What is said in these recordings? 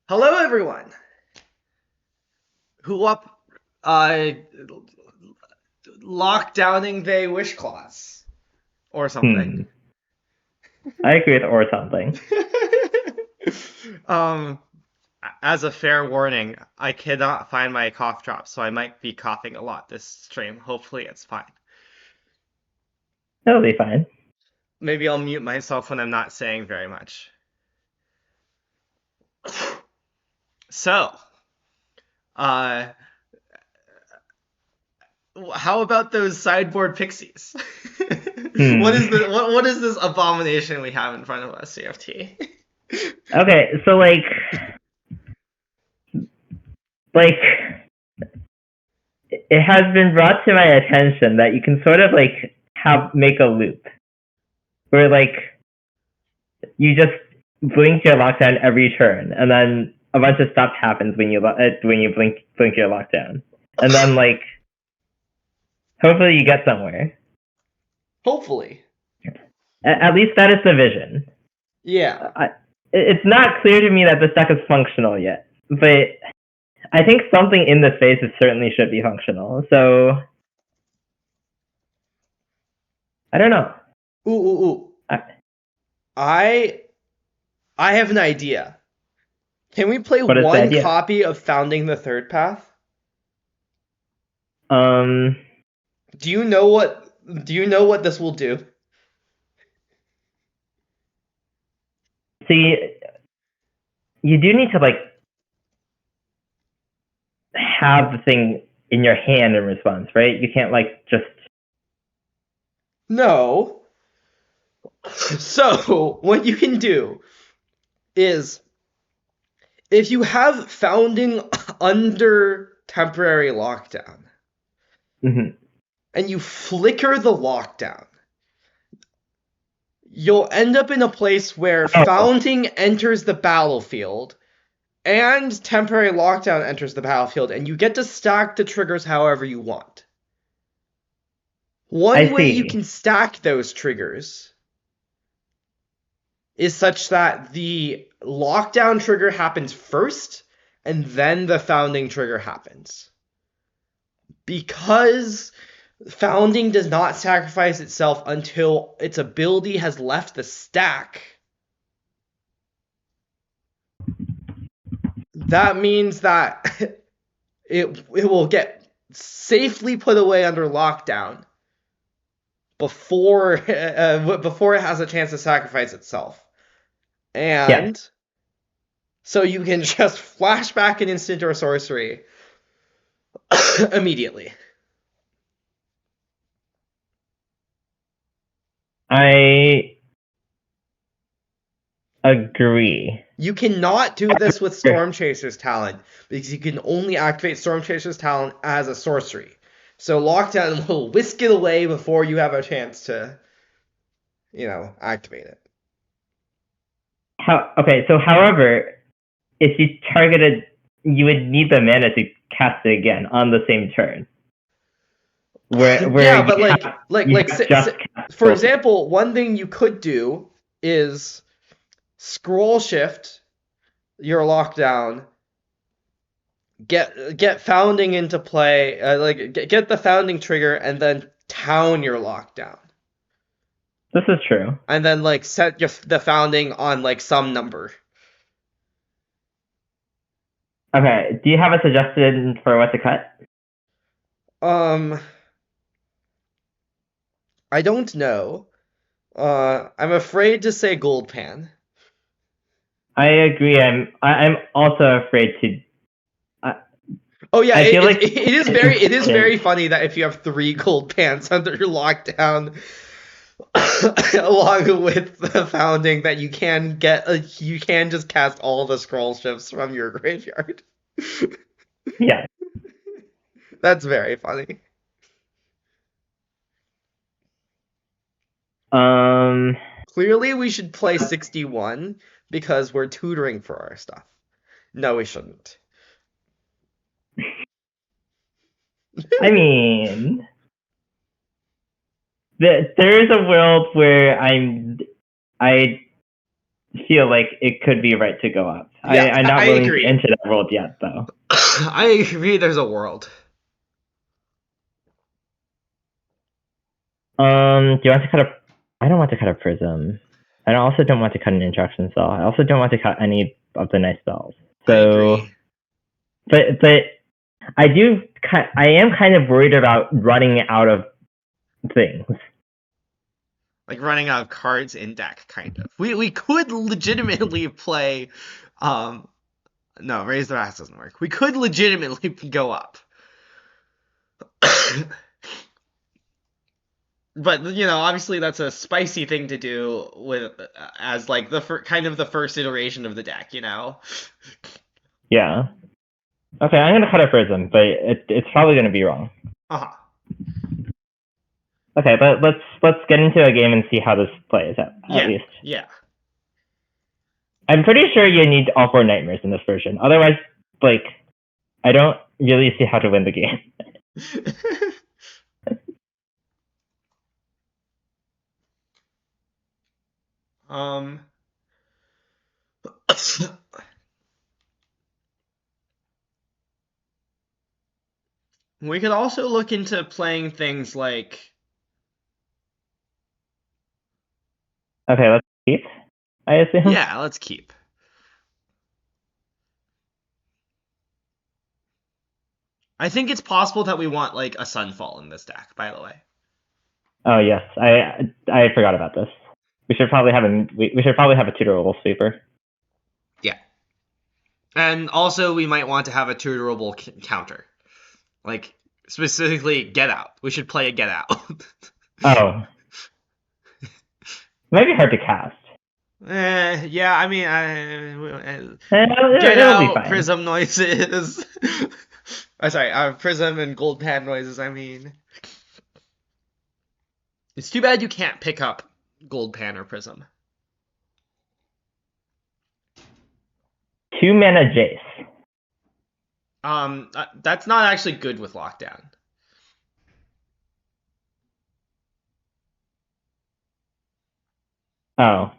Hello, everyone. Who up? Lockdowning they Wishclaws or something. I agree with or something. um, as a fair warning, I cannot find my cough drop, so I might be coughing a lot this stream. Hopefully, it's fine. That'll be fine. Maybe I'll mute myself when I'm not saying very much. So, uh, how about those sideboard pixies? Hmm. What is this abomination we have in front of us, CFT? Okay, so it has been brought to my attention that you can sort of make a loop where you just blink your lockdown every turn, and then a bunch of stuff happens when you blink your lockdown, and then hopefully you get somewhere. Hopefully. At least that is the vision. Yeah. It's not clear to me that this deck is functional yet, but I think something in the spaces certainly should be functional. So I don't know. Ooh. I have an idea. Can we play What is the one idea? copy of Founding the Third Path? Um. Do you know what this will do? See, you do need to have the thing in your hand in response, right? You can't just. No. So, what you can do is if you have Founding under temporary lockdown Mm-hmm. and you flicker the lockdown, you'll end up in a place where Oh, Founding enters the battlefield and temporary lockdown enters the battlefield, and you get to stack the triggers however you want. One I way you see. can stack those triggers is such that the lockdown trigger happens first, and then the Founding trigger happens. Because Founding does not sacrifice itself until its ability has left the stack, that means that it will get safely put away under lockdown before it has a chance to sacrifice itself. Yeah. And so you can just flash back an instant or sorcery immediately. I agree. You cannot do this with Storm Chaser's talent because you can only activate Storm Chaser's talent as a sorcery. So lockdown will whisk it away before you have a chance to, activate it. Okay, so however, if you targeted, you would need the mana to cast it again on the same turn. Where Yeah, but you have just cast for both. example, one thing you could do is scroll shift your lockdown, get Founding into play, get the Founding trigger, and then town your lockdown, This is true. and then set the Founding on some number. Okay, do you have a suggestion for what to cut? Um, I don't know. I'm afraid to say Gold Pan. I agree. I'm also afraid to. Oh yeah, I feel like it is very funny that if you have 3 gold pants under your lockdown, along with the Founding, that you can you can just cast all the scroll shifts from your graveyard. Yeah. That's very funny. Clearly, we should play 61 because we're tutoring for our stuff. No, we shouldn't. I mean, there is a world where I feel like it could be right to go up. Yeah, I'm not I willing agree. to enter that world yet, though. I agree. There's a world. Do you want to cut a? I don't want to cut a prism. I also don't want to cut an interaction spell. I also don't want to cut any of the nice spells. I So, agree. but I do. I am kind of worried about running out of things. Like running out of cards in deck, kind of. We could legitimately play. No, Raise the Rats doesn't work. We could legitimately go up. But obviously that's a spicy thing to do with as like the kind of the first iteration of the deck. Yeah. Okay, I'm gonna cut a prism, but it's probably gonna be wrong. Uh-huh. Okay, but let's get into a game and see how this plays at least. Yeah. I'm pretty sure you need all 4 nightmares in this version. Otherwise, like, I don't really see how to win the game. We could also look into playing things like. Okay, let's keep, I assume. Yeah, let's keep. I think it's possible that we want like a Sunfall in this deck, by the way. Oh yes, I forgot about this. We should probably have a tutorable sweeper. Yeah. And also we might want to have a tutorable counter. Like specifically Get Out. We should play a Get Out. Oh. It might be hard to cast. Yeah, I mean, Get It'll be Out, fine. Prism noises. Sorry, Prism and Gold Pan noises, I mean. It's too bad you can't pick up Gold Pan or Prism. 2 mana Jace. That's not actually good with Lockdown. Oh.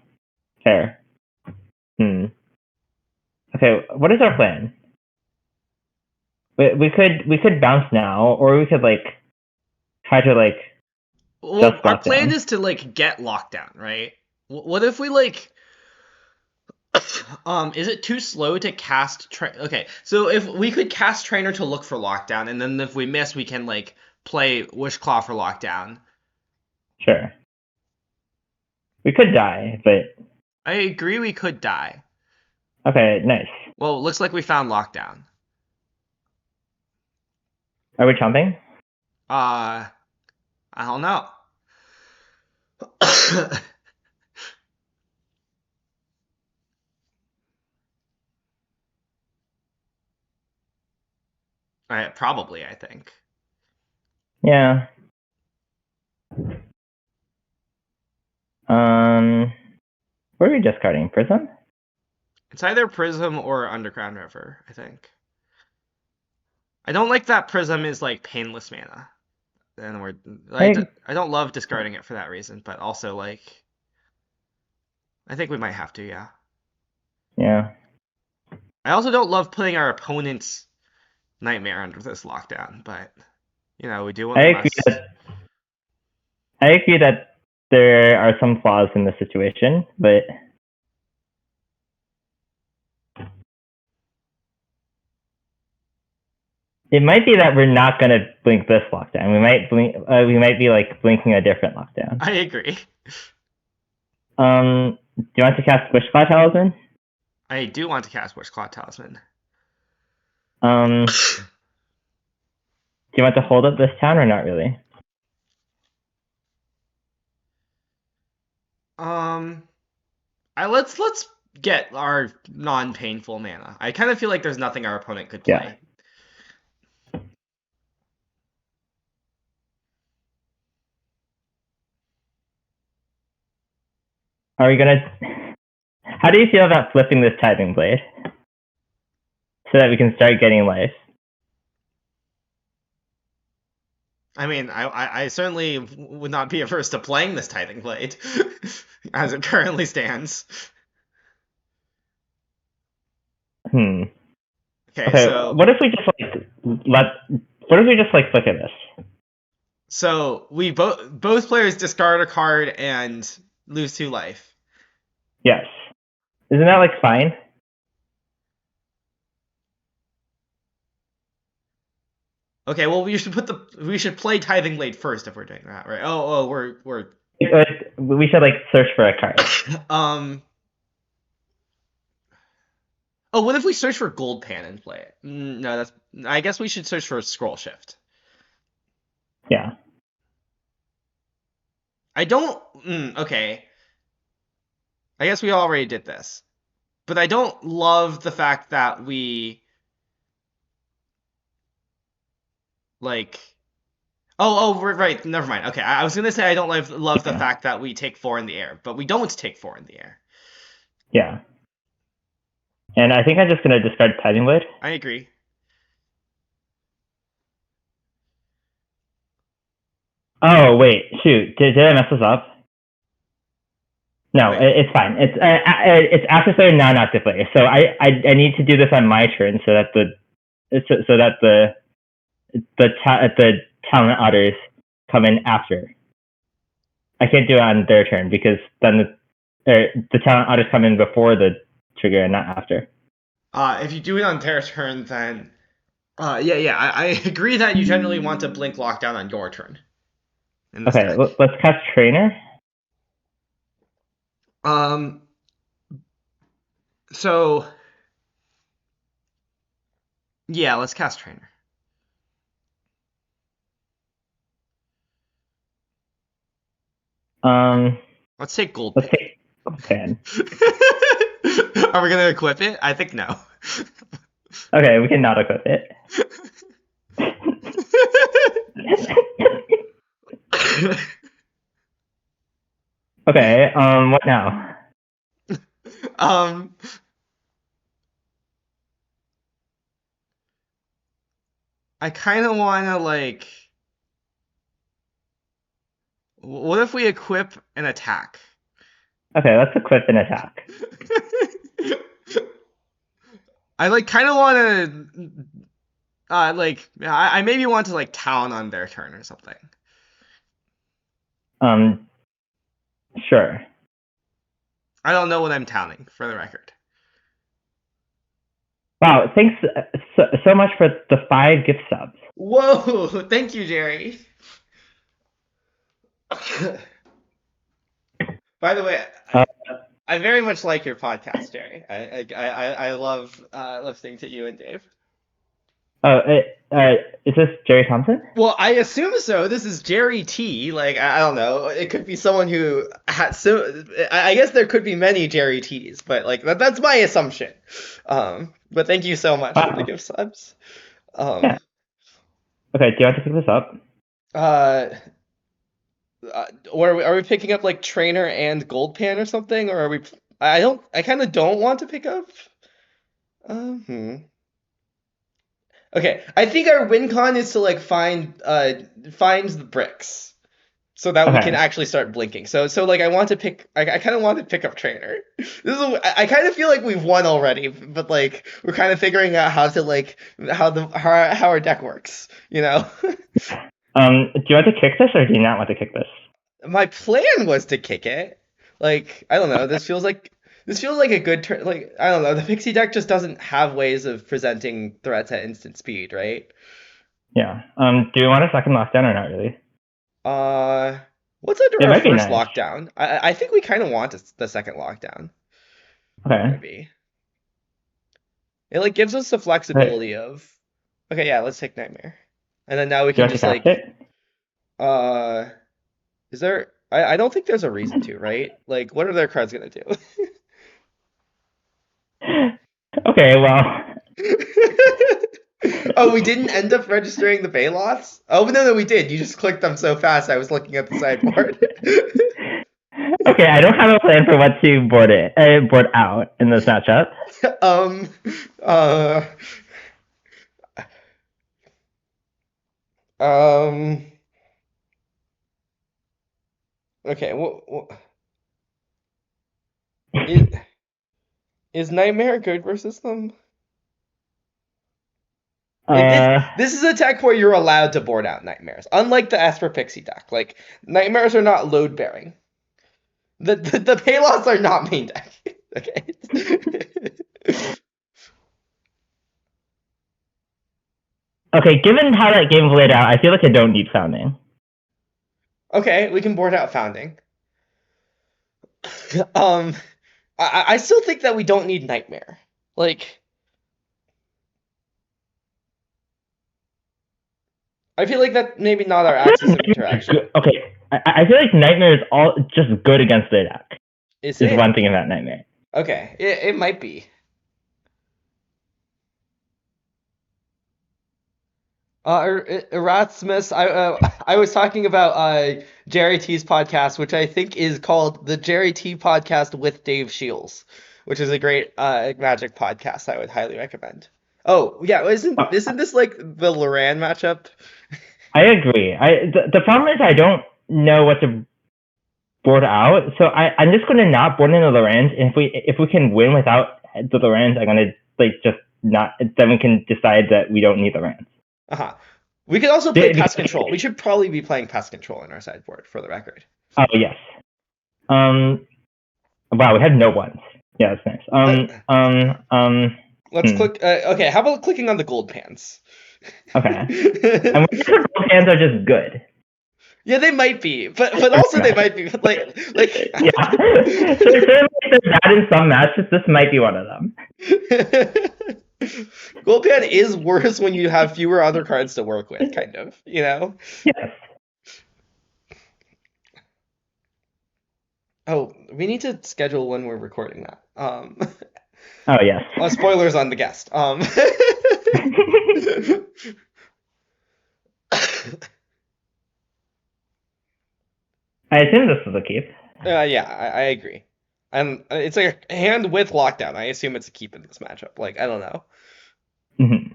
Fair. Okay, what is our plan? We could bounce now, or we could like try to like. Well, our lock plan down. is to like get Lockdown, right? What if we like? Is it too slow to cast? Okay, so if we could cast Trainer to look for Lockdown, and then if we miss, we can like play Wishclaw for Lockdown. Sure. We could die, but. I agree we could die. Okay, nice. Well, it looks like we found Lockdown. Are we chomping? I don't know. Probably, I think. Yeah. What are we discarding? Prism? It's either Prism or Underground River, I think. I don't like that Prism is like painless mana. And I don't love discarding it for that reason, but also like I think we might have to, yeah. Yeah. I also don't love putting our opponent's Nightmare under this lockdown, but we do what we must. I agree that there are some flaws in the situation, but it might be that we're not going to blink this lockdown. We might be like blinking a different lockdown. I agree. Do you want to cast Wishclaw Talisman? I do want to cast Wishclaw Talisman. Do you want to hold up this town or not really? Let's get our non-painful mana. I kind of feel like there's nothing our opponent could play. Yeah. Are we gonna? How do you feel about flipping this Tithing Blade so that we can start getting life? I mean, I certainly would not be averse to playing this Tithing Blade as it currently stands. Hmm. Okay, Okay, so what if we just flick at this? we both players discard a card and lose 2 life. Yes. Isn't that like fine? Okay, well we should play Tithing Blade first if we're doing that, right? Oh, we're We should like search for a card. Oh, what if we search for Gold Pan and play it? No, that's. I guess we should search for Scroll Shift. Yeah. I don't. Okay. I guess we already did this, but I don't love the fact that we like. Oh, right. Never mind. Okay, I was gonna say I don't love the Yeah. fact that we take 4 in the air, but we don't take 4 in the air. Yeah. And I think I'm just gonna discard Tithing Blade. I agree. Oh wait, shoot! Did I mess this up? No, Wait. it's fine. It's after starting non-active player. So I need to do this on my turn so that the talent otters come in after. I can't do it on their turn because then the talent otters come in before the trigger and not after. If you do it on their turn, then yeah, I agree that you generally want to blink lockdown on your turn. In this Okay, deck. let's cast Trainer. So yeah, let's cast Trainer. Let's take Gold Let's Pan. take Pan. Are we gonna equip it? I think no. Okay, we can not equip it. Okay, what now? I kind of want to like. What if we equip an attack? Okay, let's equip an attack. I like kind of want to. I maybe want to like town on their turn or something. Sure. I don't know what I'm towning, for the record. Wow, thanks so much for the 5 gift subs. Whoa! Thank you, Jerry. By the way, I very much like your podcast, Jerry. I love listening to you and Dave. Oh, is this Jerry Thompson? Well, I assume so. This is Jerry T. Like I don't know. It could be someone who had so. I guess there could be many Jerry T's, but like that's my assumption. But thank you so much for the gift subs. Yeah. Okay, do you want to pick this up? Or are we picking up like Trainer and Gold Pan or something, or are we? I kind of don't want to pick up. Okay, I think our win con is to like find the bricks so that we can actually start blinking. So like I want to pick. I kind of want to pick up Trainer. I kind of feel like we've won already, but like we're kind of figuring out how to like how our deck works. You know. Do you want to kick this or do you not want to kick this? My plan was to kick it. Like I don't know. This feels like a good turn. Like I don't know. The Pixie deck just doesn't have ways of presenting threats at instant speed, right? Yeah. Do you want a second lockdown or not really? What's under our might be first nice. lockdown? I think we kind of want the second lockdown. Okay. Maybe. It like gives us the flexibility of. Okay, yeah. Let's take Nightmare, and then now we Do you can want just to like. cast it? Is there? I don't think there's a reason to, right? Like, what are their cards gonna do? Okay, well. Oh, we didn't end up registering the Baylots? Oh, no, we did. You just clicked them so fast, I was looking at the sideboard. Okay, I don't have a plan for what to board out in this matchup. Okay, is Nightmare good versus them? This is a deck where you're allowed to board out nightmares, unlike the Esper Pixie deck. Like nightmares are not load bearing. The Paylocks are not main deck. Okay. Okay, given how that game's laid out, I feel like I don't need Founding. Okay, we can board out Founding. I still think that we don't need Nightmare. Like, I feel like that maybe not our axis of interaction. Okay, I feel like Nightmare is all just good against the deck. Is one thing about Nightmare. Okay, it might be. Erasmus, I was talking about Jerry T's podcast, which I think is called the Jerry T Podcast with Dave Shields, which is a great Magic podcast I would highly recommend. Oh yeah, isn't this like the Loran matchup? I agree. The problem is I don't know what to board out, so I'm just gonna not board in the Lorans. And if we can win without the Lorans, I'm gonna just not. Then we can decide that we don't need the Lorans. We could also play Pest Control. We should probably be playing Pest Control in our sideboard, for the record. Oh yes. Wow, we have no ones. Yeah, that's nice. Let's click. Okay, how about clicking on the gold pans? Okay. And gold pans are just good. Yeah, they might be, but also they might be like. Yeah. So if they're bad in some matches, this might be one of them. Gold pan is worse when you have fewer other cards to work with, kind of, you know? Yes. Oh, we need to schedule when we're recording that. Oh yes. Spoilers on the guest. I assume this is a keep. Yeah, I agree. And it's like a hand with lockdown. I assume it's a keep in this matchup. Like, I don't know. Mm-hmm.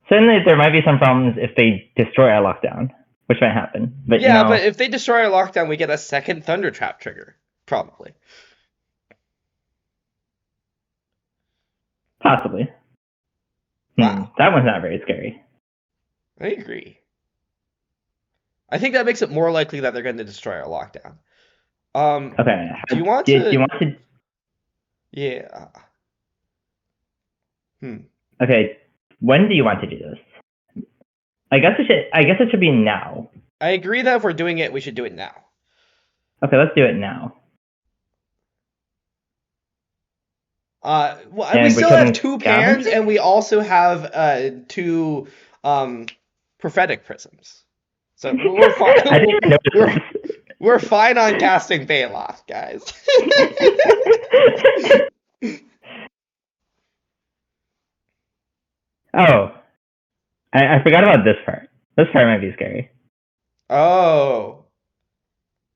Certainly, there might be some problems if they destroy our lockdown, which might happen. But yeah, but if they destroy our lockdown, we get a second Thunder Trap trigger, probably. Possibly. Wow. That one's not very scary. I agree. I think that makes it more likely that they're going to destroy our lockdown. Okay. Do you want to? Yeah. Okay. When do you want to do this? I guess it should be now. I agree that if we're doing it, we should do it now. Okay, let's do it now. We still have 2 pans, and we also have 2 prophetic prisms. So we're fine. We're fine on casting Baloth, guys. Oh, I forgot about this part. This part might be scary. Oh.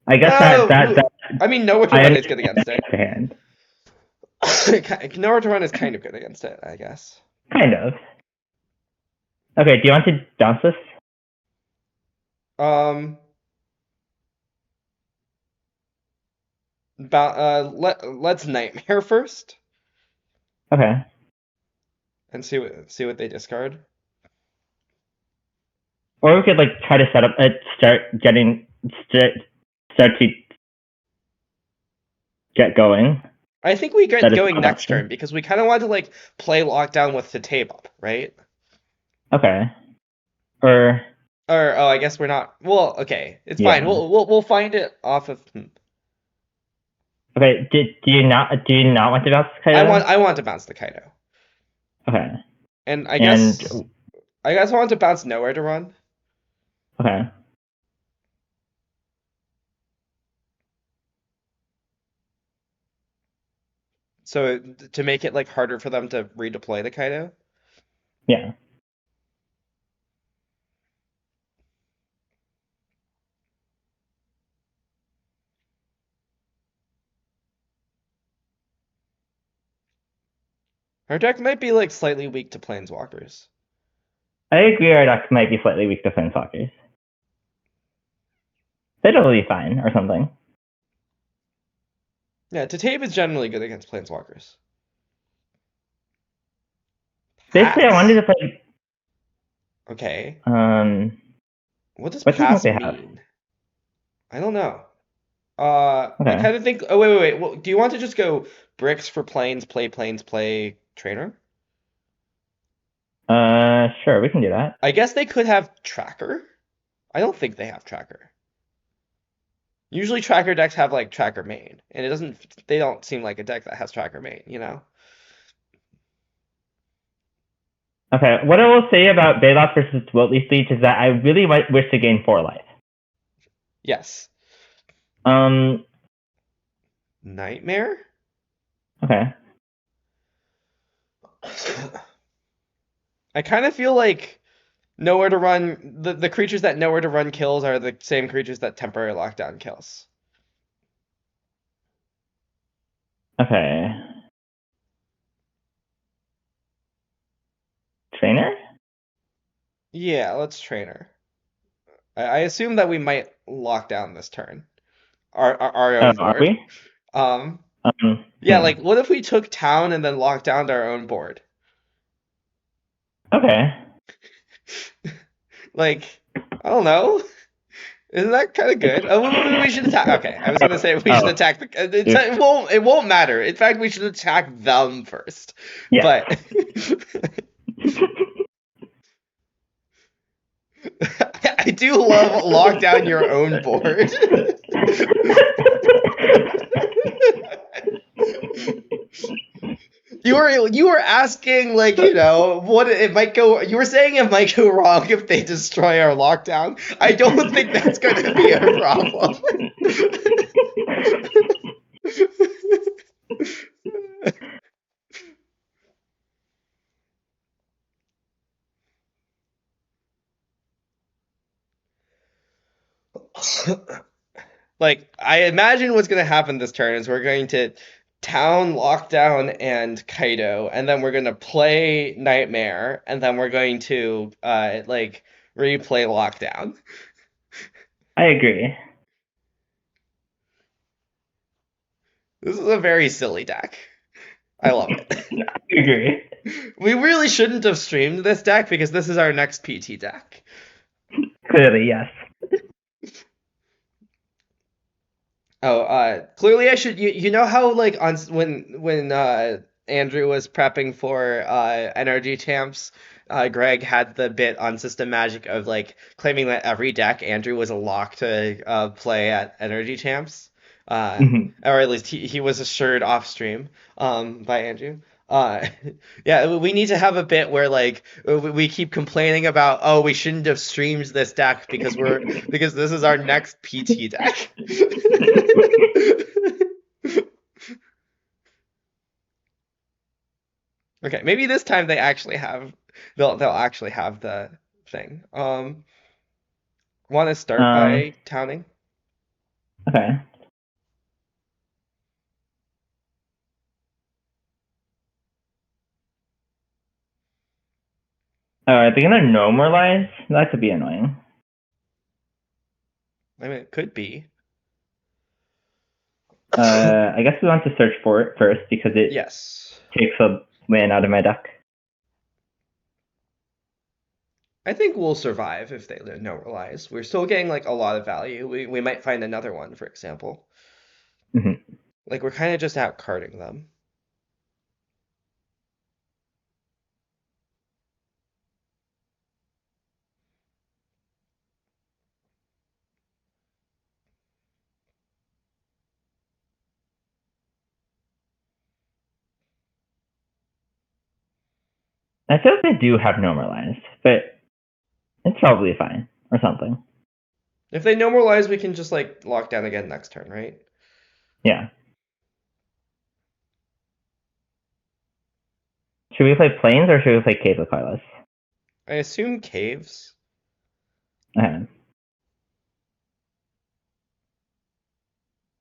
I guess that I mean, Nowhere to Run is good against it. Hand. Nowhere to Run is kind of good against it, I guess. Kind of. Okay, do you want to bounce this? Let's Nightmare first. Okay. And see what they discard. Or we could try to set up start to get going. I think we get going next turn because we kind of want to play lockdown with the tape up, right? Okay. Or I guess we're not. Well, okay, it's fine. We'll find it off of. Okay. Do you not want to bounce the Kaido? I want to bounce the Kaido. Okay. And I guess I want to bounce Nowhere to Run. Okay. So to make it harder for them to redeploy the Kaido. Yeah. Our deck might be slightly weak to Planeswalkers. I agree. Our deck might be slightly weak to Planeswalkers. It'll be fine or something. Yeah, Tape is generally good against Planeswalkers. Basically, I wanted Pass. to play. Okay. What does What do you think pass they have? mean? I don't know. I Okay. kind of think. Oh, wait. Well, do you want to just go bricks for planes, play trainer? Sure, we can do that. I guess they could have tracker. I don't think they have tracker. Usually tracker decks have like tracker main, and it doesn't. They don't seem like a deck that has tracker main. You know? Okay, what I will say about Baylock versus Wiltley Speech is that I really wish to gain 4 life. Yes. Um, Nightmare. okay. I kind of feel like nowhere to run. The creatures that nowhere to run kills are the same creatures that temporary lockdown kills. Okay. Trainer? Yeah, let's trainer. I assume that we might lock down this turn. Our Oh, own are board. we? Um, Um, yeah, hmm. like what if we took town and then locked down our own board? Okay. Like, I don't know. Isn't that kind of good? Oh, we should attack. Okay, I was gonna say we should Oh, attack the. oops. It won't matter. In fact, we should attack them first. Yes. But I do love lock down your own board. You were asking like what it might go. You were saying it might go wrong if they destroy our lockdown. I don't think that's going to be a problem. Like I imagine what's going to happen this turn is we're going to town lockdown and Kaido, and then we're going to play Nightmare, and then we're going to like replay lockdown. I agree. This is a very silly deck. I love it. I agree. We really shouldn't have streamed this deck because this is our next PT deck. Clearly, yes. Oh, clearly I should. You know how like on when Andrew was prepping for energy champs, Greg had the bit on System Magic of like claiming that every deck Andrew was a lock to play at energy champs, Mhm. or at least he was assured off stream by Andrew. Uh, yeah, we need to have a bit where like we keep complaining about, oh, we shouldn't have streamed this deck because this is our next PT deck. Okay, maybe this time they'll actually have the thing. Want to start um, by towning? okay. Are they gonna normalize? That could be annoying. I mean, it could be. I guess we want to search for it first because it Yes. takes a win out of my deck. I think we'll survive if they normalize. We're still getting like a lot of value. We might find another one, for example. Mhm. Like we're kind of just out carding them. I feel like they do have normalized, but it's probably fine or something. If they normalize, we can just like lock down again next turn, right? Yeah. Should we play planes or should we play cave with Carlos? I assume caves. Okay.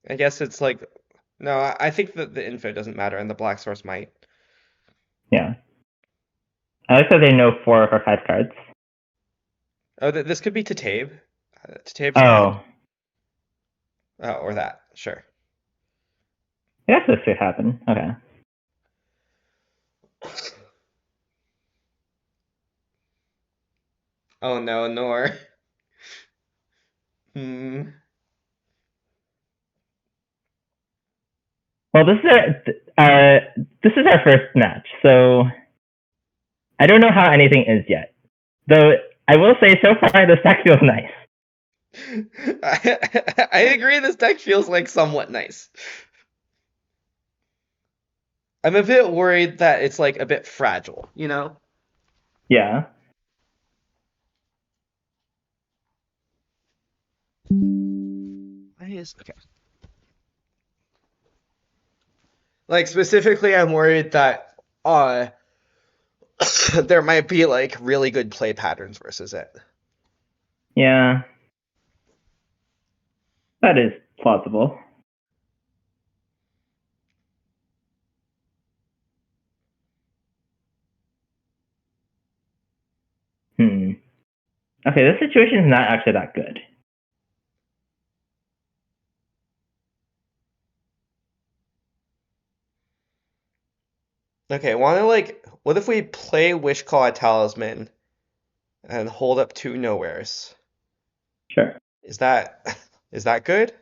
I guess it's like no. I think that the info doesn't matter, and the black source might. Yeah. I like that they know 4 of our 5 cards. Oh, this could be Tatabe. Tatabe's red. Oh. Oh, or that. Sure. I guess this could happen. Okay. Oh no, Nor. Hmm. Well, this is our first match, so I don't know how anything is yet. Though I will say, so far this deck feels nice. I agree. This deck feels like somewhat nice. I'm a bit worried that it's like a bit fragile, you know? Yeah. Okay. Like specifically, I'm worried that there might be like really good play patterns versus it. Yeah. That is plausible. Hmm. Okay, this situation is not actually that good. Okay, wanna like what if we play Wishclaw Talisman and hold up 2 nowheres? Sure. Is that is that good?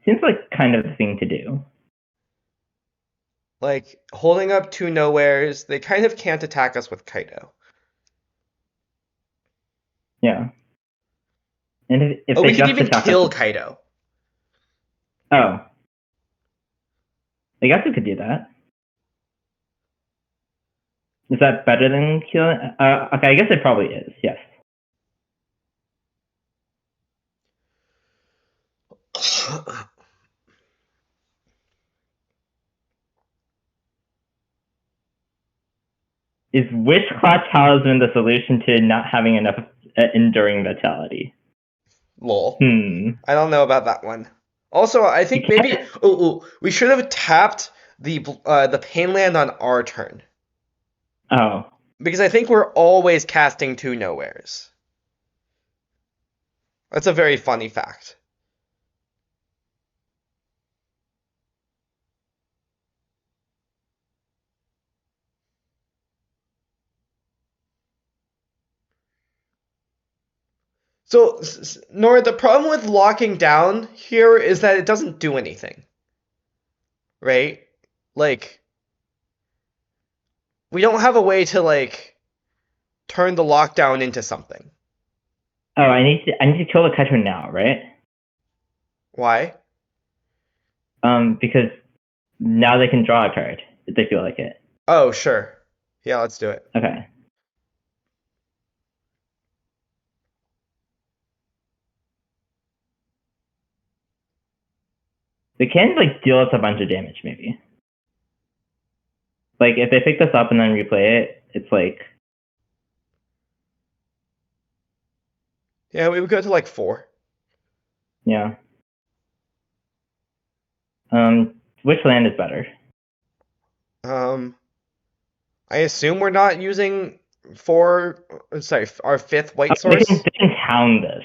Seems like kind of the thing to do. Like holding up 2 nowheres, they kind of can't attack us with Kaido. Yeah. And if Oh, they we could just even attack us kill with... Kaido. Oh. I guess we could do that. Is that better than killing? Okay, I guess it probably is, yes. Is Wishclaw Talisman the solution to not having enough enduring vitality? Lol. Hmm. I don't know about that one. Also, I You think maybe can't... we should have tapped the pain land on our turn Oh. because I think we're always casting 2 nowheres. That's a very funny fact. So, Nora, the problem with locking down here is that it doesn't do anything, right? Like, we don't have a way to like turn the lockdown into something. Oh, I need to kill the Kaito now, right? Why? Because now they can draw a card if they feel like it. Oh, sure. Yeah, let's do it. Okay. They can like deal us a bunch of damage, maybe. Like if they pick this up and then replay it, it's like... Yeah, we would go to like 4. Yeah. Which land is better? Um, I assume we're not using 4. Sorry, our 5th white source. They can hound this.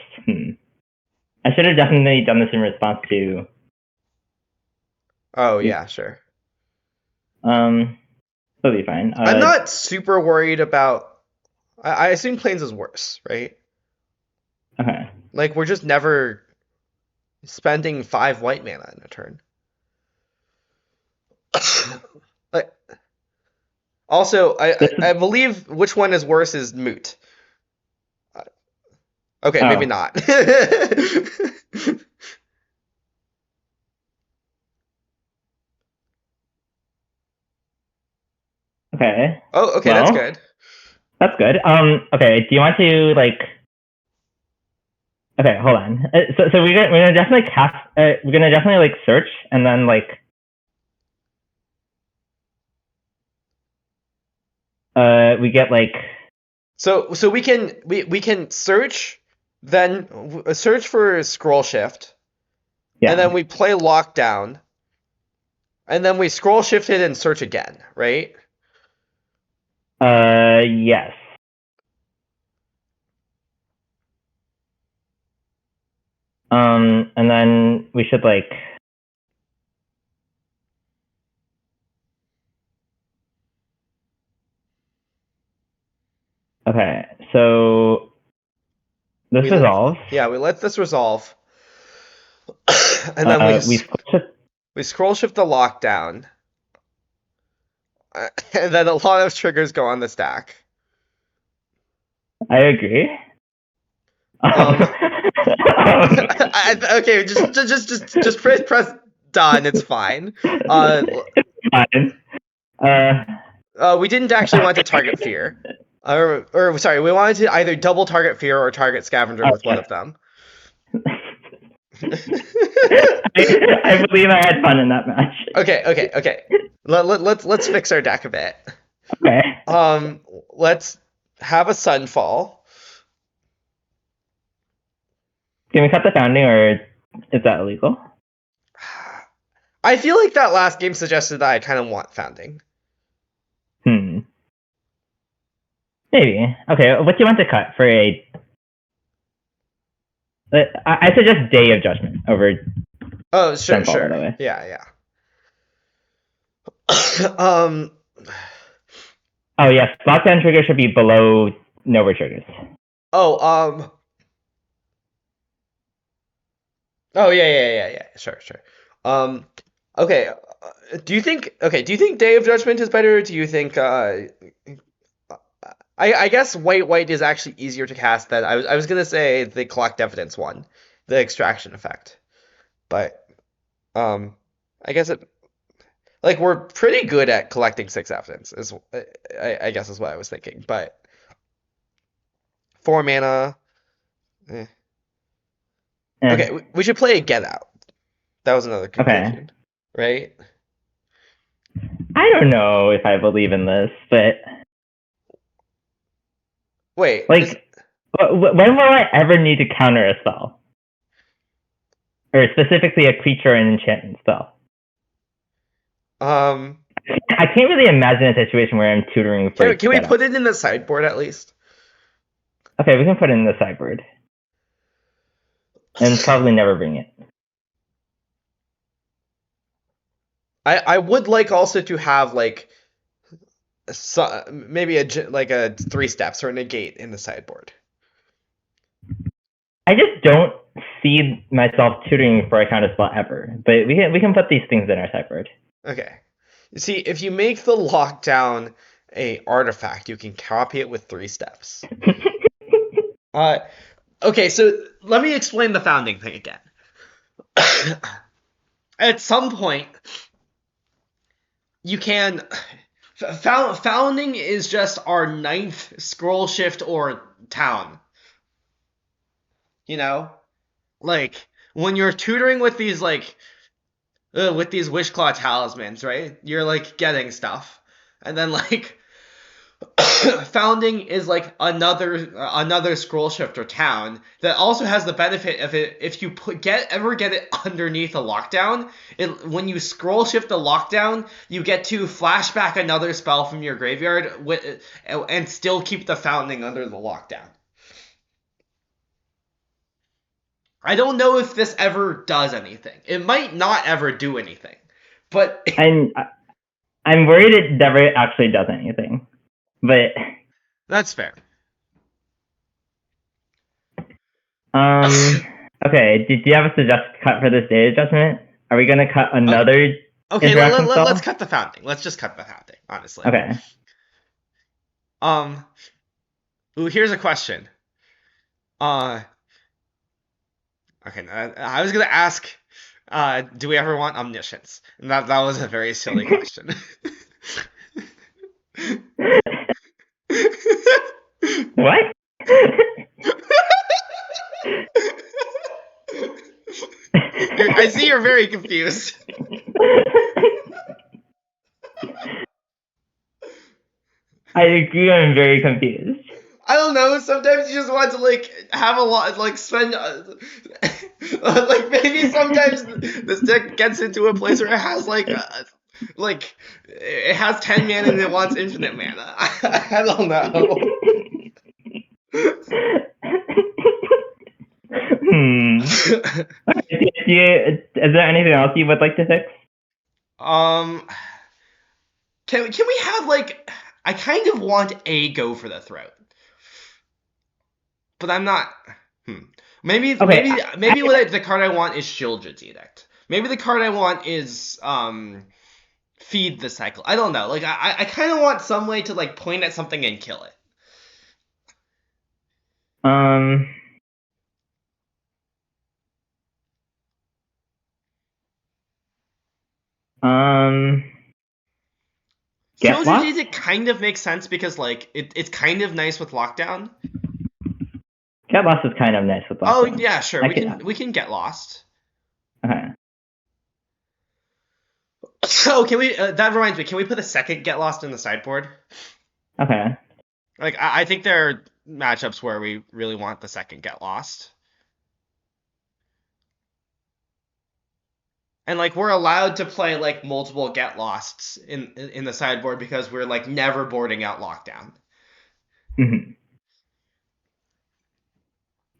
I should have definitely done this in response to... Oh yeah, sure. That'll be fine. I'm not super worried about. I assume Plains is worse, right? Okay. Like we're just never spending 5 white mana in a turn. Like, also, I believe which one is worse is moot. Okay, maybe Oh. not. Okay. Oh, okay, that's Well, good. that's good. Okay. Do you want to like... Okay, hold on. So we're gonna definitely cast. We're gonna definitely like search and then like we get like... So we can search, then search for scroll shift, and Yeah. then we play lockdown, and then we scroll shift it and search again, right? Yes. And then we should like... Okay, So this We resolves. we let this resolve, and then we scroll shift the lockdown, and then a lot of triggers go on the stack. I agree. Okay, just press done. It's fine. It's fine. We didn't actually want to target fear, or sorry, we wanted to either double target fear or target scavenger with one of them. I believe I had fun in that match. Okay. Let's fix our deck a bit. Okay. Let's have a sunfall. Can we cut the founding, or is that illegal? I feel like that last game suggested that I kind of want founding. Maybe. Okay, what do you want to cut for a... I suggest Day of Judgment over... Oh, sure. By the way. Yeah. Oh, yes. Lockdown trigger should be below nowhere triggers. Oh, yeah. Sure. Okay. Do you think Day of Judgment is better? Or do you think I guess white is actually easier to cast than I was gonna say the collect evidence one, the extraction effect, but I guess it, like, we're pretty good at collecting 6 evidence is I guess is what I was thinking, but 4 mana. Okay, we should play a Get Out. That was another conclusion, right? I don't know if I believe in this, but wait, like, when will I ever need to counter a spell, or specifically a creature or an enchantment spell? I can't really imagine a situation where I'm tutoring for. Can we put it in the sideboard at least? Okay, we can put it in the sideboard, and probably never bring it. I would like also to have like maybe a 3 steps or a negate in the sideboard. I just don't see myself tutoring for a counter spell ever, but we can put these things in our sideboard. Okay. You see, if you make the lockdown a artifact, you can copy it with 3 steps. Okay, so let me explain the founding thing again. At some point, you can... Founding is just our 9th scroll shift or town. You know? Like, when you're tutoring with these, with these Wishclaw talismans, right? You're, getting stuff. And then, founding is, another scroll shift or town that also has the benefit of it. If you ever get it underneath a lockdown, when you scroll shift the lockdown, you get to flashback another spell from your graveyard and still keep the founding under the lockdown. I don't know if this ever does anything. It might not ever do anything, but I'm worried it never actually does anything. But that's fair. Okay. Do you have a suggested cut for this Day of Judgment? Are we gonna cut another? Okay. Let's cut the founding. Let's just cut the founding. Honestly. Okay. Ooh, here's a question. Okay, I was gonna ask, do we ever want omniscience? And that was a very silly question. What? I see you're very confused. I agree, I'm very confused. I don't know, sometimes you just want to, have a lot, spend, maybe sometimes this deck gets into a place where it has, it has 10 mana and it wants infinite mana. I don't know. Is there anything else you would like to fix? Can we have, I kind of want a go for the throat. But I'm not. Hmm. Maybe Okay, the card I want is Shieldred's Edict. Maybe the card I want is Feed the Cycle. I don't know. Like I kind of want some way to like point at something and kill it. um, get Shieldred's lost. Edict kind of makes sense because like it's kind of nice with lockdown. Get lost is kind of nice with Oh lockdown. yeah, sure. We can get lost. Okay. Oh, can we? That reminds me. Can we put a second Get Lost in the sideboard? Okay. Like I think there are matchups where we really want the second Get Lost. And like we're allowed to play like multiple Get Losts in the sideboard because we're like never boarding out Lockdown. Mm-hmm.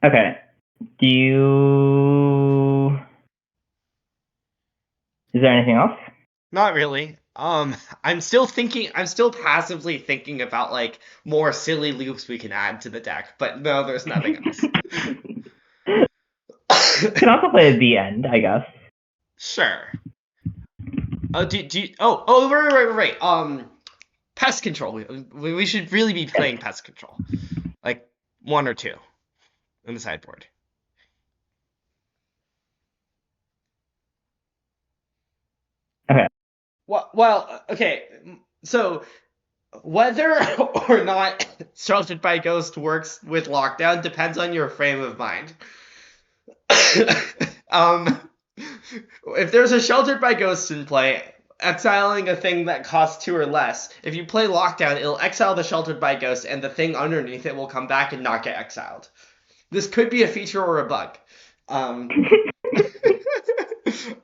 Okay. Do you? Is there anything else? Not really. I'm still thinking. I'm still passively thinking about like more silly loops we can add to the deck, but no, there's nothing else. You can also play at the end, I guess. Sure. Oh, do you, oh, right. Pest control. We should really be playing pest control, like one or two in the sideboard. Okay. Well, okay. So whether or not Sheltered by Ghost works with lockdown depends on your frame of mind. If there's a Sheltered by Ghost in play, exiling a thing that costs 2 or less, if you play lockdown, it'll exile the Sheltered by Ghost, and the thing underneath it will come back and not get exiled. This could be a feature or a bug.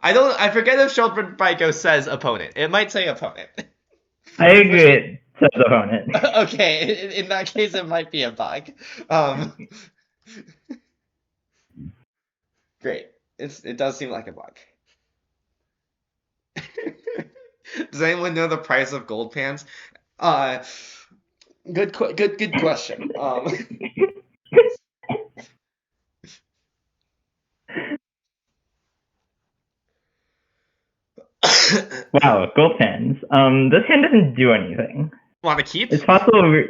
I forget if Sheltered by Ghost says opponent. It might say opponent. I agree. It says opponent. Okay, in that case, it might be a bug. Great. It does seem like a bug. Does anyone know the price of gold pans? Good question. Wow, gold pens. This hand doesn't do anything. Want to keep? It's possible.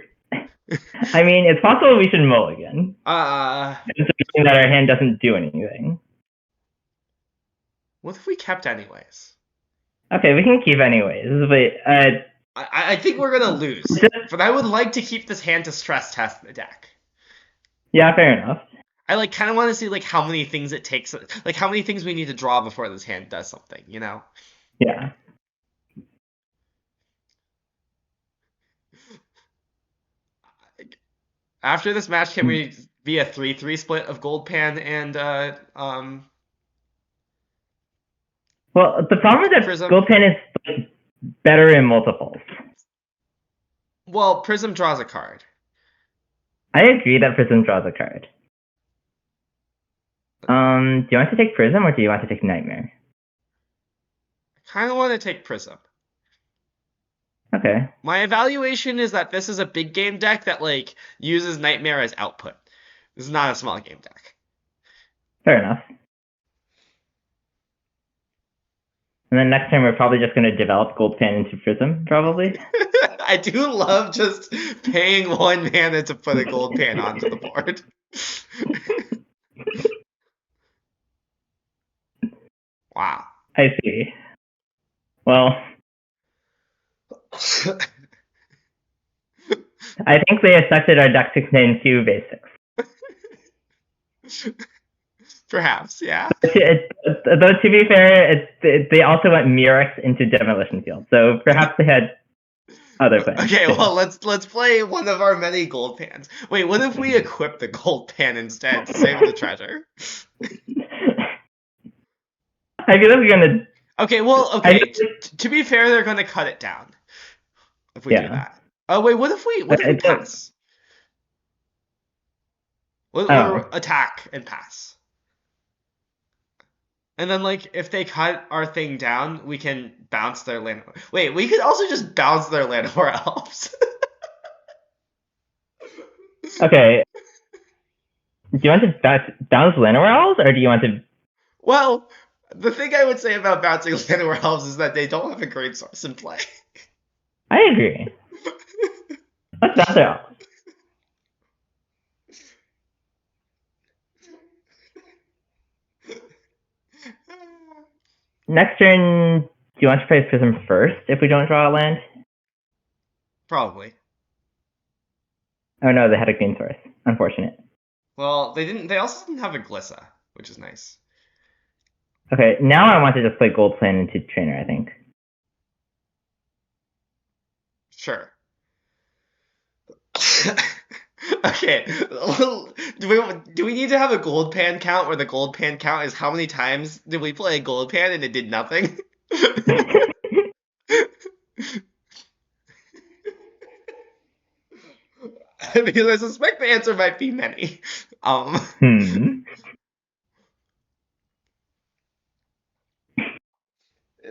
I mean, it's possible we should mulligan. Considering that our hand doesn't do anything. What if we kept anyways? Okay, we can keep anyways, but I think we're gonna lose, but I would like to keep this hand to stress test the deck. Yeah, fair enough. I like kind of want to see like how many things it takes, like how many things we need to draw before this hand does something, you know? Yeah. After this match, can we be a 3-3 split of gold pan and Well, the problem is that Prism? gold pan is better in multiples. Well, Prism draws a card. I agree that Prism draws a card. Do you want to take Prism or do you want to take Nightmare? I kind of want to take Prism. Okay. My evaluation is that this is a big game deck that like uses Nightmare as output. This is not a small game deck. Fair enough. And then next time we're probably just going to develop gold pan into Prism, probably. I do love just paying 1 mana to put a gold pan onto the board. Wow. I see. Well, I think they accepted our deck to contain 2 basics. Perhaps, yeah. Though to be fair, they also went Murex into Demolition Field, so perhaps they had other plans. Okay, well let's play one of our many gold pans. Wait, what if we equip the gold pan instead to save the treasure? I feel like we're gonna. Okay, well, okay. To be fair, they're gonna cut it down if we do that. Oh wait, what if we pass? Or attack and pass? And then, like, if they cut our thing down, we can bounce their land. Wait, we could also just bounce their Llanowar Elves. Okay. Do you want to bounce Llanowar or do you want to? Well, the thing I would say about bouncing Llanowar Elves is that they don't have a great source in play. I agree. Let's bounce their elves. Next turn, do you want to play Prism first if we don't draw a land? Probably. Oh no, they had a green source. Unfortunate. Well, they didn't. They also didn't have a Glissa, which is nice. Okay, now I want to just play Gold Plan into Trainer, I think. Sure. Okay. Do we need to have a gold pan count where the gold pan count is how many times did we play a gold pan and it did nothing? Because I suspect the answer might be many.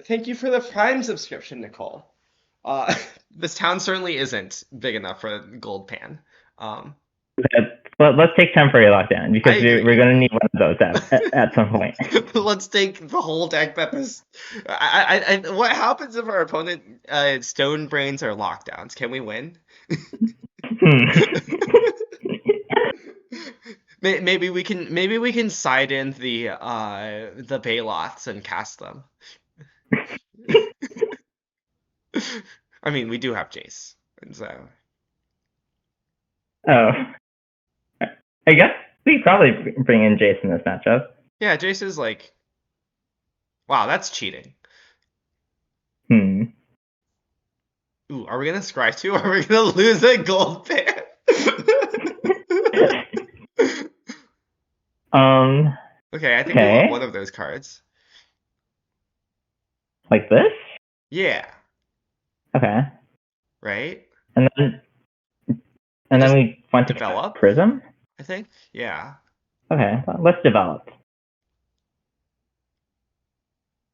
Thank you for the Prime subscription, Nicole. This town certainly isn't big enough for a gold pan. Well, let's take temporary lockdown because we're going to need one of those at some point. Let's take the whole deck that this. What happens if our opponent stone brains or lockdowns? Can we win? Maybe we can side in the Baloths and cast them. I mean, we do have Jace, and so. Oh, I guess we probably bring in Jace in this matchup. Yeah, Jace is like, wow, that's cheating. Ooh, are we gonna scry 2 or are we gonna lose a gold pan? Okay, I think we want one of those cards. Like this? Yeah. Okay. Right? And then we want to develop Prism? I think. Yeah. Okay, well, let's develop.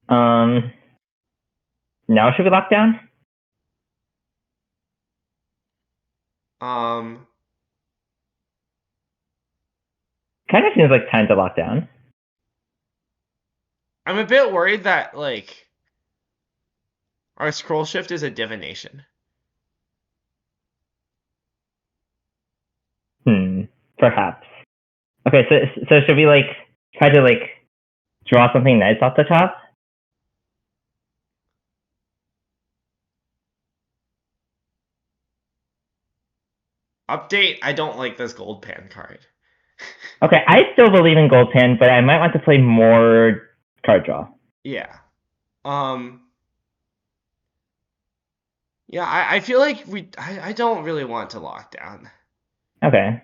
Now should we lock down? Kind of seems like time to lock down. I'm a bit worried that, like, our scroll shift is a divination. Perhaps. Okay, so should we, like, try to, like, draw something nice off the top? Update, I don't like this gold pan card. Okay, I still believe in gold pan, but I might want to play more card draw. Yeah. Yeah, I feel like I don't really want to lock down. Okay.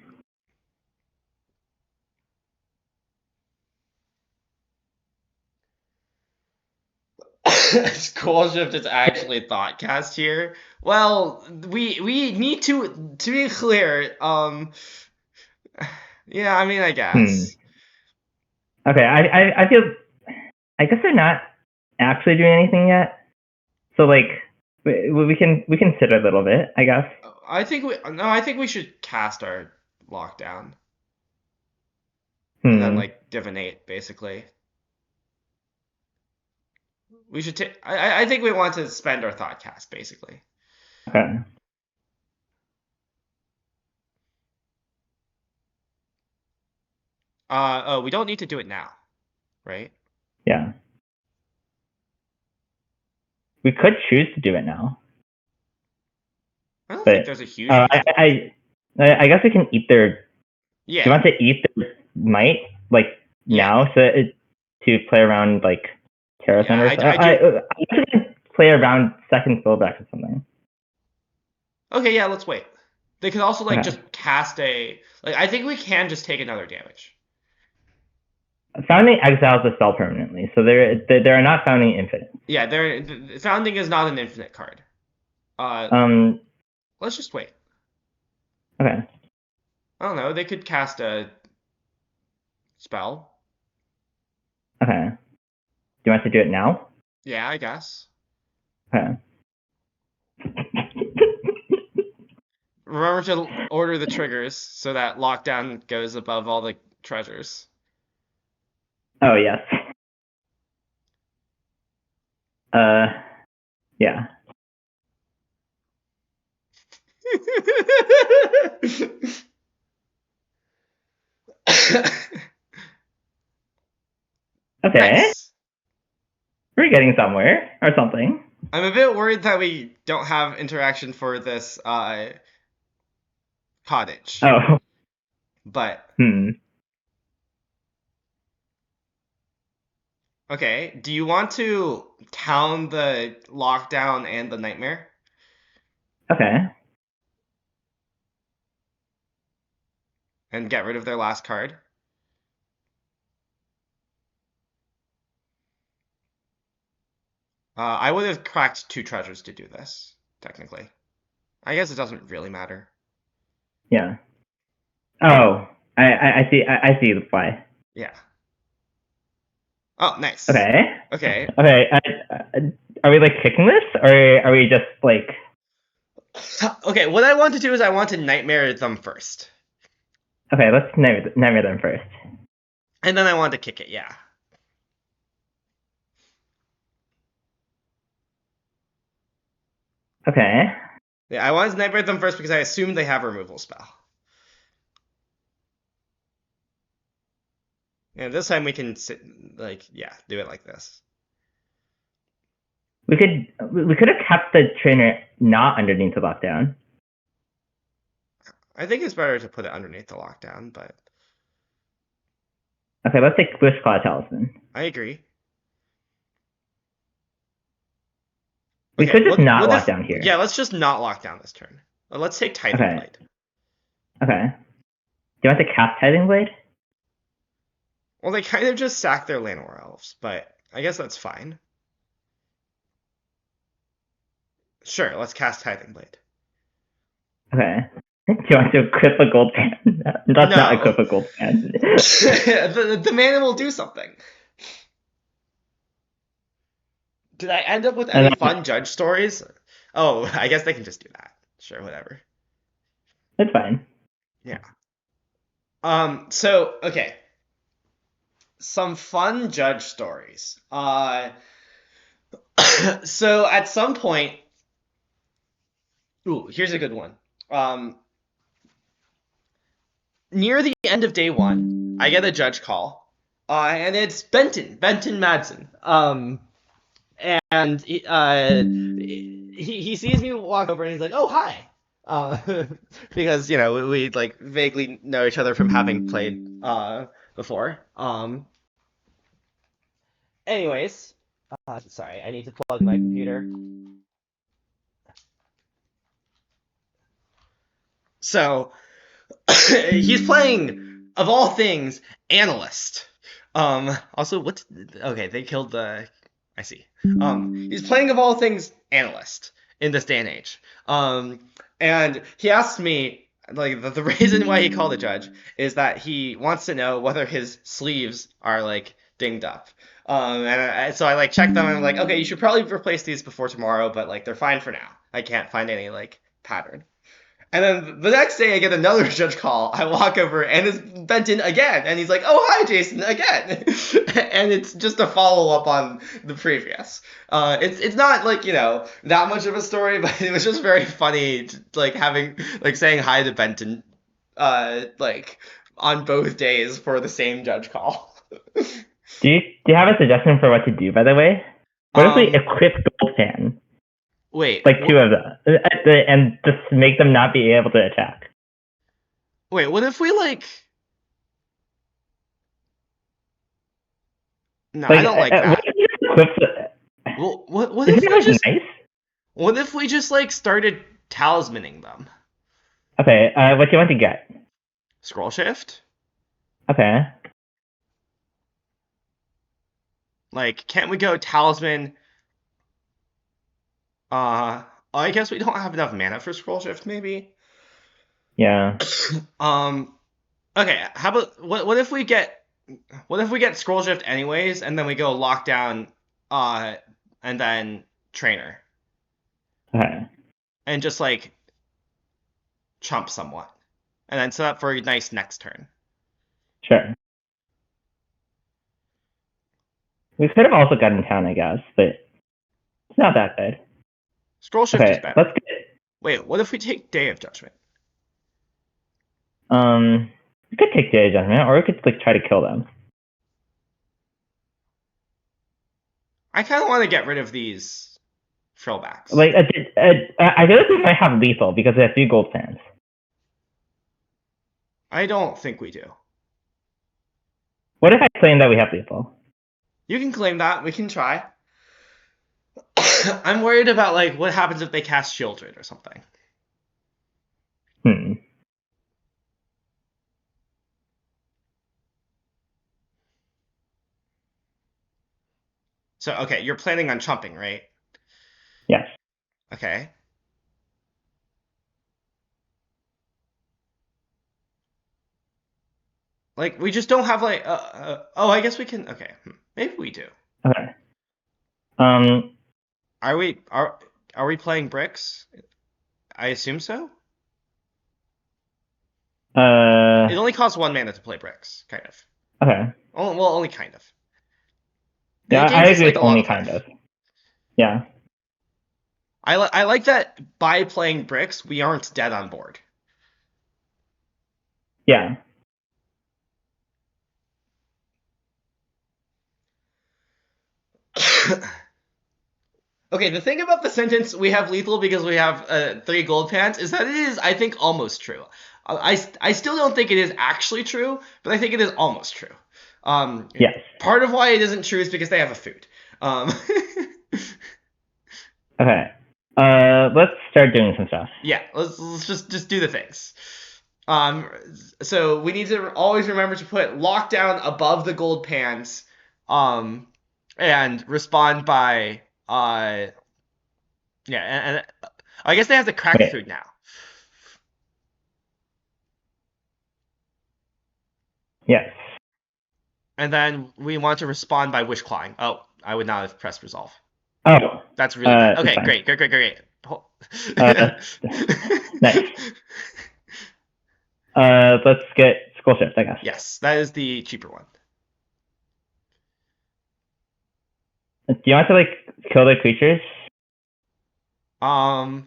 Scroll shift is actually Thoughtcast here. Well, we need to be clear. Yeah, I mean, I guess. Okay, I feel. I guess they're not actually doing anything yet. So like, we can sit a little bit, I guess. I think we should cast our lockdown. And then like divinate, basically. We should take. I think we want to spend our Thoughtcast, basically. Okay. We don't need to do it now, right? Yeah. We could choose to do it now. I don't think there's a huge. I guess we can eat their. Yeah. Do you want to eat their might now to play around like Terra Centers? I guess we can play around second Philback or something. Okay, yeah, let's wait. They could also just cast a I think we can just take another damage. Founding exiles the spell permanently, so they're not founding infinite. Yeah, founding is not an infinite card. Let's just wait. Okay. I don't know. They could cast a spell. Okay. Do you want to do it now? Yeah, I guess. Okay. Remember to order the triggers so that lockdown goes above all the treasures. Oh, yes. Yeah. Okay. Nice. We're getting somewhere or something. I'm a bit worried that we don't have interaction for this cottage, Oh. but Hmm. okay. Do you want to town the lockdown and the nightmare Okay. and get rid of their last card? I would have cracked 2 treasures to do this, technically. I guess it doesn't really matter. Yeah. Oh. I see. I see the why. Yeah. Oh, nice. Okay. Okay. Okay. Are we like kicking this, or are we just like? Okay, what I want to do is I want to nightmare them first. Okay, let's name them first. And then I want to kick it, yeah. Okay. Yeah, I want to nightmare them first because I assume they have a removal spell. And this time we can sit, do it like this. We could have kept the trainer not underneath the lockdown. I think it's better to put it underneath the lockdown, but Okay, let's take Wishclaw Talisman. I agree. We Okay, could just not lock down here. Yeah, let's just not lock down this turn. Let's take Titan Okay. Blade. Okay. Do you want to cast Tithing Blade? Well, they kind of just sack their Llanowar Elves, but I guess that's fine. Sure, let's cast Tithing Blade. Okay. Do you want to equip a gold pan? Let's not equip a gold pan. the mana will do something. Did I end up with any fun judge stories? Oh, I guess they can just do that. Sure, whatever. That's fine. Yeah. So, okay. Some fun judge stories. So at some point, ooh, here's a good one. Near the end of day 1, I get a judge call, and it's Benton Madsen. And he sees me walk over and he's like, "Oh, hi," because we like vaguely know each other from having played before. Anyways, sorry, I need to plug my computer. So he's playing, of all things, Analyst. Also, okay? They killed the. I see. He's playing, of all things, Analyst in this day and age. And he asked me, like, the reason why he called the judge is that he wants to know whether his sleeves are like dinged up. So I like checked them and I'm like, okay, you should probably replace these before tomorrow, but like they're fine for now. I can't find any like pattern. And then the next day I get another judge call. I walk over and it's Benton again. And he's like, "Oh, hi, Jason," again. And it's just a follow-up on the previous. It's not like, that much of a story, but it was just very funny, saying hi to Benton, on both days for the same judge call. Do you have a suggestion for what to do, by the way? What if we equip Gold Pan? Wait. Like 2 of them. And just make them not be able to attack. Wait, what if we No, I don't like that. What if we equip Well, what if we just... nice? What if we just, started talismaning them? Okay, what do you want to get? Scroll shift? Okay. Can't we go talisman? I guess we don't have enough mana for scroll shift, maybe? Yeah. Okay, how about... What if we get scroll shift anyways, and then we go lockdown, and then trainer? Okay. And just, chump somewhat. And then set up for a nice next turn. Sure. We could have also gotten town, I guess, but it's not that good. Scroll shift is Okay, better. let's get. Wait, what if we take Day of Judgment? We could take Day of Judgment, or we could like try to kill them. I kind of want to get rid of these throwbacks. Like, I feel like we might have lethal because they have 3 gold fans. I don't think we do. What if I claim that we have lethal? You can claim that. We can try. I'm worried about like what happens if they cast Children or something. So okay, you're planning on chumping, right? Yes. Okay. Like we just don't have like oh, I guess we can. Okay, maybe we do. Okay. Are we playing bricks? I assume so. It only costs 1 mana to play bricks, kind of. Okay. Well, only kind of. Yeah, I agree with only of kind life. of. Yeah. I like that by playing bricks, we aren't dead on board. Yeah. Okay, the thing about the sentence "we have lethal because we have 3 gold pants" is that it is, I think, almost true. I still don't think it is actually true, but I think it is almost true. Yes. Part of why it isn't true is because they have a food. Okay. Let's start doing some stuff. Yeah, let's just do the things. So we need to always remember to put lockdown above the gold pans, and respond by yeah, and I guess they have to crack food now. Yes. And then we want to respond by wishclawing. Oh, I would not have pressed resolve. Oh. That's really bad. Okay, great. Nice. Let's get scroll shift, I guess. Yes, that is the cheaper one. Do you want to like kill the creatures? Not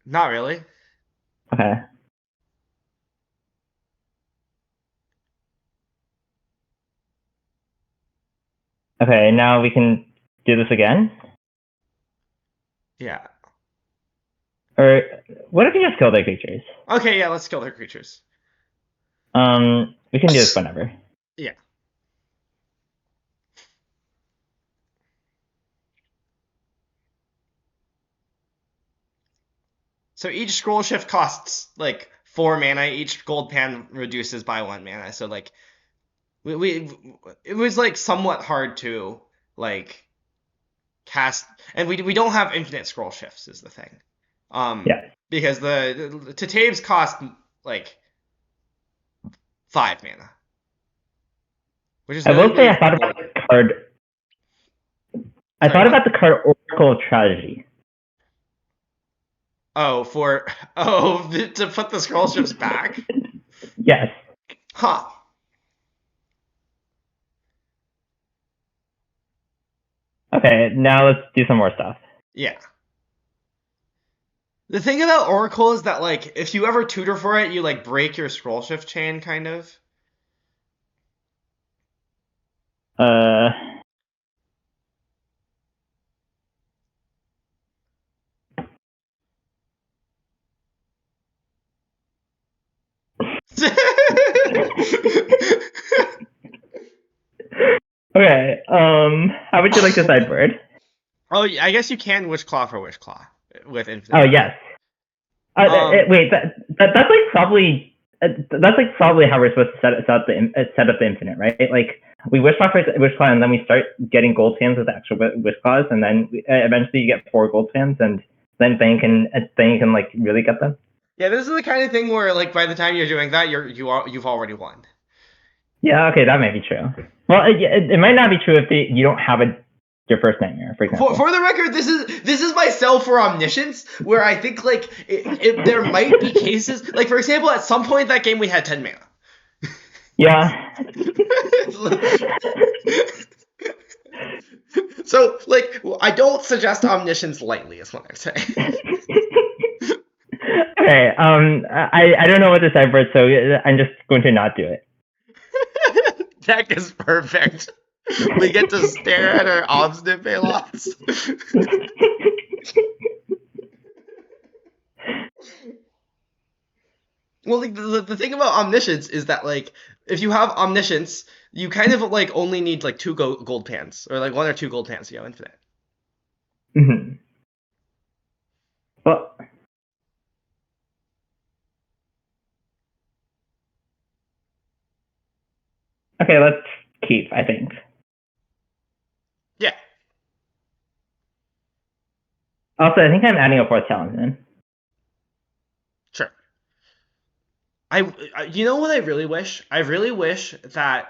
really. Okay. Okay, now we can do this again? Yeah. Or what if we just kill their creatures? Okay, yeah, let's kill their creatures. We can do this whenever. Yeah. So each scroll shift costs like 4 mana. Each gold pan reduces by 1 mana. So like it was like somewhat hard to like cast, and we don't have infinite scroll shifts is the thing. Yeah. Because the Tataves cost like 5 mana. Which is I will say I thought about the card. I thought about the card Oracle of Tragedy. Oh, to put the scroll shifts back? Yes. Huh. Okay, now let's do some more stuff. Yeah. The thing about Oracle is that, like, if you ever tutor for it, you, like, break your scroll shift chain, kind of. Okay, how would you like the sideboard? Oh, I guess you can Wishclaw for Wishclaw with infinite. Oh, yes. Wait, that's like probably how we're supposed to set up the infinite, right? Like we Wishclaw for Wishclaw, and then we start getting gold fans with actual Wishclaws, and then eventually you get 4 gold fans, and then you can like really get them. Yeah, this is the kind of thing where like by the time you're doing that, you've already won. Yeah, okay, that might be true. Well, it might not be true if you don't have a your first nightmare, for example. For the record, this is my sell for omniscience, where I think like there might be cases, like for example, at some point in that game we had 10 mana. Yeah. So like I don't suggest omniscience lightly, is what I'm saying. Okay. I don't know what to say for it, so I'm just going to not do it. Deck is perfect. We get to stare at our obstinate Velots. Well, like, the thing about omniscience is that like if you have omniscience, you kind of like only need like 2 gold pans, or like 1 or 2 gold pans to go infinite. Mm-hmm. Well, okay, let's keep, I think. Yeah. Also, I think I'm adding a 4th talisman. Sure. You know what I really wish? I really wish that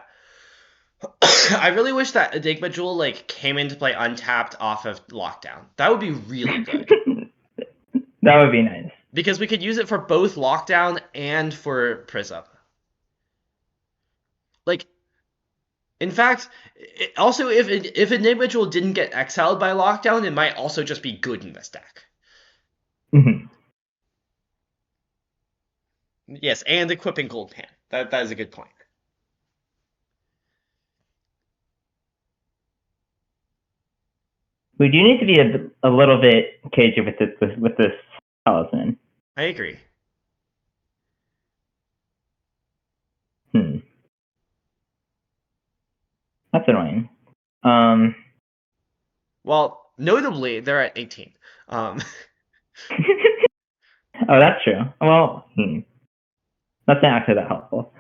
Enigma Jewel like came into play untapped off of Lockdown. That would be really good. That would be nice. Because we could use it for both Lockdown and for Prism. Like, in fact, also if Enigma Jewel didn't get exiled by Lockdown, it might also just be good in this deck. Mm-hmm. Yes, and equipping Gold Pan. That is a good point. We do need to be a little bit cagey with this talisman. I agree. That's annoying. Well, notably, they're at 18. Oh, that's true. Well, that's not actually that helpful.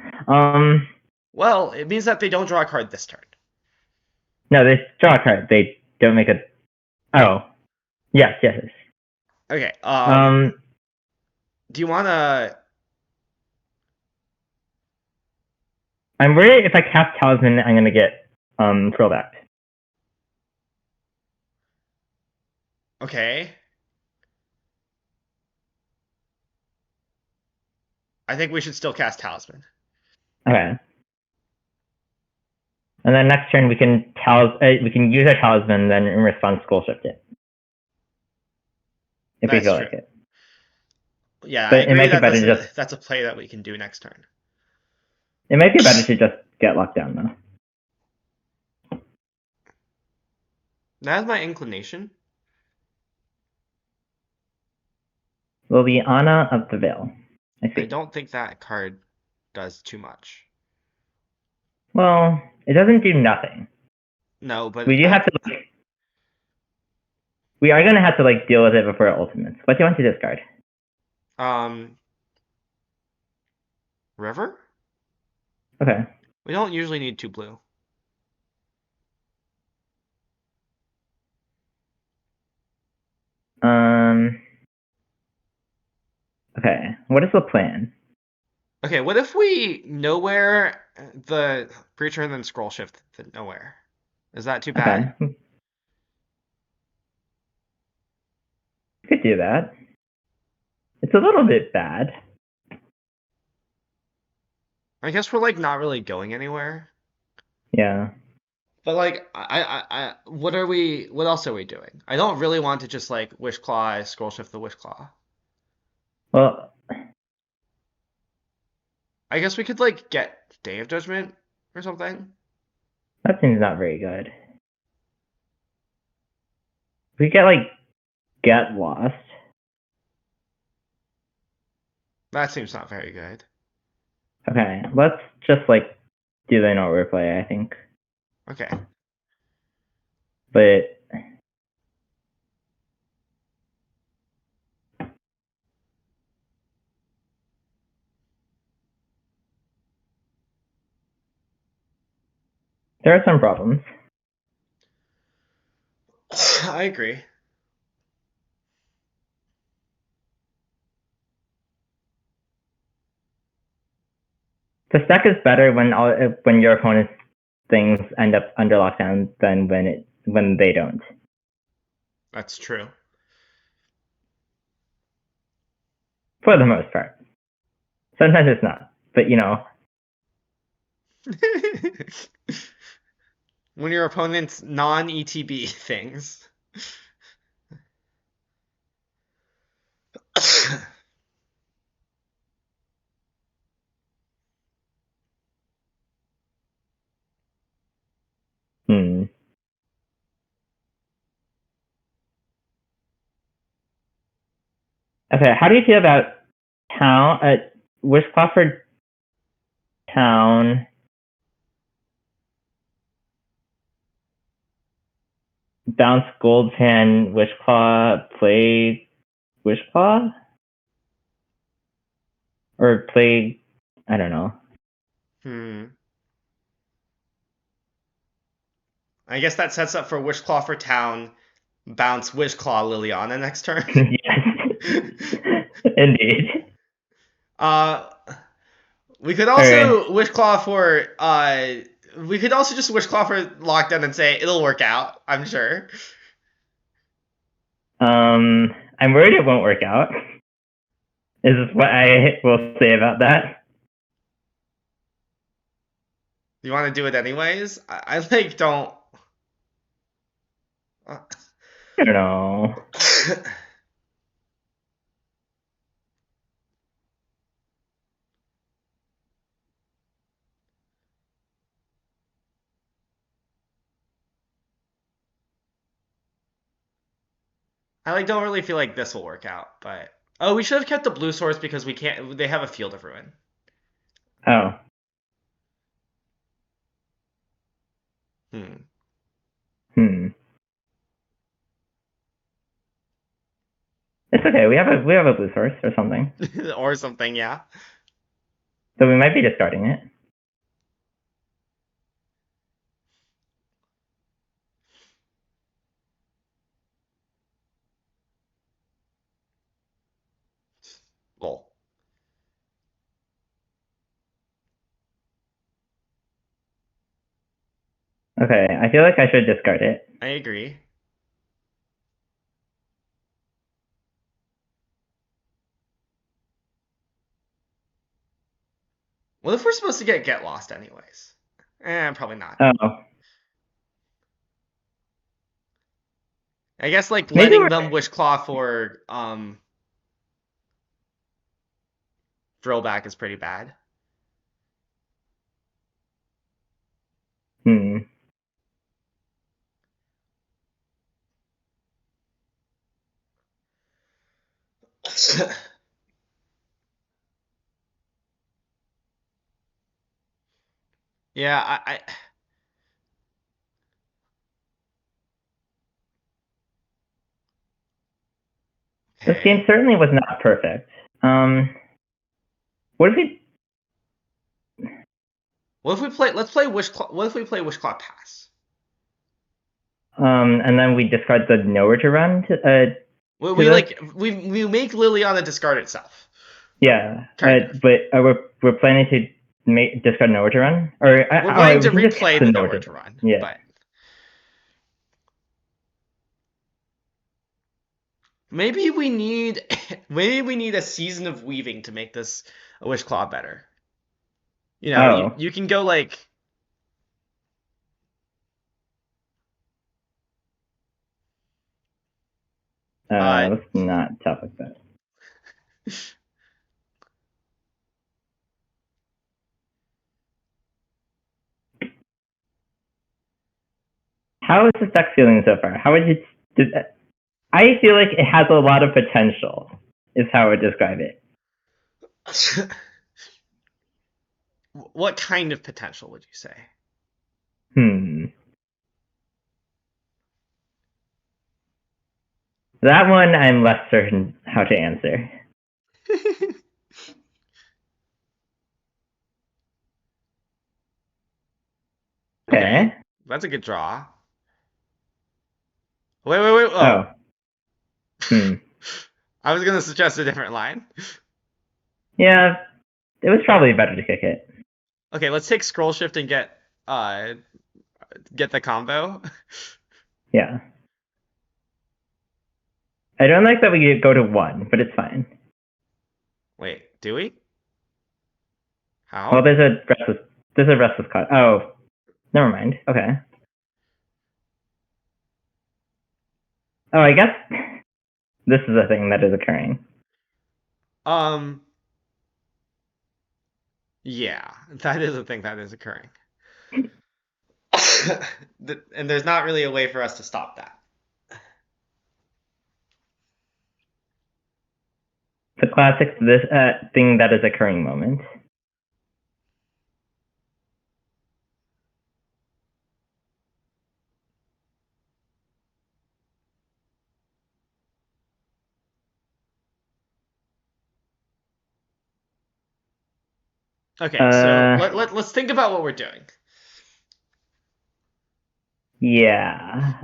Well, it means that they don't draw a card this turn. No, they draw a card. They don't make a. Oh, yes. Okay. Do you want to? I'm worried if I cast Talisman, I'm gonna get throwback. Okay. I think we should still cast Talisman. Okay. And then next turn we can use our Talisman, then in response Skull Shift it. If we feel like it. Yeah, but I agree it might be that better that's a play that we can do next turn. It might be better to just get locked down though. That's my inclination. Liliana of the Veil. I don't think that card does too much. Well, it doesn't do nothing. No, but we do have to. We are gonna have to like deal with it before it ultimates. What do you want to discard? River? Okay. We don't usually need 2 blue. Okay. What is the plan? Okay, what if we nowhere the Preacher and then scroll shift the nowhere? Is that too bad? Okay. You could do that. It's a little bit bad. I guess we're like not really going anywhere. Yeah. But like what else are we doing? I don't really want to just like Wishclaw, scroll shift the Wishclaw. Well, I guess we could like get Day of Judgment or something. That seems not very good. We get like Get Lost. That seems not very good. Okay, let's just like do the no replay, I think. Okay. But there are some problems. I agree. The stack is better when your opponent's things end up under lockdown than when when they don't. That's true. For the most part. Sometimes it's not. But, When your opponent's non-ETB things. Hmm. Okay, how do you feel about Wishclaw for town, bounce gold pan, Wishclaw, play Wishclaw? Or play, I don't know. I guess that sets up for Wishclaw for town, bounce Wishclaw Liliana next turn. Yes. Indeed. We could also Wishclaw for we could also just Wishclaw for lockdown and say it'll work out, I'm sure. I'm worried it won't work out. Is what I will say about that. You want to do it anyways? I like don't. I don't know. I like don't really feel like this will work out, but we should have kept the blue source because we can't. They have a Field of Ruin. Oh. It's okay. We have a blue source or something. Or something, yeah. So we might be discarding it. Lol. Okay, I feel like I should discard it. I agree. What if we're supposed to get lost anyways? Probably not. Oh. I guess like letting them Wishclaw for throwback is pretty bad. Yeah, I This game certainly was not perfect. What if we? Let's play Wishclaw. What if we play Wishclaw Pass? And then we discard the nowhere to run. We make Liliana discard itself. Yeah, but we're planning to discard nowhere to run, or we're planning to replay the nowhere to run. Yeah. But maybe we need a season of weaving to make this a Wishclaw better. You can go like. Let's not talk like that. How is this deck feeling so far? How would you? I feel like it has a lot of potential. Is how I would describe it. What kind of potential would you say? That one I'm less certain how to answer. Okay. That's a good draw. Wait. Oh. I was gonna suggest a different line. Yeah, it was probably better to kick it. Okay, let's take scroll shift and get the combo. Yeah. I don't like that we go to 1, but it's fine. Wait, do we? How? Oh, there's a restless cut. Oh, never mind. Okay. Oh, I guess this is a thing that is occurring. Yeah, that is a thing that is occurring. And there's not really a way for us to stop that. The classic thing that is occurring moment. Okay, so let's think about what we're doing. Yeah.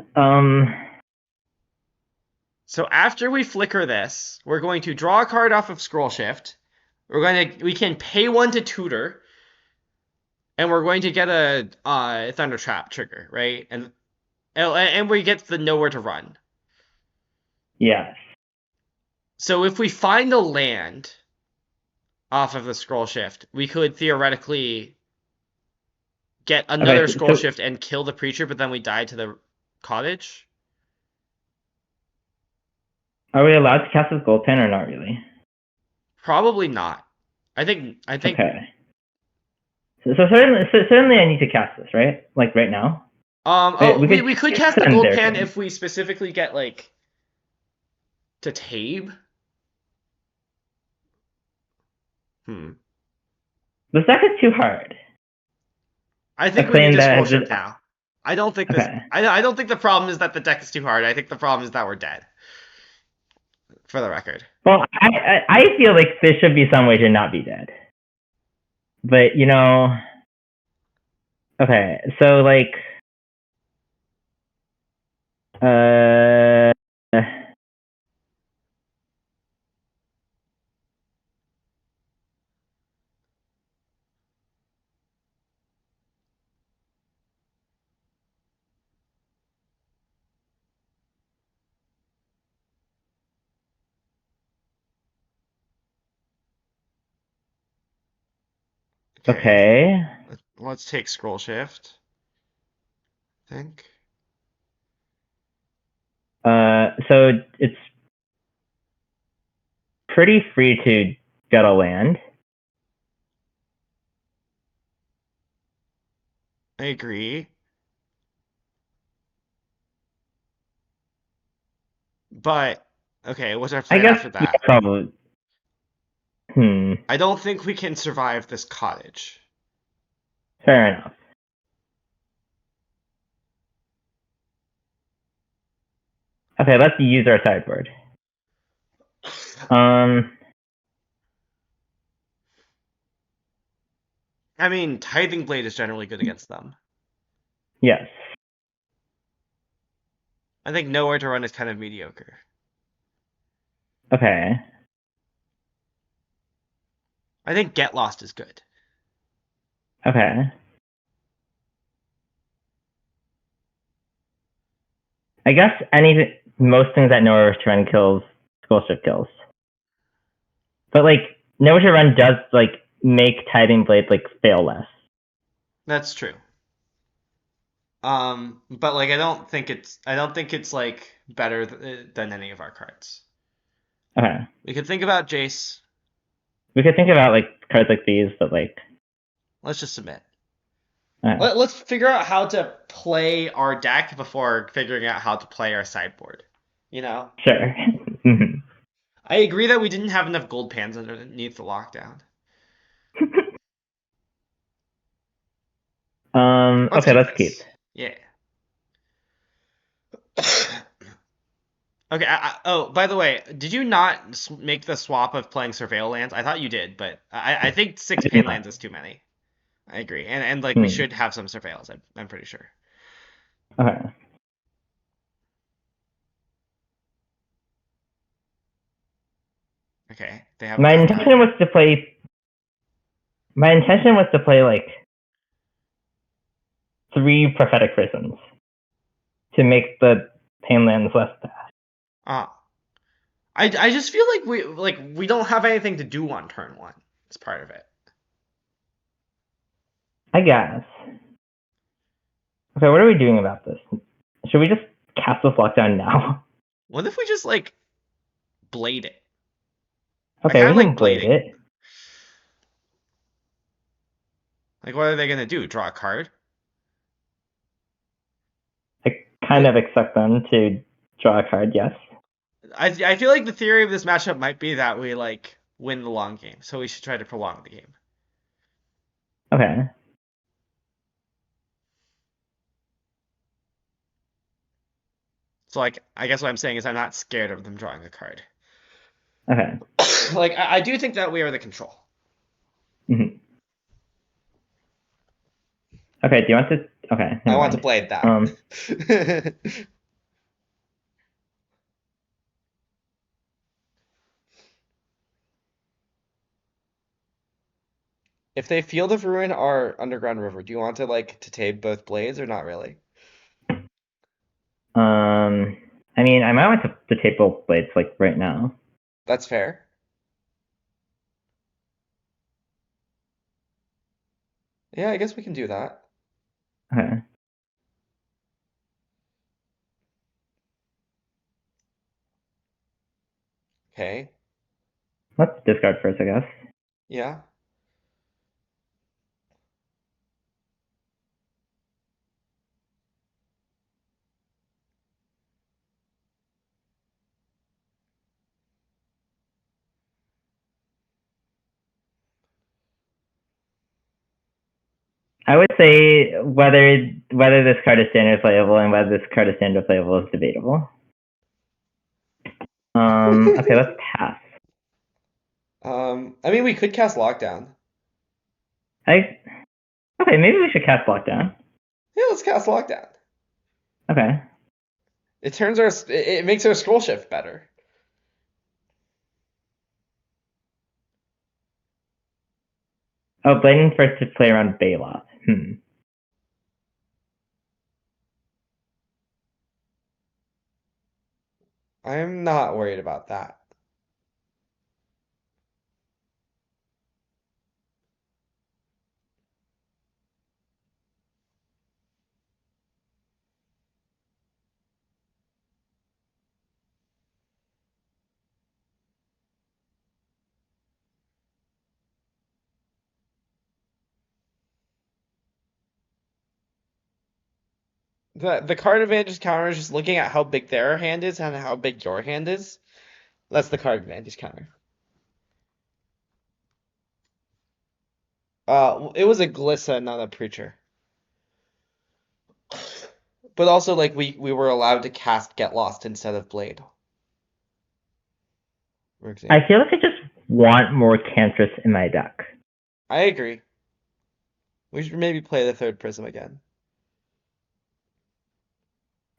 So after we flicker this, we're going to draw a card off of scroll shift. We can pay 1 to tutor, and we're going to get a thunder trap trigger, right? And we get the nowhere to run. Yes. So if we find a land off of the scroll shift, we could theoretically get another scroll shift and kill the preacher, but then we die to the cottage. Are we allowed to cast this gold pen or not really? Probably not. I think. Okay. So certainly I need to cast this, right? Like right now. We could cast the gold pan if we specifically get like to Tabe. The stack is too hard. I think we need to scroll shift now. I don't think this. Okay. I don't think the problem is that the deck is too hard. I think the problem is that we're dead. For the record. Well, I feel like there should be some way to not be dead. But you know, okay, so like, okay. Let's take scroll shift. I think. So it's pretty free to get a land. I agree. But okay, what's our plan after that? Probably. I don't think we can survive this cottage. Fair enough. Okay, let's use our sideboard. I mean, Tithing Blade is generally good against them. Yes. I think Nowhere to Run is kind of mediocre. Okay. I think Get Lost is good. Okay. I guess most things that Nowhere to Run kills, Scroll Shift kills. But like, Nowhere to Run does like make Tithing Blade like fail less. That's true. But like, I don't think it's like better than any of our cards. Okay. We could think about Jace. We could think about like cards like these, but like. Let's just submit. Let's figure out how to play our deck before figuring out how to play our sideboard. You know? Sure. I agree that we didn't have enough gold pans underneath the lockdown. Let's keep. Yeah. Okay. Oh, by the way, did you not make the swap of playing Surveil lands? I thought you did, but I think 6 pain lands is too many. I agree, and like we should have some Surveils. I'm pretty sure. Okay. Okay. They have. My intention was to play like 3 Prophetic Prisons. to make the Painlands less bad. I just feel like we don't have anything to do on turn 1. It's part of it. I guess. Okay, what are we doing about this? Should we just cast this lockdown now? What if we just blade it? Okay, I we kinda can blade blading. it. Like, what are they gonna do? Draw a card? I kind of expect them to draw a card, yes. I feel like the theory of this matchup might be that we win the long game, so we should try to prolong the game. Okay. So I guess what I'm saying is I'm not scared of them drawing a card. Okay. I do think that we are the control. Mm-hmm. Okay, do you want to... Okay, I want to blade that. If they Field of Ruin or Underground River, do you want to tape both blades or not really? I mean, I might want to tape both blades, right now. That's fair. Yeah, I guess we can do that. Okay. Okay. Let's discard first, I guess. Yeah. I would say whether this card is standard playable and whether this card is standard playable is debatable. Okay, let's pass. I mean, we could cast Lockdown. Okay, maybe we should cast Lockdown. Yeah, let's cast Lockdown. Okay. It makes our scroll shift better. Oh, blading first to play around Baloth. I'm not worried about that. The card advantage counter is just looking at how big their hand is and how big your hand is. That's the card advantage counter. It was a Glissa, not a Preacher. But also, we were allowed to cast Get Lost instead of Blade. For example. I feel like I just want more cantrips in my deck. I agree. We should maybe play the third Prism again.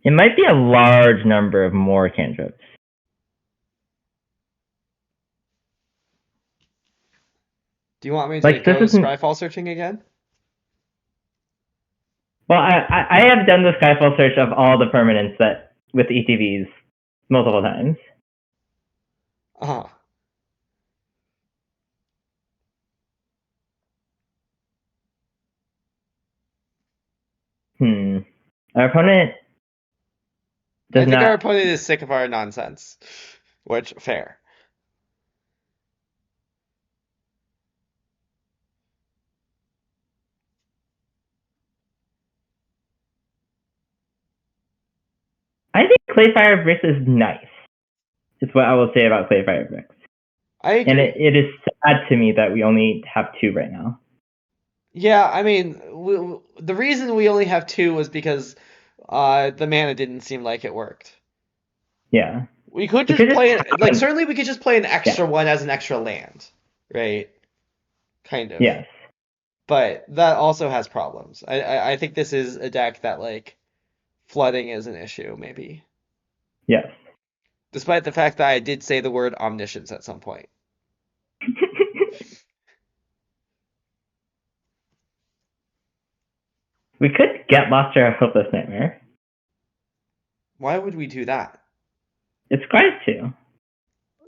It might be a large number of more cantrips. Do you want me to go Skyfall searching again? Well, I have done the Skyfall search of all the permanents with ETBs multiple times. Uh-huh. Our opponent does not... our opponent is sick of our nonsense. Which, fair. I think Clayfire Bricks is nice. Is what I will say about Clayfire Bricks. I agree. And it is sad to me that we only have 2 right now. Yeah, I mean, the reason we only have 2 was because the mana didn't seem like it worked. Yeah. We could just play it. Certainly we could just play an extra one as an extra land, right? Kind of. Yes. But that also has problems. I think this is a deck that flooding is an issue, maybe. Yes. Despite the fact that I did say the word omniscience at some point. We could get Lost or Hopeless Nightmare. Why would we do that? It's quite to.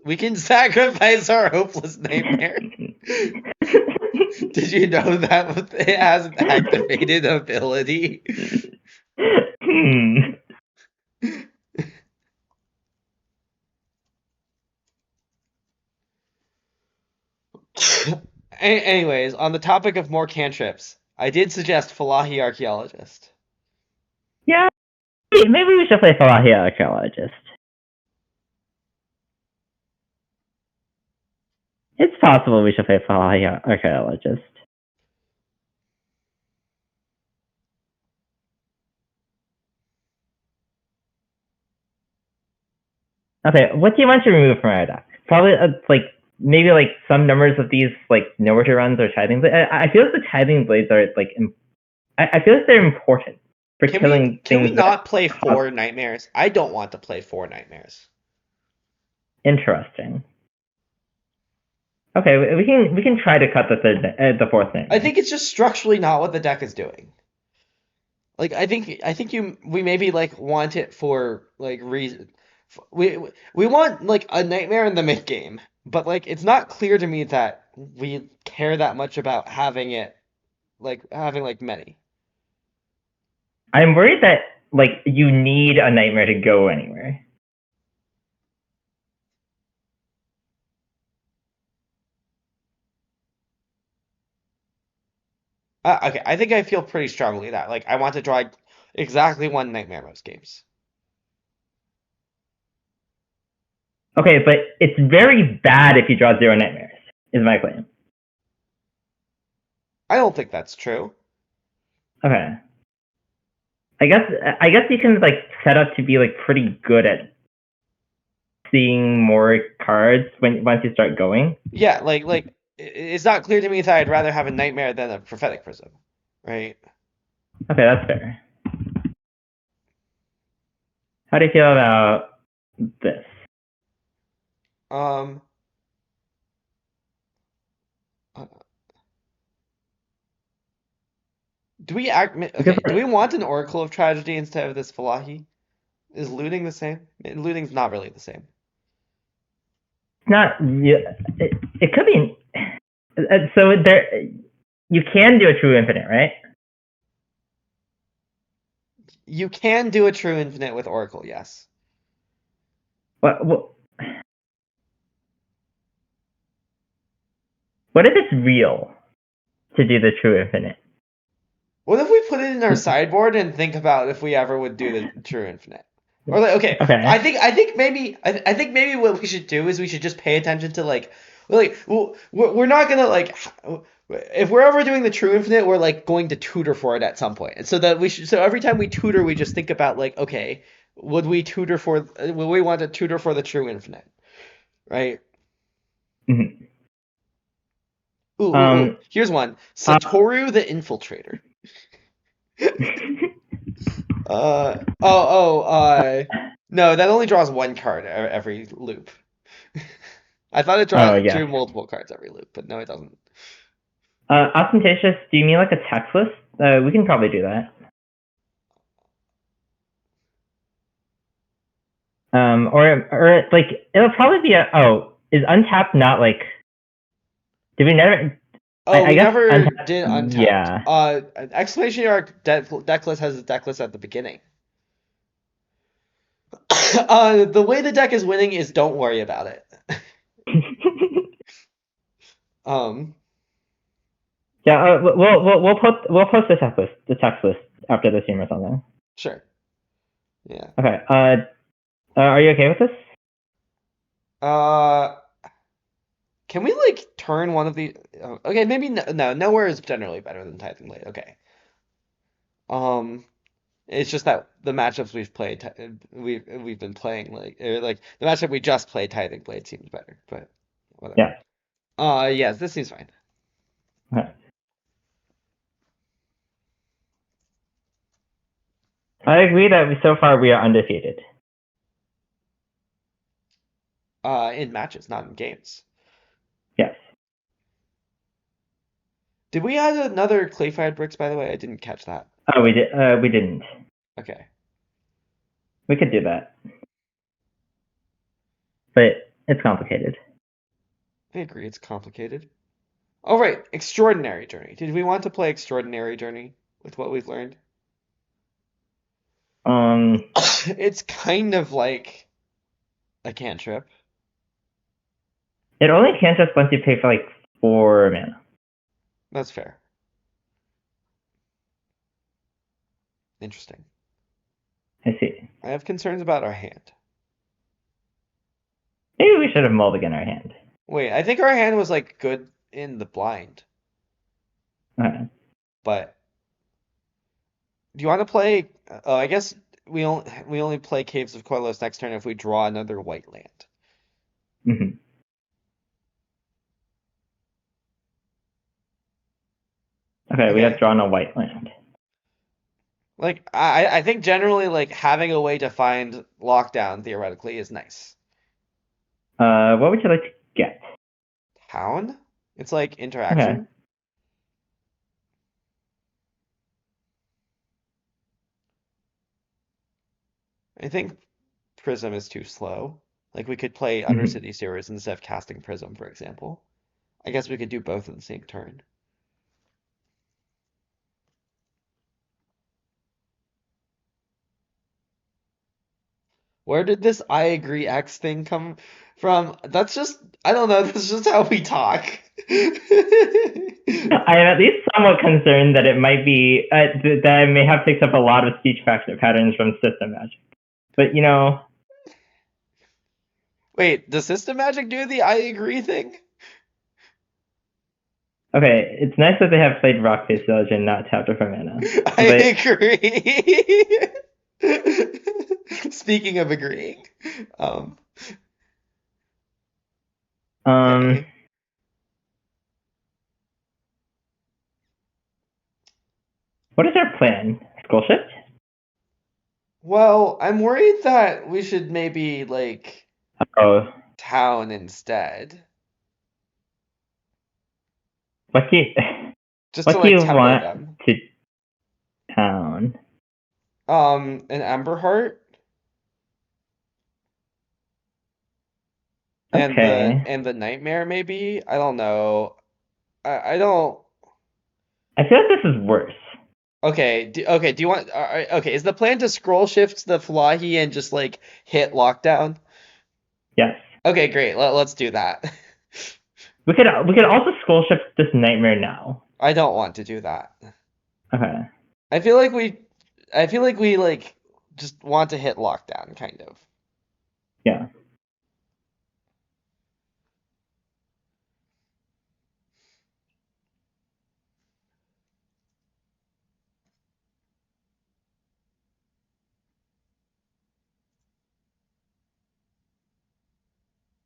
We can sacrifice our hopeless nightmare. Did you know that it has an activated ability? Hmm. Anyways, on the topic of more cantrips, I did suggest Falahi Archaeologist. Yeah, maybe we should play Falahi Archaeologist. It's possible we should play Falahi Archaeologist. Okay, what do you want to remove from our deck? Probably like maybe like some numbers of these like nowhere to runs or tithing blades. I feel like the tithing blades are like I feel like they're important for killing Can we things that not play cause 4 nightmares? I don't want to play 4 nightmares. interesting. Okay, we can try to cut the fourth name. I think it's just structurally not what the deck is doing. Like I think we maybe like want it for like reason. We want like a nightmare in the mid game, but like it's not clear to me that we care that much about having it like having like many. I'm worried that like you need a nightmare to go anywhere. Okay, I think I feel pretty strongly that like I want to draw exactly one nightmare most games. Okay, but it's very bad if you draw 0 nightmares, is my claim. I don't think that's true. Okay. I guess you can like set up to be like pretty good at seeing more cards once you start going. Yeah, like it's not clear to me that I'd rather have a nightmare than a prophetic prism, right? Okay, that's fair. How do you feel about this? Um, uh, do we act Because okay? Do we want an Oracle of Tragedy instead of this Falahi? Is looting the same? Looting's not really the same. it's not. It could be. So there, you can do a true infinite, right? You can do a true infinite with Oracle, yes. What what if it's real to do the true infinite? What if we put it in our sideboard and think about if we ever would do the true infinite? Or like, okay, Okay. I think maybe what we should do is we should just pay attention to like we're not gonna like if we're ever doing the true infinite, we're like going to tutor for it at some point, and so that we should so every time we tutor, we just think about like, okay, would we want to tutor for the true infinite, right? Mhm. Ooh. Here's one: Satoru the Infiltrator. No, that only draws one card every loop. I thought Oh drew yeah. multiple cards every loop, but no, it doesn't. Ostentatious. Do you mean like a text list? We can probably do that. Or like it'll probably be a. Oh, is untapped not like? Did we never? Oh, I we guess never untapped. did untapped. Yeah. Exclamation Arc deck list has a deck list at the beginning. The way the deck is winning is don't worry about it. Um, Yeah. We'll post the text list after the stream or something. sure. Yeah. Okay. Are you okay with this? Uh, can we like turn one of the? Okay, maybe nowhere is generally better than Tithing Blade. Okay. Um, it's just that the matchups we've played, we've been playing like the matchup we just played, Tithing Blade seems better, but whatever. Yeah. Yes, this seems fine. Okay. I agree that so far we are undefeated. In matches, not in games. Yes. Did we add another Clayfired Bricks, by the way? I didn't catch that. Oh, we did. We didn't. Okay. We could do that, but it's complicated. I agree, it's complicated. All right, Extraordinary Journey. Did we want to play Extraordinary Journey with what we've learned? Um, It's kind of like a cantrip. it only can't just once you pay for like 4 mana. That's fair. Interesting. I see. I have concerns about our hand. Maybe we should have mulligan our hand. Wait, I think our hand was like good in the blind, Okay. but do you want to play? Oh, I guess we only play Caves of Koilos next turn if we draw another white land. Hmm. Okay, we have Okay. drawn a white land. Like I think generally like having a way to find lockdown theoretically is nice. What would you like to get? Town? It's like Okay. interaction. I think Prism is too slow. Like we could play Hmm. Undercity Sewers instead of casting Prism, for example. I guess we could do both in the same turn. Where did this I agree X thing come from? That's just, I don't know, that's just how we talk. I am at least somewhat concerned that it might be that I may have picked up a lot of speech patterns from system magic. But Wait, does System Magic do the I agree thing? okay, it's nice that they have played Rock Face Village and not tapped it for mana. I But agree. Speaking of agreeing, um, um, okay. what is our plan? Skull shift? Well, I'm worried that we should maybe like Oh, town instead, what do you just to what do like you tempo want them. to town? An Ember Heart and the Okay, and the Nightmare maybe. I don't know. I don't. I feel like this is worse. Okay. Okay. Do you want? Okay. Is the plan to scroll shift the Falahi and just like hit lockdown? Yes, Okay. Great. Let's do that. we could also skull shift this nightmare now. I don't want to do that. Okay, I feel like we. I feel like we like just want to hit lockdown, kind of. yeah.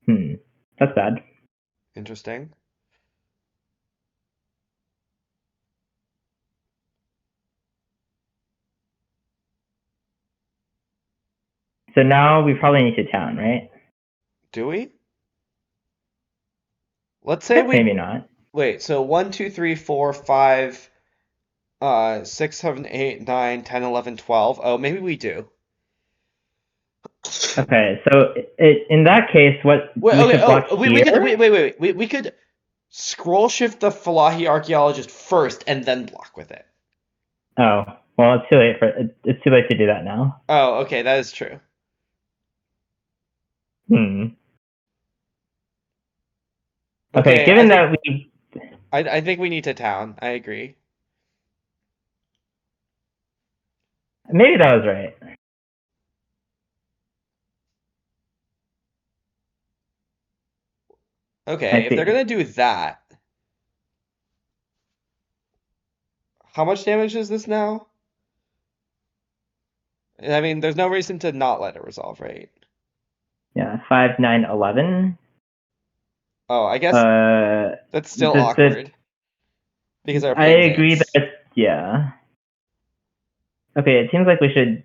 Hmm, that's bad. Interesting. So now we probably need to town, right? Do we? Let's I say guess we maybe not. wait. So 1, 2, 3, 4, 5, 6, 7, 8, 9, 10, 11, 12. Oh, maybe we do. Okay, so in that case, what Wait, we okay. should block Oh, we could here? we could scroll shift the Falahi archaeologist first and then block with it. Oh, well, it's too late to do that now. Oh, okay, that is true. Hmm. Okay, Okay, I given think that we I think we need to town. I agree. maybe that was right. Okay, I if they're see. gonna do that, how much damage is this now? I mean, there's no reason to not let it resolve, right? Yeah, 5, 9, 11. Oh, I guess Uh, that's still the awkward because our I ping agree hits. that yeah. Okay, it seems like we should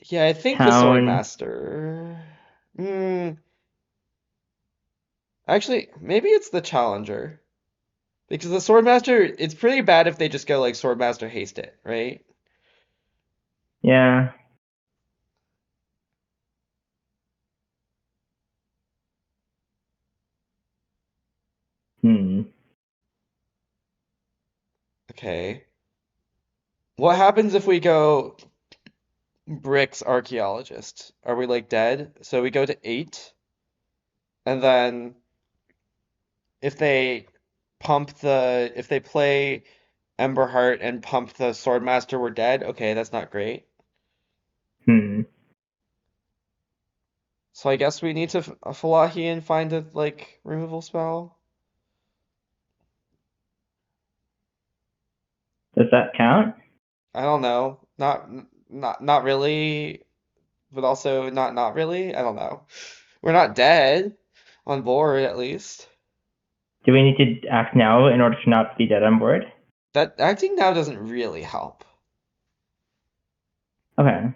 Yeah, I think the town. Swordmaster. Hmm. Actually, maybe it's the Challenger. Because the Swordmaster, it's pretty bad if they just go like Swordmaster haste it, right? Yeah. Hmm. Okay. What happens if we go Brick's archaeologist? Are we like dead? So we go to 8, and then if they if they play Emberheart and pump the Swordmaster, we're dead. Okay, that's not great. Hmm. So I guess we need to Falahi and find a like removal spell. Does that count? I don't know. Not really, but also not really. I don't know. We're not dead on board at least. Do we need to act now in order to not be dead on board? That acting now doesn't really help. Okay.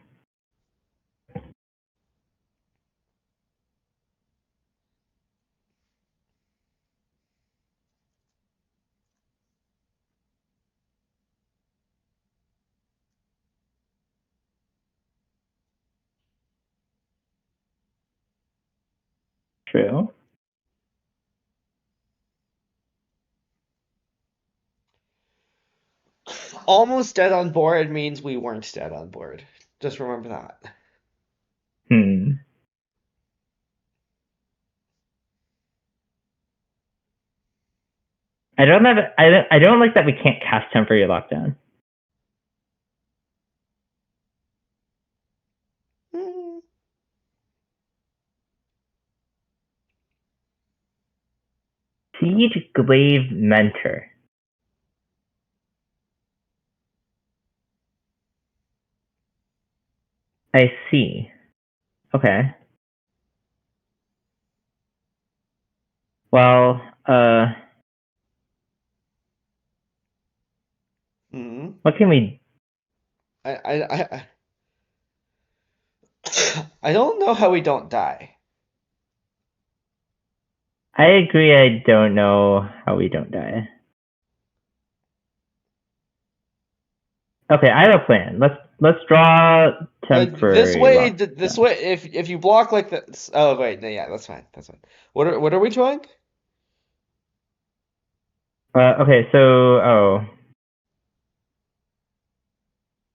True. Almost dead on board means we weren't dead on board. Just remember that. Hmm. I don't like that we can't cast temporary lockdown. Hmm. Siege Glaive Mentor. I see. Okay. Well, Hmm. what can we? I I don't know how we don't die. I agree. I don't know how we don't die. Okay, I have a plan. Let's draw This temporary way, lockdown. if you block like this. Oh wait, no, yeah, that's fine. That's fine. What are we doing? Okay, so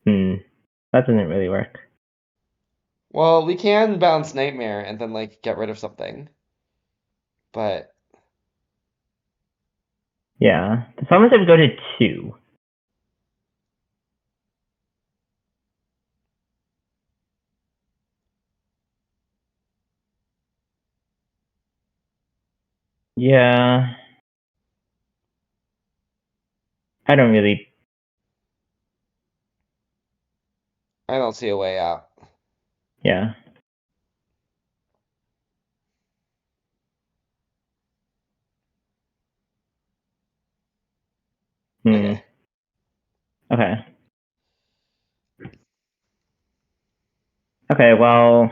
hmm, that doesn't really work. Well, we can bounce Nightmare and then like get rid of something, but Yeah, the summons have go to 2. Yeah, I don't really. I don't see a way out. Yeah. Hmm. Okay. Okay. Okay. Well,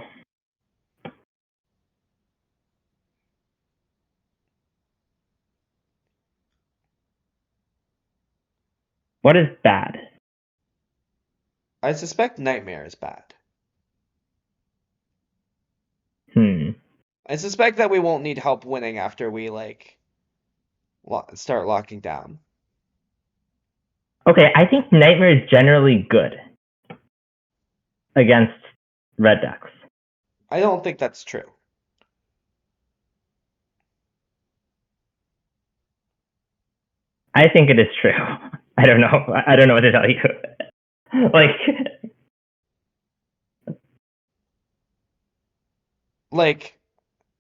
what is bad? I suspect Nightmare is bad. Hmm. I suspect that we won't need help winning after we like start locking down. Okay, I think Nightmare is generally good against red decks. I don't think that's true. I think it is true. I don't know. I don't know what to tell you. Like, Like,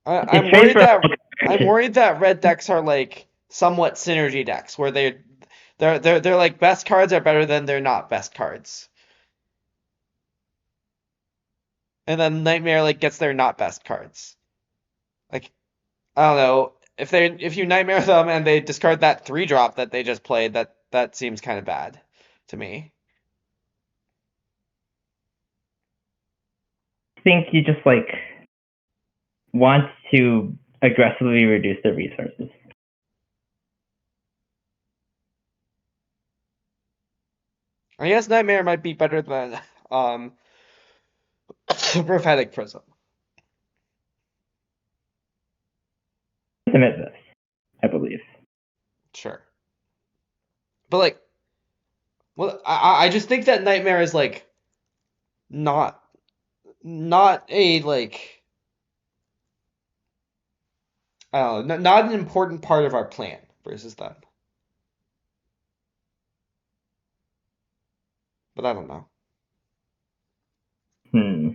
it's trade for. I'm worried that red decks are like somewhat synergy decks where they're like best cards are better than they're not best cards. And then Nightmare like gets their not best cards. Like I don't know if you Nightmare them and they discard that 3-drop that they just played, that seems kind of bad to me. I think you just like want to aggressively reduce the resources. I guess Nightmare might be better than Prophetic Prism. Submit this, I believe. Sure. But like, well, I just think that Nightmare is like not not a like I don't know, not an important part of our plan versus them. But I don't know. Hmm.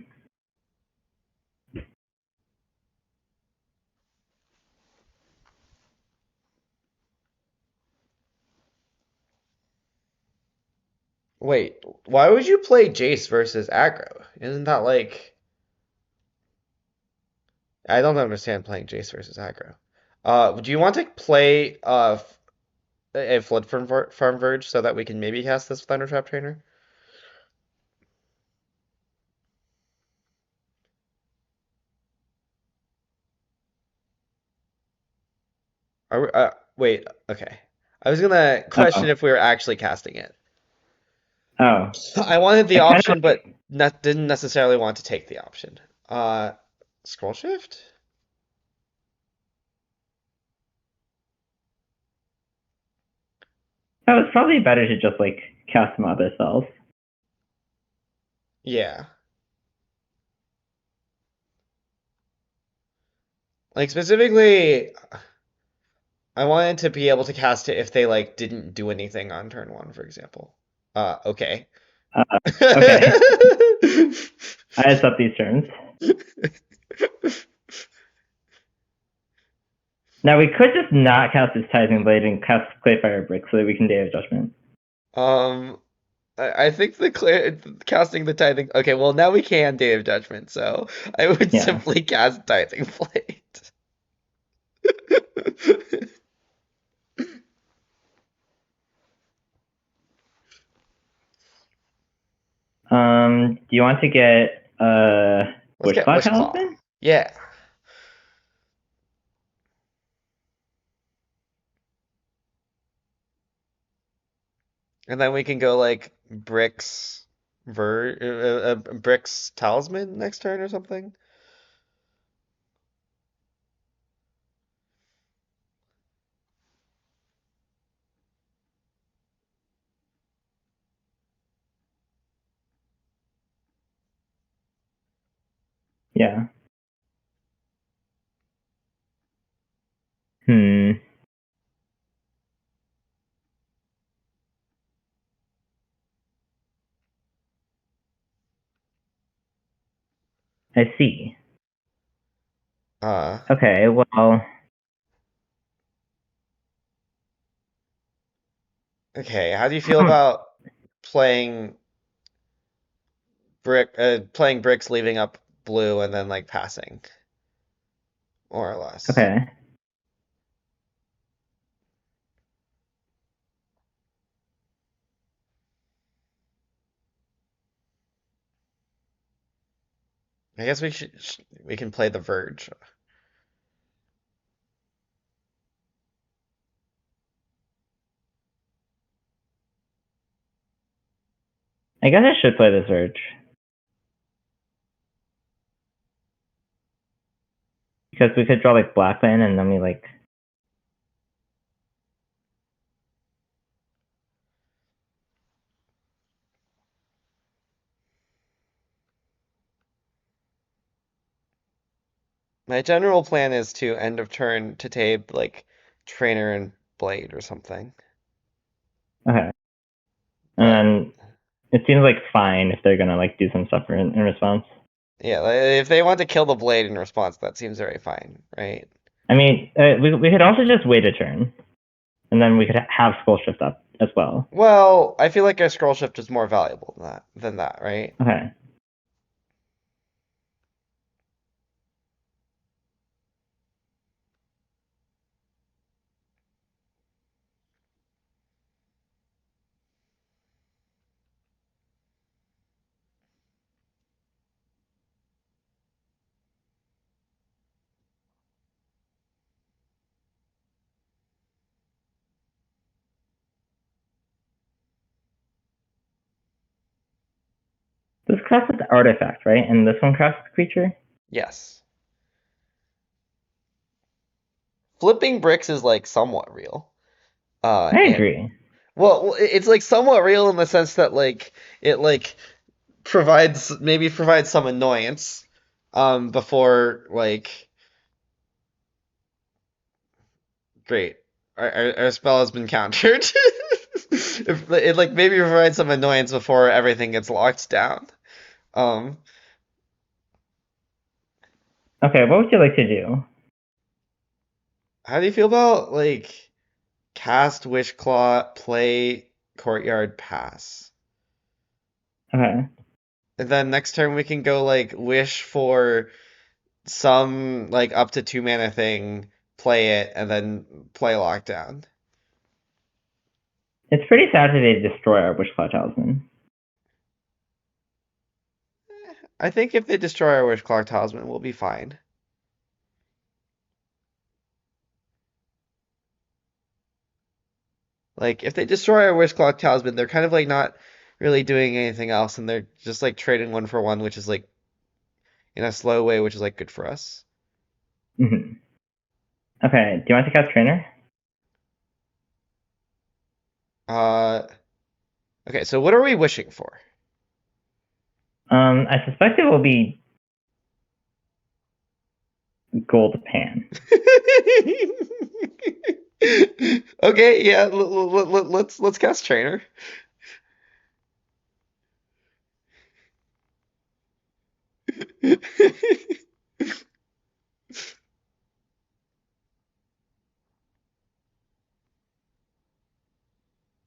Wait, why would you play Jace versus aggro? Isn't that like I don't understand playing Jace versus aggro. Do you want to play a Flood Farm Verge so that we can maybe cast this Thundertrap Trainer? Wait, okay. I was gonna question Oh. if we were actually casting it. Oh. I wanted the I kind of option, but didn't necessarily want to take the option. Uh, Scroll Shift? Oh, it's probably better to just like cast some other spells. Yeah. Like specifically, I wanted to be able to cast it if they like didn't do anything on turn one, for example. Okay. Okay. I accept these terms. Now we could just not cast this Tithing Blade and cast Clayfire Brick so that we can Day of Judgment. Um, I think the casting the tithing. Okay, well now we can Day of Judgment, so I would Yeah. simply cast Tithing Blade. Do you want to get Let's get Wishclaw Wishclaw. Talisman? Yeah. And then we can go like Bricks Talisman next turn or something. Yeah. Hmm. I see. Uh, Okay, well, okay. How do you feel about playing playing bricks, leaving up blue, and then like passing, more or less? okay. I guess we can play the Verge. I guess I should play the Surge. Because we could draw like Blackland and then we like My general plan is to end of turn to tape like Trainer and Blade or something. okay. And But then it seems like fine if they're gonna like do some stuff in response. yeah, like, if they want to kill the Blade in response, that seems very fine, right? I mean, we could also just wait a turn, and then we could have Skull Shift up as well. Well, I feel like a Scroll Shift is more valuable than that, right? Okay. This crafts with artifact, right? And this one crafts with creature? Yes. Flipping bricks is like somewhat real. I And agree. well, it's like somewhat real in the sense that like it like provides some annoyance before like great our spell has been countered. If it like maybe provides some annoyance before everything gets locked down. Um, Okay, what would you like to do? how do you feel about like cast Wishclaw, play Courtyard, pass? Okay. And then next turn we can go like wish for some like up to 2 mana thing, play it, and then play lockdown. It's pretty sad that they destroy our Wishclaw Talisman. I think if they destroy our Wishclaw Talisman, we'll be fine. Like if they destroy our Wishclaw Talisman, they're kind of like not really doing anything else, and they're just like trading one for one, which is like in a slow way, which is like good for us. Mm-hmm. Okay, do you want to cast Trainer? Uh, okay, so what are we wishing for? I suspect it will be Gold Pan. Okay, yeah, let's cast Trainer.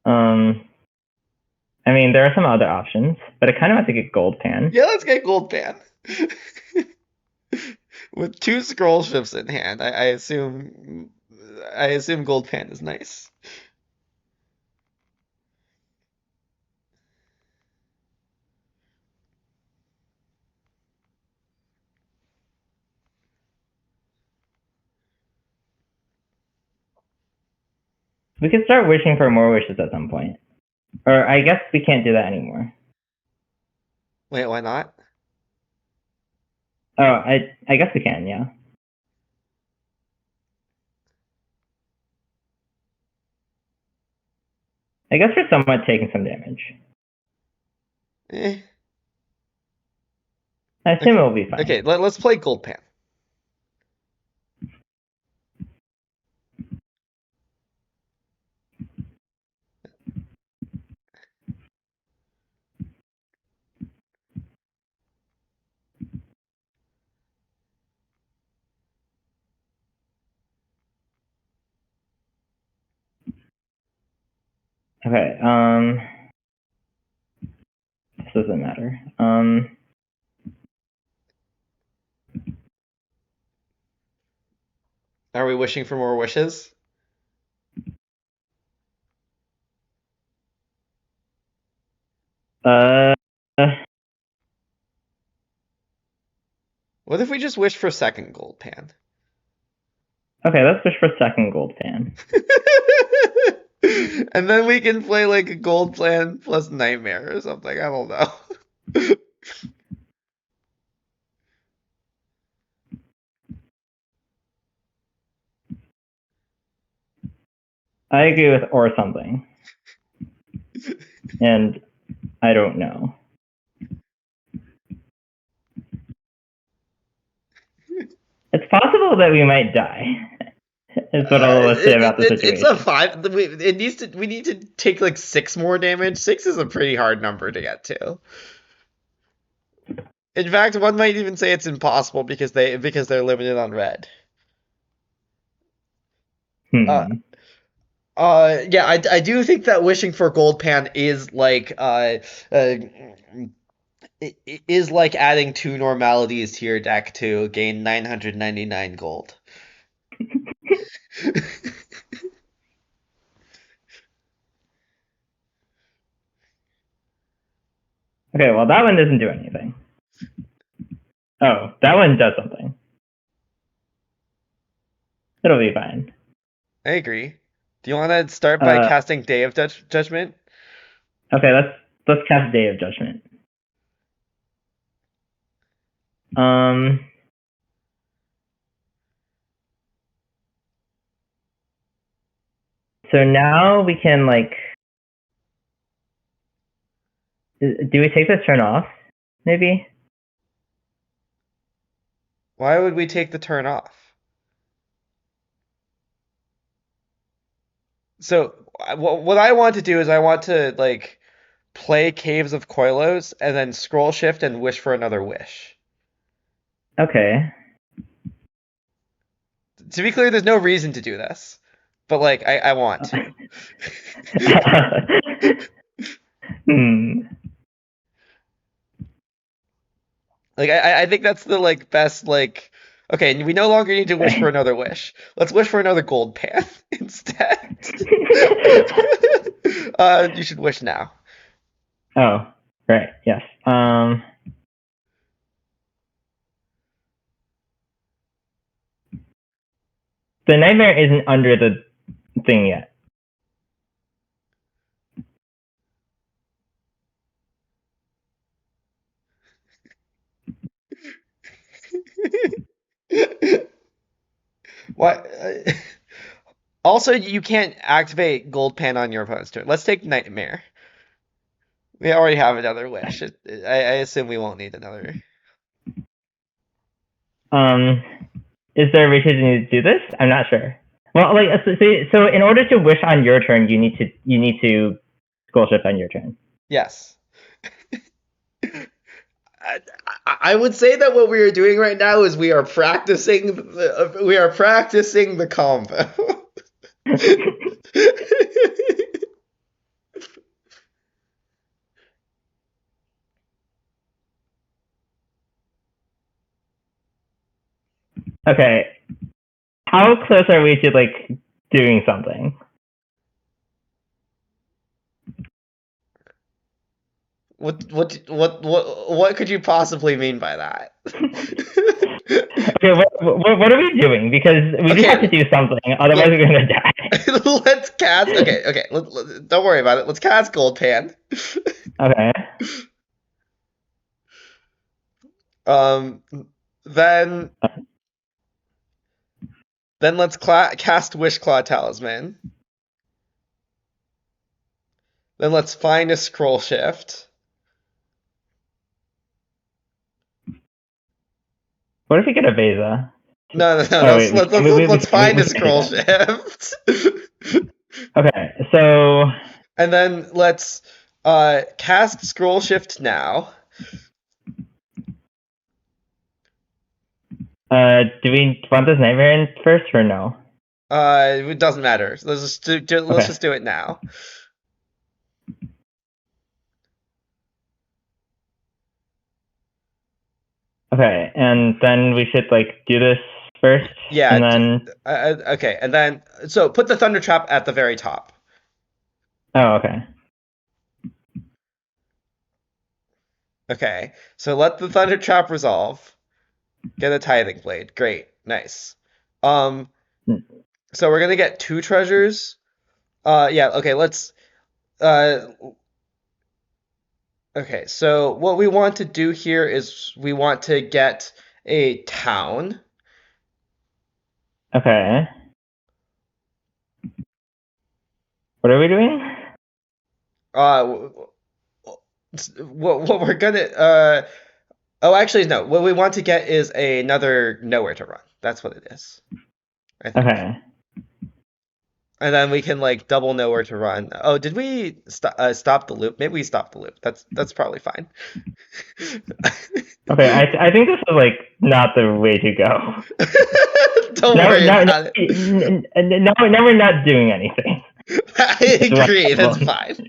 Um, I mean, there are some other options, but I kind of want to get Gold Pan. Yeah, let's get Gold Pan. With two scroll ships in hand, I assume Gold Pan is nice. We could start wishing for more wishes at some point. Or I guess we can't do that anymore. Wait, why not? Oh, I guess we can, yeah. I guess we're somewhat taking some damage. Eh. I assume it will be fine. Okay, let's play Gold Pan. Okay, this doesn't matter. Are we wishing for more wishes? Uh, What if we just wish for second Gold Pan? okay, let's wish for second Gold Pan. And then we can play like a Gold Plan plus Nightmare or something. I don't know. I agree with or something. And I don't know. It's possible that we might die. Is what I'll say about the situation. It's a 5. We need to take like 6 more damage. 6 is a pretty hard number to get to. In fact, one might even say it's impossible because they're limited on red. Uh, yeah, I do think that wishing for Gold Pan is like is like adding 2 normalities to your deck to gain 999 gold. Okay, well, that one doesn't do anything. Oh, that one does something. It'll be fine. I agree. Do you want to start by casting Day of Judgment? Okay, let's cast Day of Judgment. So now we can do we take this turn off? Maybe. Why would we take the turn off? So what I want to do is I want to like play Caves of Koilos and then scroll shift and wish for another wish. Okay. To be clear, there's no reason to do this, but like I want to. Like I think that's the like best like. Okay, we no longer need to wish for another wish. Let's wish for another gold pan instead. You should wish now. Oh, right. Yes. The Nightmare isn't under the thing yet. What? Also, you can't activate gold pan on your opponent's turn. Let's take Nightmare. We already have another wish. I assume we won't need another. Is there a reason to do this? I'm not sure. Well, like so in order to wish on your turn, you need to scroll shift on your turn. Yes. I would say that what we are doing right now is we are practicing the combo. Okay. How close are we to like doing something? What could you possibly mean by that? Okay, what are we doing? Because we just have to do something, otherwise we're gonna die. Let's cast. Okay. Don't worry about it. Let's cast Gold Pan. Okay. Then let's cast Wishclaw Talisman. Then let's find a scroll shift. What if we get a Vesa? No. Let's find a scroll shift. Okay, so. And then let's cast scroll shift now. Do we want this Nightmare in first or no? It doesn't matter. Let's just do it now. Okay, and then we should like do this first. Yeah. And then. Okay, and then so put the Thunder Trap at the very top. Oh, okay. Okay, so let the Thunder Trap resolve. Get a Tithing Blade. Great, nice. So we're gonna get 2 treasures. Yeah. Okay. Let's. Okay. So what we want to do here is we want to get a town. Okay. What are we doing? What we're gonna. Oh, actually, no. What we want to get is another Nowhere to Run. That's what it is. I think. Okay. And then we can like double Nowhere to Run. Oh, did we stop the loop? Maybe we stopped the loop. That's probably fine. Okay, I think this is like not the way to go. Don't worry about it. Now we're not doing anything. I agree. That's fine.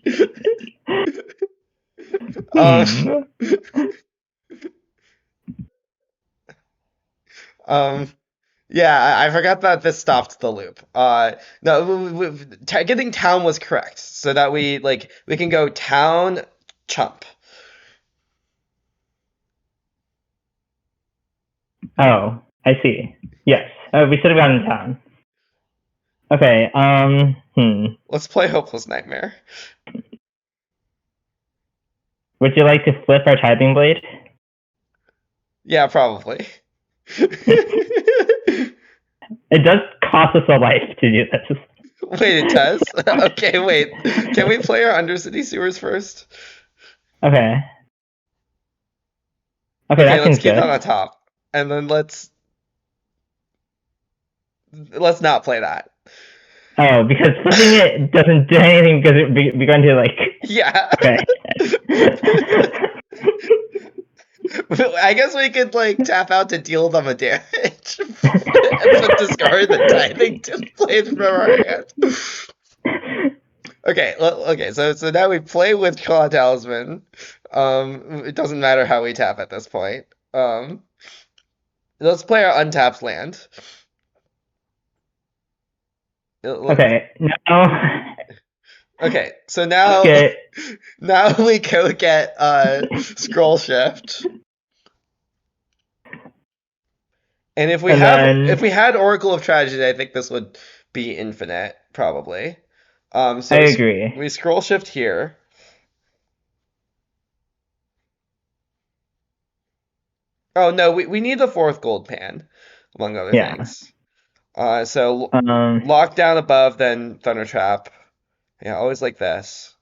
Yeah, I forgot that this stopped the loop. No, getting town was correct, so that we can go town, chump. Oh, I see. Yes, we should have gone town. Okay. Let's play Hopeless Nightmare. Would you like to flip our Tithing Blade? Yeah, probably. It does cost us a life to do this. Wait, it does? Okay, wait. Can we play our Undercity Sewers first? Okay. Okay, Okay, that let's seems keep that good. on top. And then let's not play that. Oh, because flipping it doesn't do anything because we're going to like. Yeah. Okay. I guess we could like tap out to deal them a damage and then discard the tithing to play it from our hand. Okay, okay. So now we play with Claw Talisman. It doesn't matter how we tap at this point. Let's play our untapped land. Okay. Now. Okay, so now Okay. now we go get Scroll Shift. And if then we had Oracle of Tragedy, I think this would be infinite, probably. So I agree. we Scroll Shift here. Oh no, we need the fourth gold pan, among other Yeah. things. So Um. lock down above, then Thunder Trap. Yeah, always like this.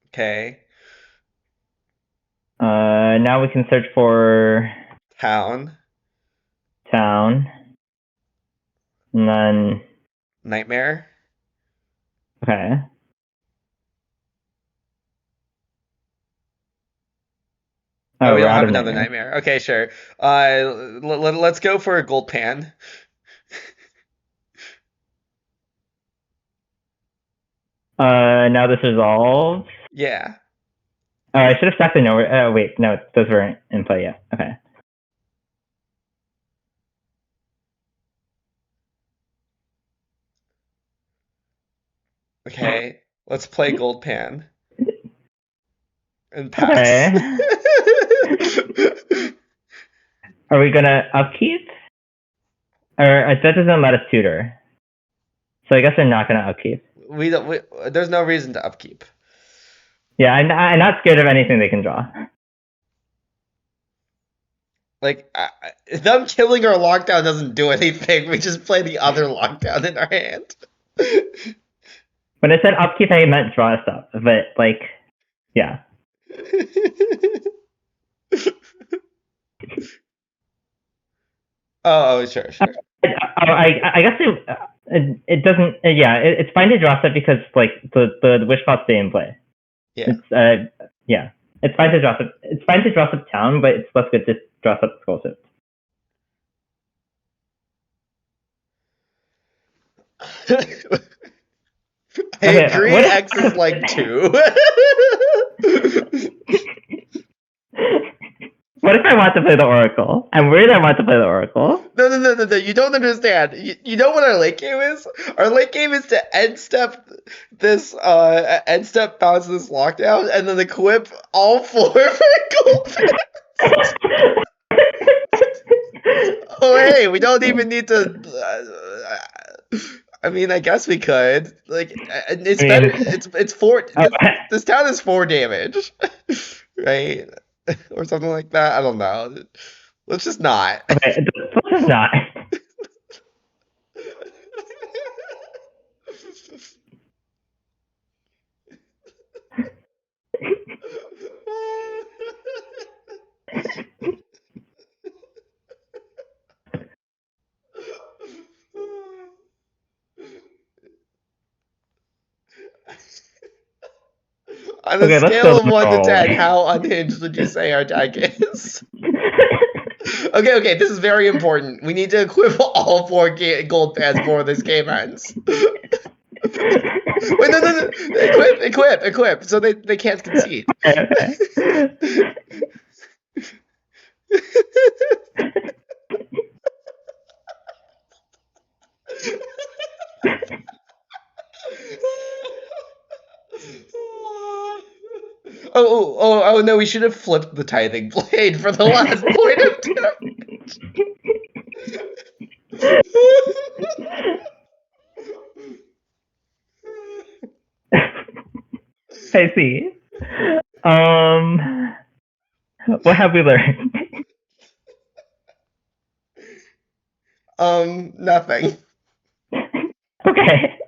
Okay. Now we can search for Town. town, and then Nightmare. okay. Oh, Oh, we we're don't out have of another nightmares. Nightmare. Okay, sure. Let's go for a gold pan. Now this resolves. Yeah. Oh, I should have stacked the nowhere. Wait, no, those weren't in play yet. Okay. Okay. Let's play gold pan and pass. Okay. Are we gonna upkeep? Or that doesn't let us tutor. So I guess we're not gonna upkeep. We don't. There's no reason to upkeep. Yeah, I'm not scared of anything they can draw. Like them killing our lockdown doesn't do anything. We just play the other lockdown in our hand. When I said upkeep, I meant draw stuff. But like, yeah. Oh, sure. I guess it doesn't. Yeah, it's fine to draw stuff because like the Wishclaw stay in play. Yeah. It's yeah. It's fine to draw stuff. It's fine to draw stuff town, but it's less good to draw stuff explosive. I agree. X is like 2. What if I want to play the Oracle? I'm worried I want to play the Oracle. No. You don't understand. You know what our late game is? Our late game is to end step this bounce this lockdown and then equip all 4 gold pans. Oh hey, we don't even need to. I mean, I guess we could. Like, it's better. It's 4. This town is 4 damage, right? Or something like that. I don't know. Let's just not. Okay, let's just not. On a Okay, let's scale go of 1 to 10, roll. how unhinged would you say our deck is? Okay, this is very important. We need to equip all 4 gold pads before this game ends. Wait, no. Equip, so they can't concede. Okay. Oh no, we should have flipped the tithing blade for the last point of damage. I see. What have we learned? Nothing. Okay.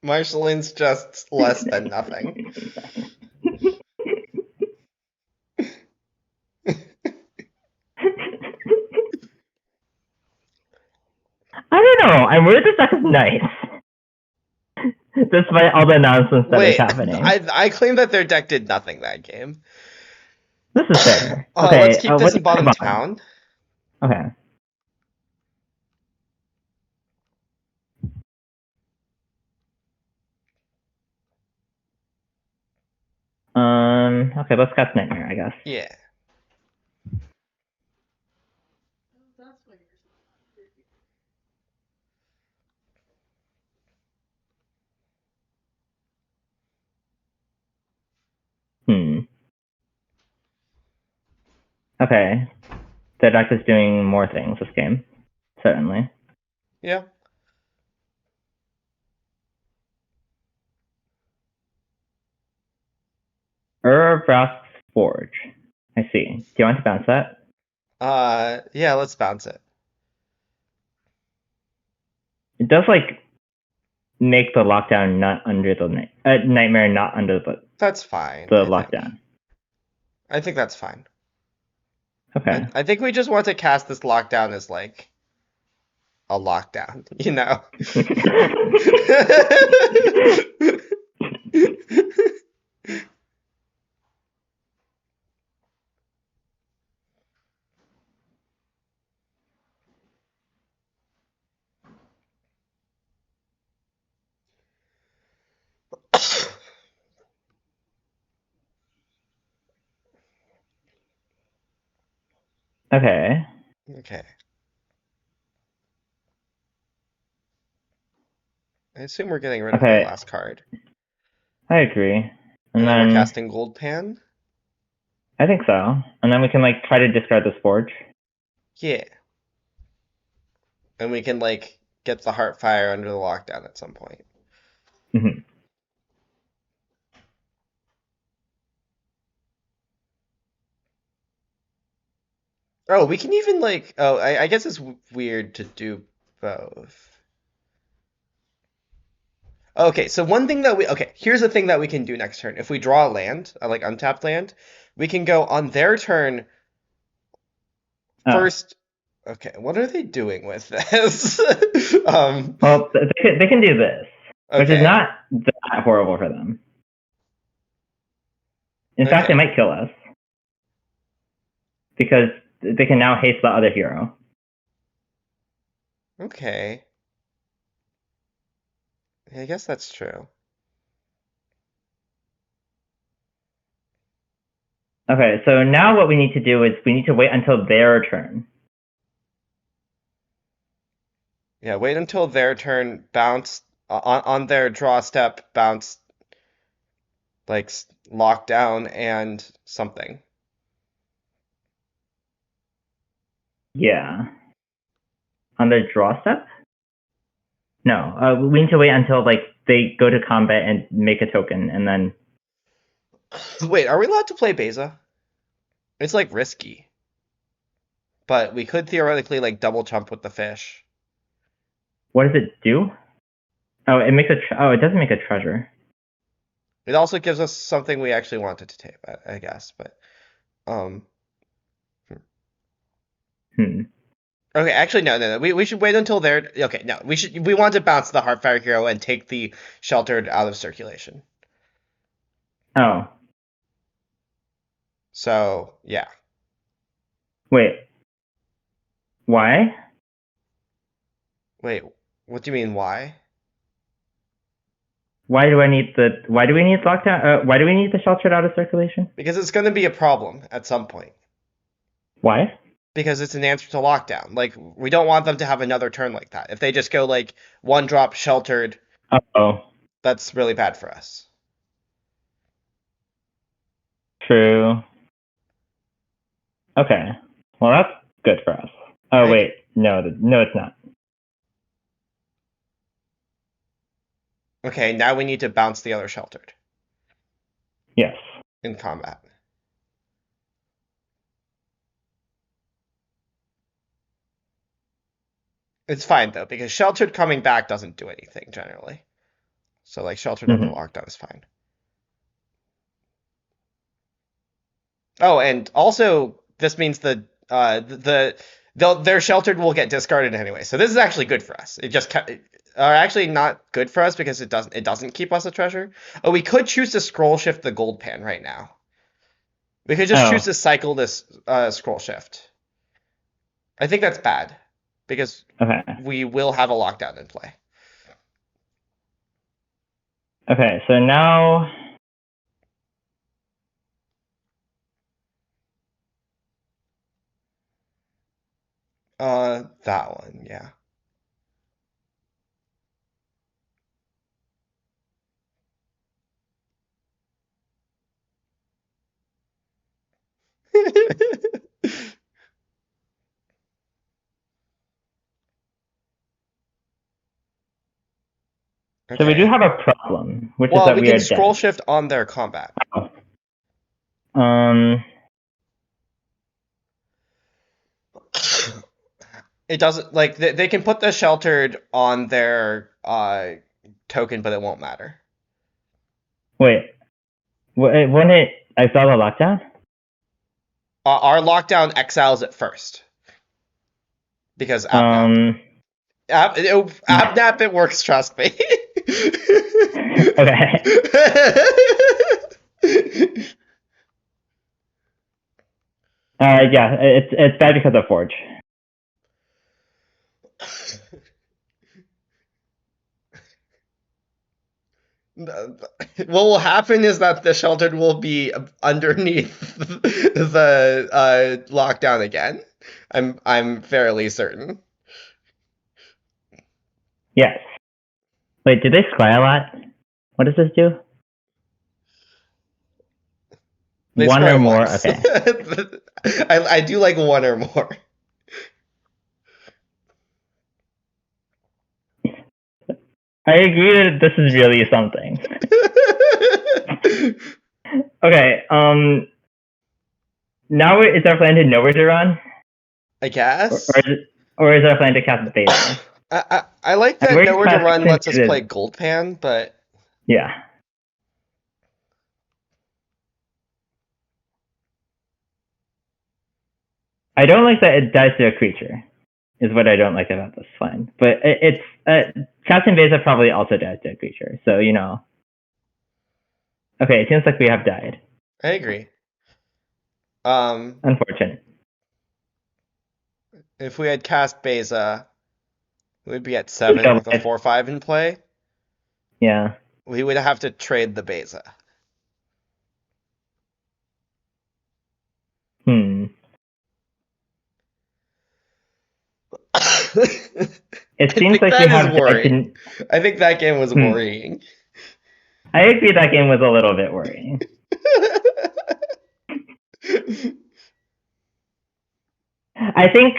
Marshalling's just less than nothing. I don't know. I'm worried this deck is nice. Despite all the nonsense that is Wait, happening. I claim that their deck did nothing that game. This is fair. Let's Okay, keep this in bottom town. Okay. Okay, let's cast Nightmare, I guess. Yeah. Okay. The deck is doing more things this game. Certainly. Yeah. Urbrath's Forge. I see. Do you want to bounce that? Yeah, let's bounce it. It does, like, make the lockdown not under the Nightmare not under the That's fine. lockdown. I think that's fine. Okay. I think we just want to cast this lockdown as like a lockdown, you know? Okay. Okay. I assume we're getting rid of their last card. I agree. And then we're casting Gold Pan? I think so. And then we can, like, try to discard this Forge. Yeah. And we can, like, get the Heartfire under the lockdown at some point. Mm-hmm. Oh, we can even, like... Oh, I guess it's weird to do both. Okay, so one thing that we... Okay, here's the thing that we can do next turn. If we draw a land, like untapped land, we can go on their turn first... Okay, what are they doing with this? Well, they can do this, which is not that horrible for them. In fact, they might kill us. Because they can now haste the other hero. Okay. I guess that's true. Okay, so now what we need to do is we need to wait until their turn. Yeah, wait until their turn, bounce on their draw step, bounce like lockdown and something. Yeah. On their draw step? No, we need to wait until like they go to combat and make a token, and then. Wait, are we allowed to play Beza? It's like risky, but we could theoretically like double jump with the fish. What does it do? Oh, it makes it doesn't make a treasure. It also gives us something we actually wanted to tape, I guess, but Okay, actually no. We should wait until they're okay. No, we want to bounce the Heartfire hero and take the Sheltered out of circulation. Oh. So yeah. Wait. Why? Wait, what do you mean why? Why do we need lockdown? Why do we need the Sheltered out of circulation? Because it's going to be a problem at some point. Why? Because it's an answer to lockdown. Like, we don't want them to have another turn like that. If they just go, like, one drop Sheltered, that's really bad for us. True. Okay. Well, that's good for us. Oh, Right? wait. No, it's not. Okay, now we need to bounce the other sheltered Yes. in combat. It's fine though, because sheltered coming back doesn't do anything generally. So like sheltered on the Mm-hmm. lockdown is fine. Oh, and also this means their sheltered will get discarded anyway. So this is actually good for us. It just are actually not good for us because it doesn't keep us a treasure. Oh, we could choose to scroll shift the gold pan right now. We could just choose Oh, to cycle this scroll shift. I think that's bad because okay. we will have a lockdown in play. Okay, so now... That one, yeah. So we do Okay. have a problem, which is Well, that we we can are scroll dead. shift on their combat. Oh. It doesn't like they can put the sheltered on their token, but it won't matter. Wait. Wouldn't it exile the lockdown? Our lockdown exiles it first because Abnap. Um. Abnap, it works. Trust me. Okay. Yeah, it's bad because of Forge. What will happen is that the sheltered will be underneath the lockdown again. I'm fairly certain. Yes. Wait, do they scry a lot? What does this do? They One or scry more? once. Okay. I do like one or more. I agree that this is really something. Okay, now is our plan to nowhere to run? I Or, guess. or, is, it, or is our plan to cast Beta? I like And that where's Nowhere to cast Run lets us play considered? Gold Pan, but Yeah. I don't like that it dies to a creature, is what I don't like about this line. But casting Beta probably also dies to a creature, so you know. Okay, it seems like we have died. I agree. Unfortunate. If we had cast Beza, we'd be at 7 with a 4/5 in play. Yeah. We would have to trade the Beza. It I seems think like we that is have died worrying. to... I think that game was worrying. I agree that game was a little bit worrying. I think,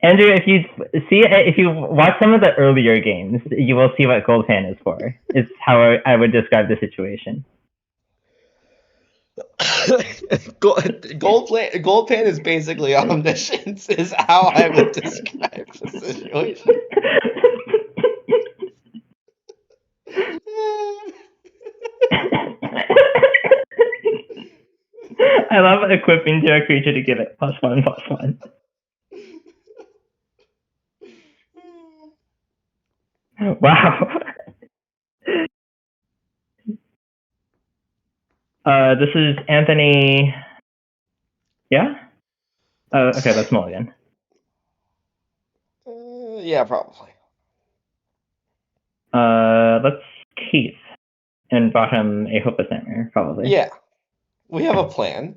Andrew, if you watch some of the earlier games, you will see what Gold Pan is for. Is how I would describe the situation. Gold Pan is basically omniscience, is how I would describe the situation. I love equipping to a creature to give it +1/+1. Wow. This is Anthony. Yeah? Okay, that's Mulligan. Yeah, probably. Let's Keith and bottom a Hopeless Nightmare, probably. Yeah, we have a plan.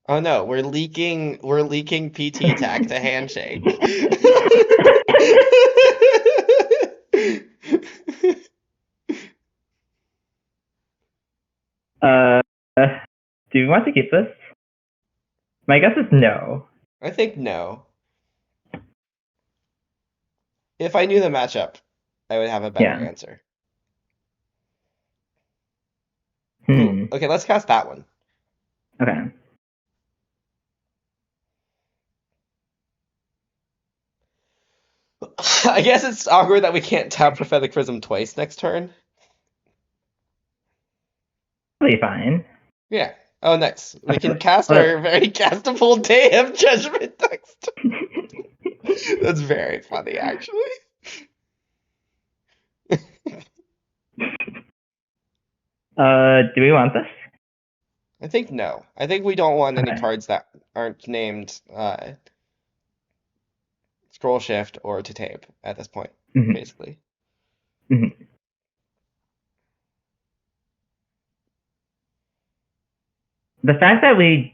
Oh no, we're leaking PT tech to handshake. uh, do you want to keep this? My guess is no. I think no. If I knew the matchup, I would have a better Yeah. answer. Ooh, Hmm. okay, let's cast that one. Okay. I guess it's awkward that we can't tap Prophetic Prism twice next turn. Probably fine. Yeah. Oh, nice. We Okay. can cast our very castable Day of Judgment next. That's very funny, actually. Do we want this? I think no. I think we don't want any Okay. cards that aren't named Scroll Shift or to tape at this point, Mhm. basically. Mhm. The fact that we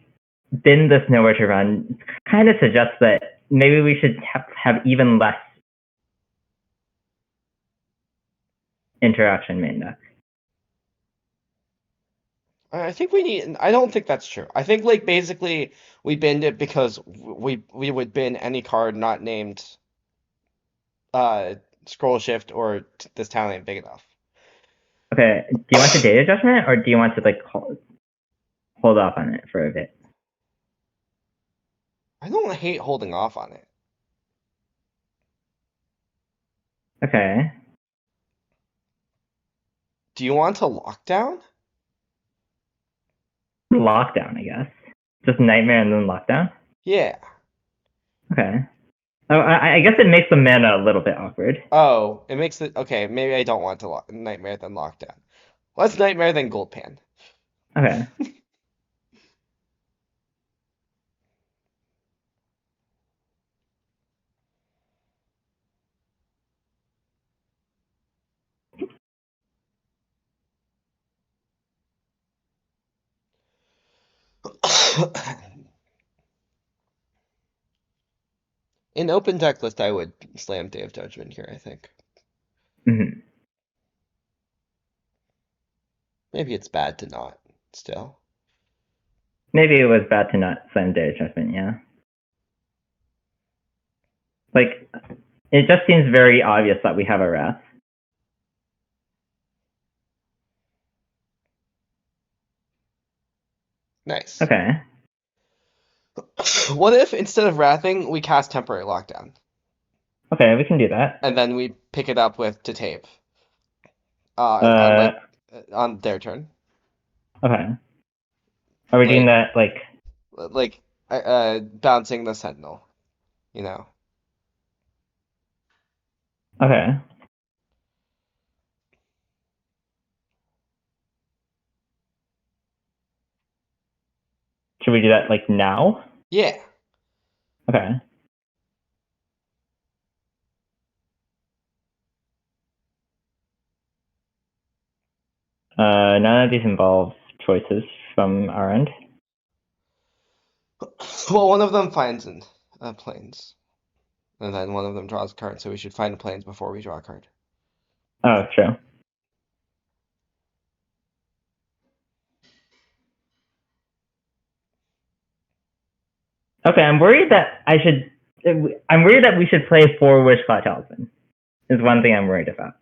didn't just know where to run kind of suggests that maybe we should have even less interaction main deck. I think we need. I don't think that's true. I think like basically we binned it because we would bin any card not named uh Scroll Shift or this talent ain't big enough. Okay. Do you want the data adjustment, or do you want to like hold off on it for a bit? I don't hate holding off on it. Okay. Do you want to lock down? Lockdown, I guess. Just Nightmare and then lockdown. Yeah. Okay. Oh, I guess it makes the mana a little bit awkward. Oh, it makes it okay. Maybe I don't want to Nightmare then Lockdown. Let's Nightmare then Gold Pan. Okay. In open deck list, I would slam Day of Judgment here, I think. Hmm. Maybe it's bad to not still. Maybe it was bad to not slam data adjustment. Yeah. Like, it just seems very obvious that we have a wrath. Nice. Okay. What if instead of wrathing, we cast Temporary Lockdown? Okay, we can do that. And then we pick it up with to tape. Uh, On their turn. okay. Are we doing Like that like? bouncing the Sentinel, you know. Okay. Should we do that like now? Yeah. Okay. None of these involve choices from our end. Well, one of them finds in planes. And then one of them draws a card, so we should find planes before we draw a card. Oh, true. Okay, I'm worried that we should play 4 Wishclaw Talisman. Is one thing I'm worried about.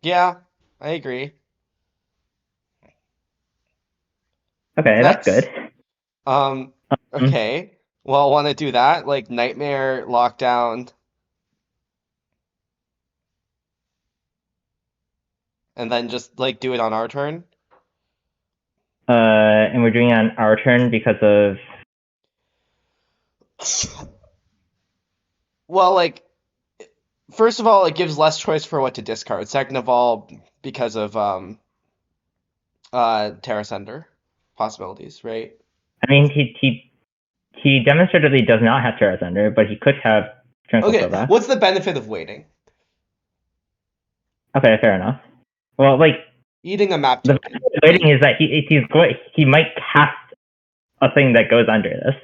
Yeah, I agree. Okay, that's That's good. okay. Well, want to do that? Like Nightmare, Lockdown, and then just like do it on our turn? And we're doing it on our turn because of. Well, like first of all, it gives less choice for what to discard. Second of all, because of Terra Sender possibilities, right? I mean, he demonstratively does not have Terra Thunder, but he could have Tranquil Okay, Cobra. what's the benefit of waiting? Okay, fair enough. Well, like Eating a map the token. waiting is that he might cast a thing that goes under this.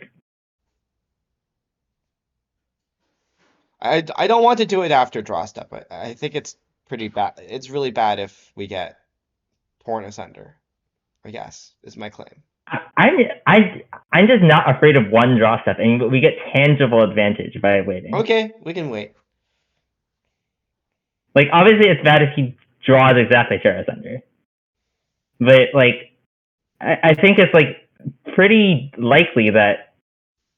I don't want to do it after draw step. I think it's pretty bad. It's really bad if we get torn asunder, I guess, is my claim. I'm just not afraid of one draw step, and we get tangible advantage by waiting. Okay, we can wait. Like, obviously, it's bad if he draws exactly Terra Asunder. But, like, I think it's, like, pretty likely that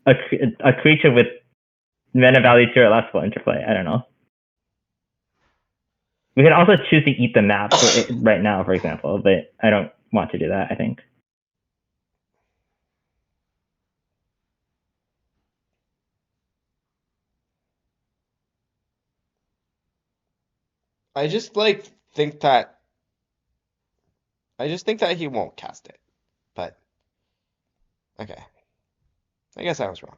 a creature with mana value 2 or less will interplay. I don't know. We could also choose to eat the map right now, for example, but I don't want to do that, I think. I just like think that he won't cast it. But okay. I guess I was wrong.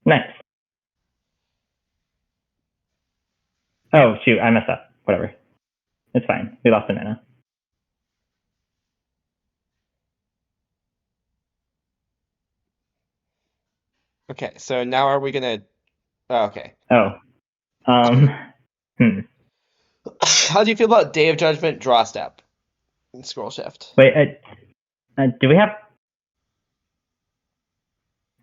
Nice. Oh, shoot, I messed up. Whatever. It's fine. We lost the mana. Okay, so now are we gonna okay. Oh. How do you feel about Day of Judgment draw step and scroll shift? Wait, do we have...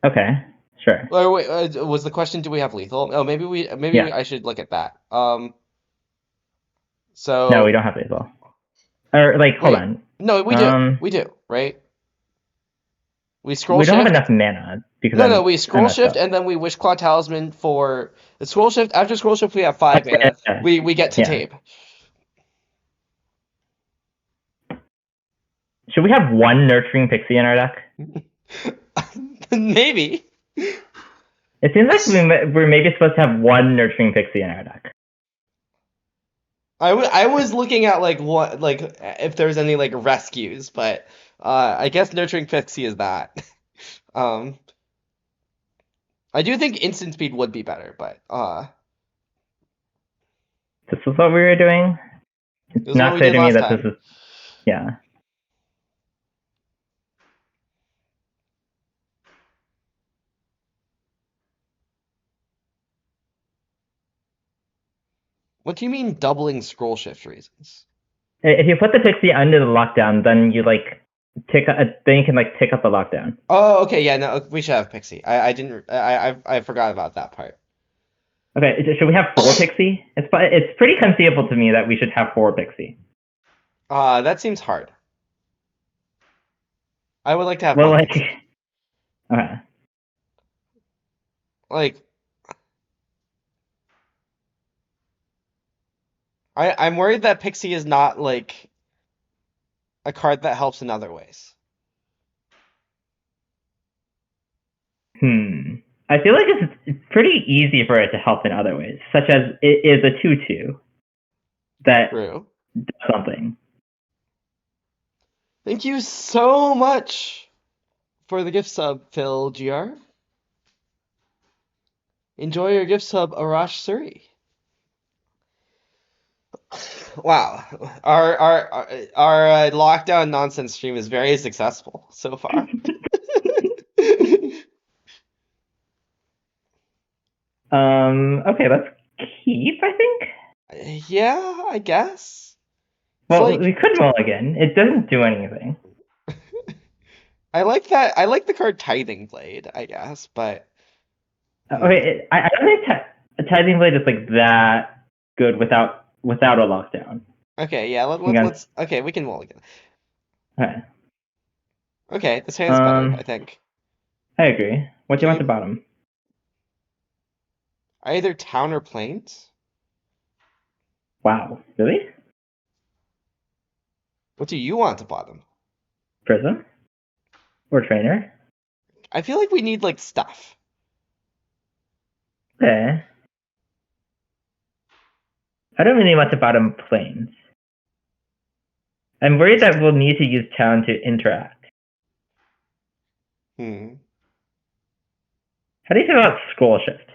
Okay, sure. Or wait, was the question do we have lethal? Oh, maybe Yeah. I should look at that. No, So we don't have lethal. Or, like, hold wait. on. No, we do. We do, right? We scroll We don't have shift. enough mana because No, we I scroll messed shift up. and then we Wishclaw Talisman for the scroll shift. After scroll shift, we have 5 mana. Yeah. We get to Yeah. tape. Should we have one Nurturing Pixie in our deck? Maybe. It seems like we're maybe supposed to have one Nurturing Pixie in our deck. I was looking at like what if there's any like rescues, but I guess Nurturing Pixie is that. I do think instant speed would be better, but This is what we were doing. It's this is what not we clear did to me last that time. this is... Yeah. What do you mean doubling scroll shift reasons? If you put the Pixie under the lockdown, then you like then you can like tick up the lockdown. Oh, okay, yeah, no, we should have Pixie. I didn't I forgot about that part. Okay, should we have 4 Pixie? It's pretty conceivable to me that we should have 4 Pixie. That seems hard. I would like to have Well, one like, Pixie. okay. Like I'm worried that Pixie is not like a card that helps in other ways. I feel like it's pretty easy for it to help in other ways, such as it is a 2/2 that True. does something. Thank you so much for the gift sub, Phil GR. Enjoy your gift sub, Arash Suri. Wow, our lockdown nonsense stream is very successful so far. Okay, let's keep, I think. Yeah, I guess. Well, like, we could mulligan. It doesn't do anything. I like that. I like the card Tithing Blade, I guess, but Okay, I don't think Tithing Blade is like that good without a lockdown. okay, yeah, let's okay, we can mulligan. Okay. Okay, this hand's better, I think. I agree. What do you want at the bottom? Either town or plains? Wow, really? What do you want at the bottom? Prism? Or trainer? I feel like we need like stuff. Okay. I don't really want the bottom planes. I'm worried that we'll need to use town to interact. How do you feel about scroll shift?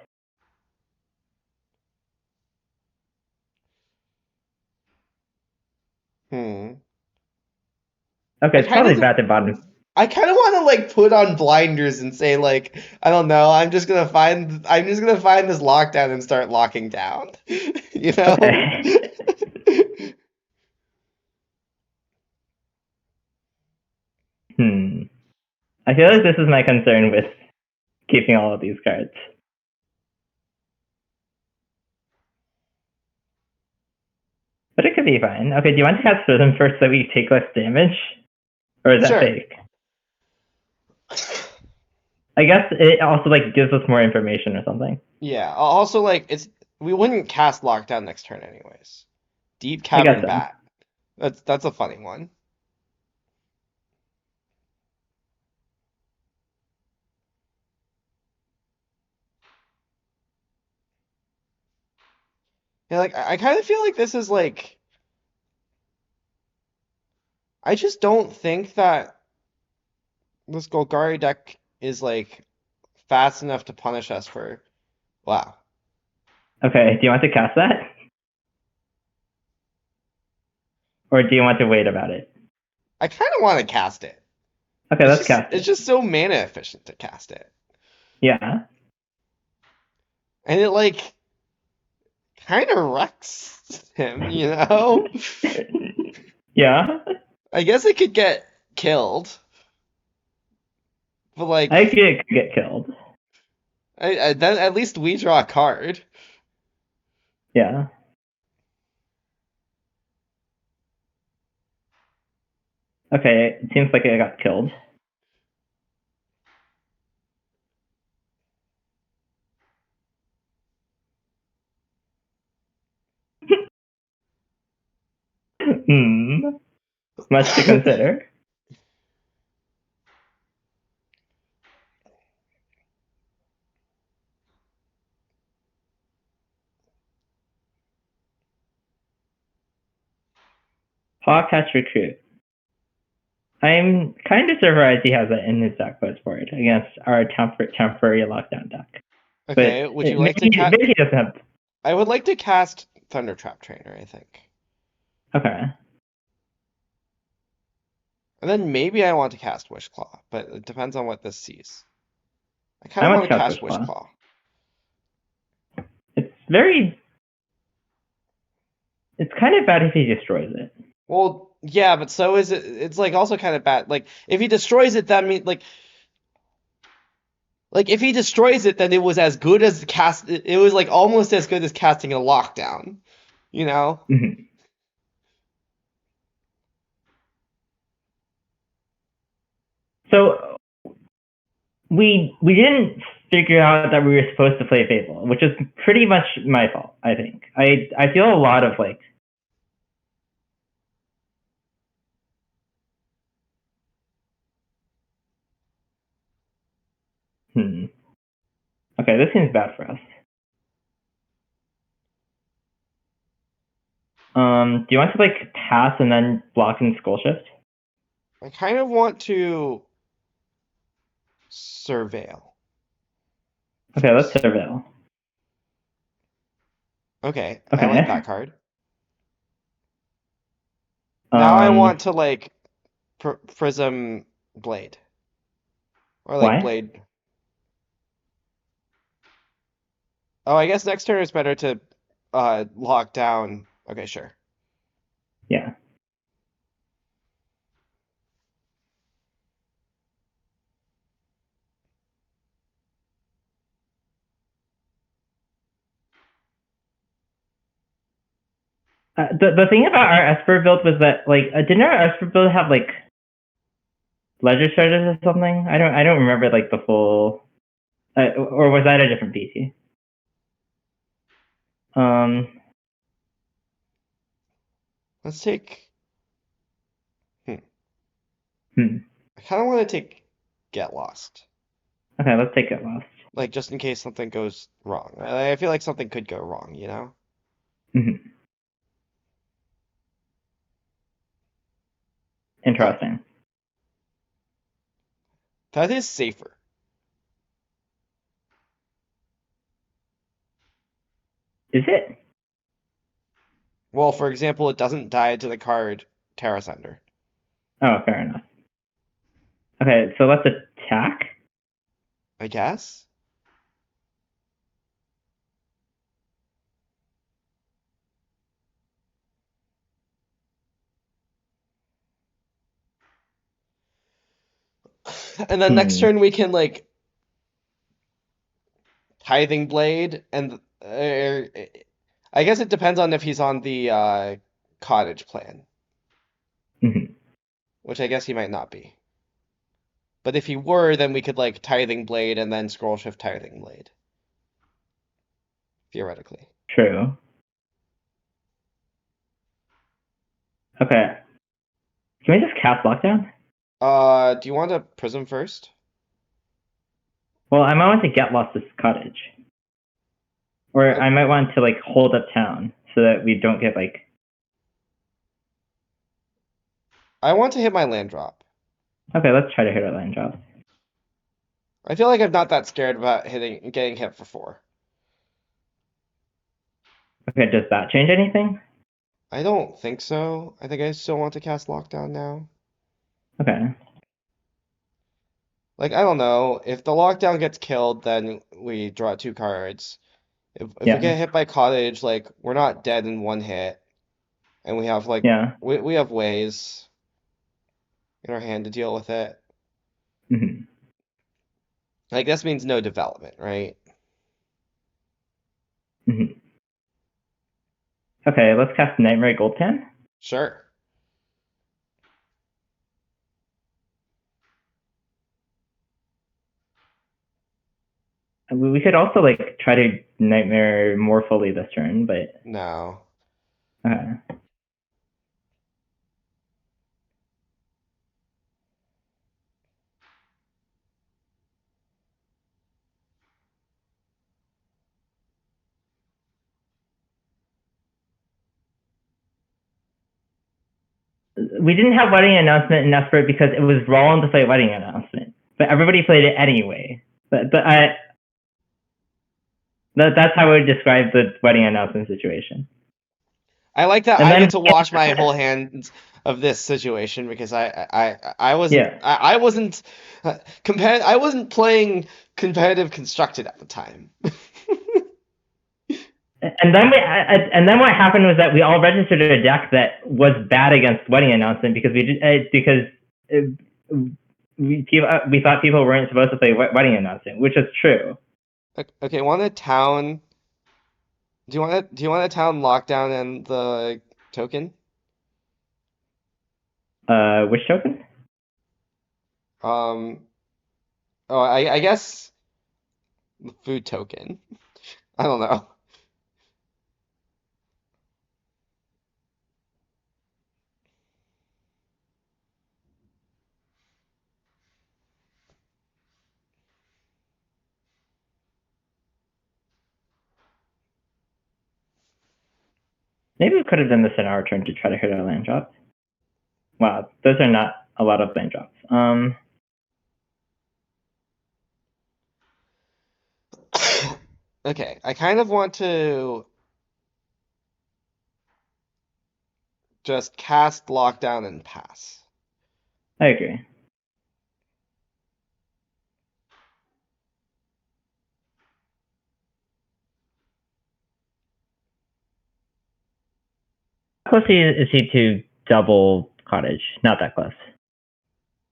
Okay, I it's kind probably of bad to bottom. I kind of want to like put on blinders and say like I don't know. I'm just gonna find this lockdown and start locking down. You know? Okay. Hmm. I feel like this is my concern with keeping all of these cards. But it could be fine. Okay, do you want to cast Rhythm first so we take less damage? Or is that Sure. fake? I guess it also like gives us more information or something. Yeah. Also, like we wouldn't cast lockdown next turn anyways. Deep I guess Cavern so. Bat. That's a funny one. Yeah, like I kind of feel like this is like I just don't think that this Golgari deck is like fast enough to punish us for wow. Okay, do you want to cast that? Or do you want to wait about it? I kind of want to cast it. Okay, let's cast It's it. just so mana efficient to cast it. Yeah. And it like kind of wrecks him, you know? Yeah. I guess it could get killed, but I like think it could get killed. then at least we draw a card. Yeah. Okay, it seems like it got killed. Hmm. Much to consider. Hawkhatch Recruit. I'm kind of surprised he has that in his deck post for it against our temporary lockdown deck. But Okay, would you like to maybe, cast? maybe he doesn't have. I would like to cast Thundertrap Trainer, I think. Okay. And then maybe I want to cast Wishclaw, but it depends on what this sees. I kind I of want want to to cast cast Wishclaw. Wishclaw. It's very. It's kind of bad if he destroys it. Well, yeah, but so is it. It's like also kind of bad. Like if he destroys it, that means like if he destroys it, then it was as good as cast. It was like almost as good as casting a lockdown. You know? Mm-hmm. So we didn't figure out that we were supposed to play Fable, which is pretty much my fault. I think I feel a lot of like. Hmm. Okay, this seems bad for us. Do you want to like pass and then block and skull shift? I kind of want to surveil Okay, let's first. surveil. Okay, I like that Okay. card. Now I Um, want to like Prism Blade or like why? Blade. Oh, I guess next turn is better to lock down. Okay, sure. Yeah. The thing about our Esper build was that like didn't our Esper build have like ledger shredders or something? I don't remember like the full or was that a different PC? Um, Let's take. Hmm. hmm. I kind of want to take Get Lost, Okay, let's take it last. like just in case something goes wrong. I feel like something could go wrong, you know? Hmm. Oh, Interesting. that is safer. Is it? Well, for example, it doesn't die to the card Terra Sender. Oh, fair enough. Okay, so let's attack. I guess. And then next Hmm. turn we can like Tithing Blade and I guess it depends on if he's on the cottage plan, Mhm. which I guess he might not be. But if he were, then we could like Tithing Blade and then Scroll Shift Tithing Blade, theoretically. True. Okay. Can we just cast lockdown? Do you want a Prism first? Well, I might want to get lost this cottage, or I I might want to like hold up town so that we don't get like. I want to hit my land drop. Okay, let's try to hit our land drop. I feel like I'm not that scared about getting hit for 4. Okay, does that change anything? I don't think so. I think I still want to cast Lockdown now. Okay. Like, I don't know. If the Lockdown gets killed, then we draw 2 cards. If we Yeah. get hit by Cottage, like, we're not dead in 1 hit. And we have, like, Yeah. we have ways in our hand to deal with it. Hmm. Like, this means no development, right? Hmm. Okay, let's cast Nightmare Goldpan. Sure. We could also like try to Nightmare more fully this turn, but No. okay. We didn't have wedding announcement in Desperate because it was wrong to play wedding announcement, but everybody played it anyway. But that's how I would describe the wedding announcement situation. I like that And I then get to wash my whole hands of this situation because yeah, I wasn't I wasn't playing competitive constructed at the time. and then what happened was that we all registered a deck that was bad against wedding announcement because we thought people weren't supposed to play wedding announcement, which is true. Okay, want a town? Do you want a town lockdown and the token? Which token? Um, oh, I guess the food token. I don't know. Maybe we could have done this in our turn to try to hit our land drops. Wow, those are not a lot of land drops. Okay, I kind of want to just cast lockdown and pass. I agree. How close is he to double cottage? Not that close.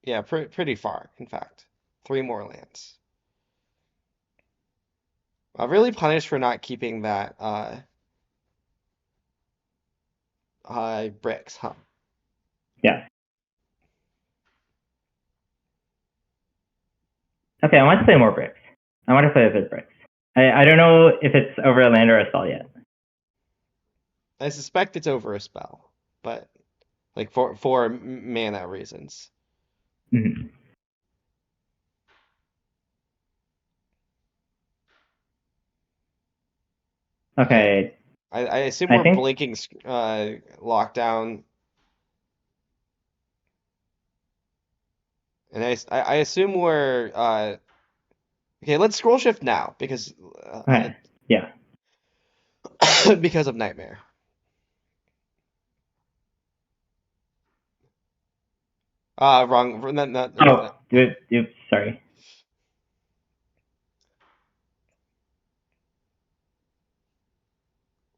Yeah, pretty far, in fact. 3 more lands. Really punished for not keeping that bricks, huh? Yeah. Okay, I want to play more bricks. I want to play a bit bricks. I don't know if it's over a land or a spell yet. I suspect it's over a spell, but like for mana reasons. Mm-hmm. Okay, Okay, I assume I we're think. blinking lockdown, and I assume we're okay. Let's scroll shift now because Okay, yeah. because of Nightmare. Wrong. Oh, oops, sorry.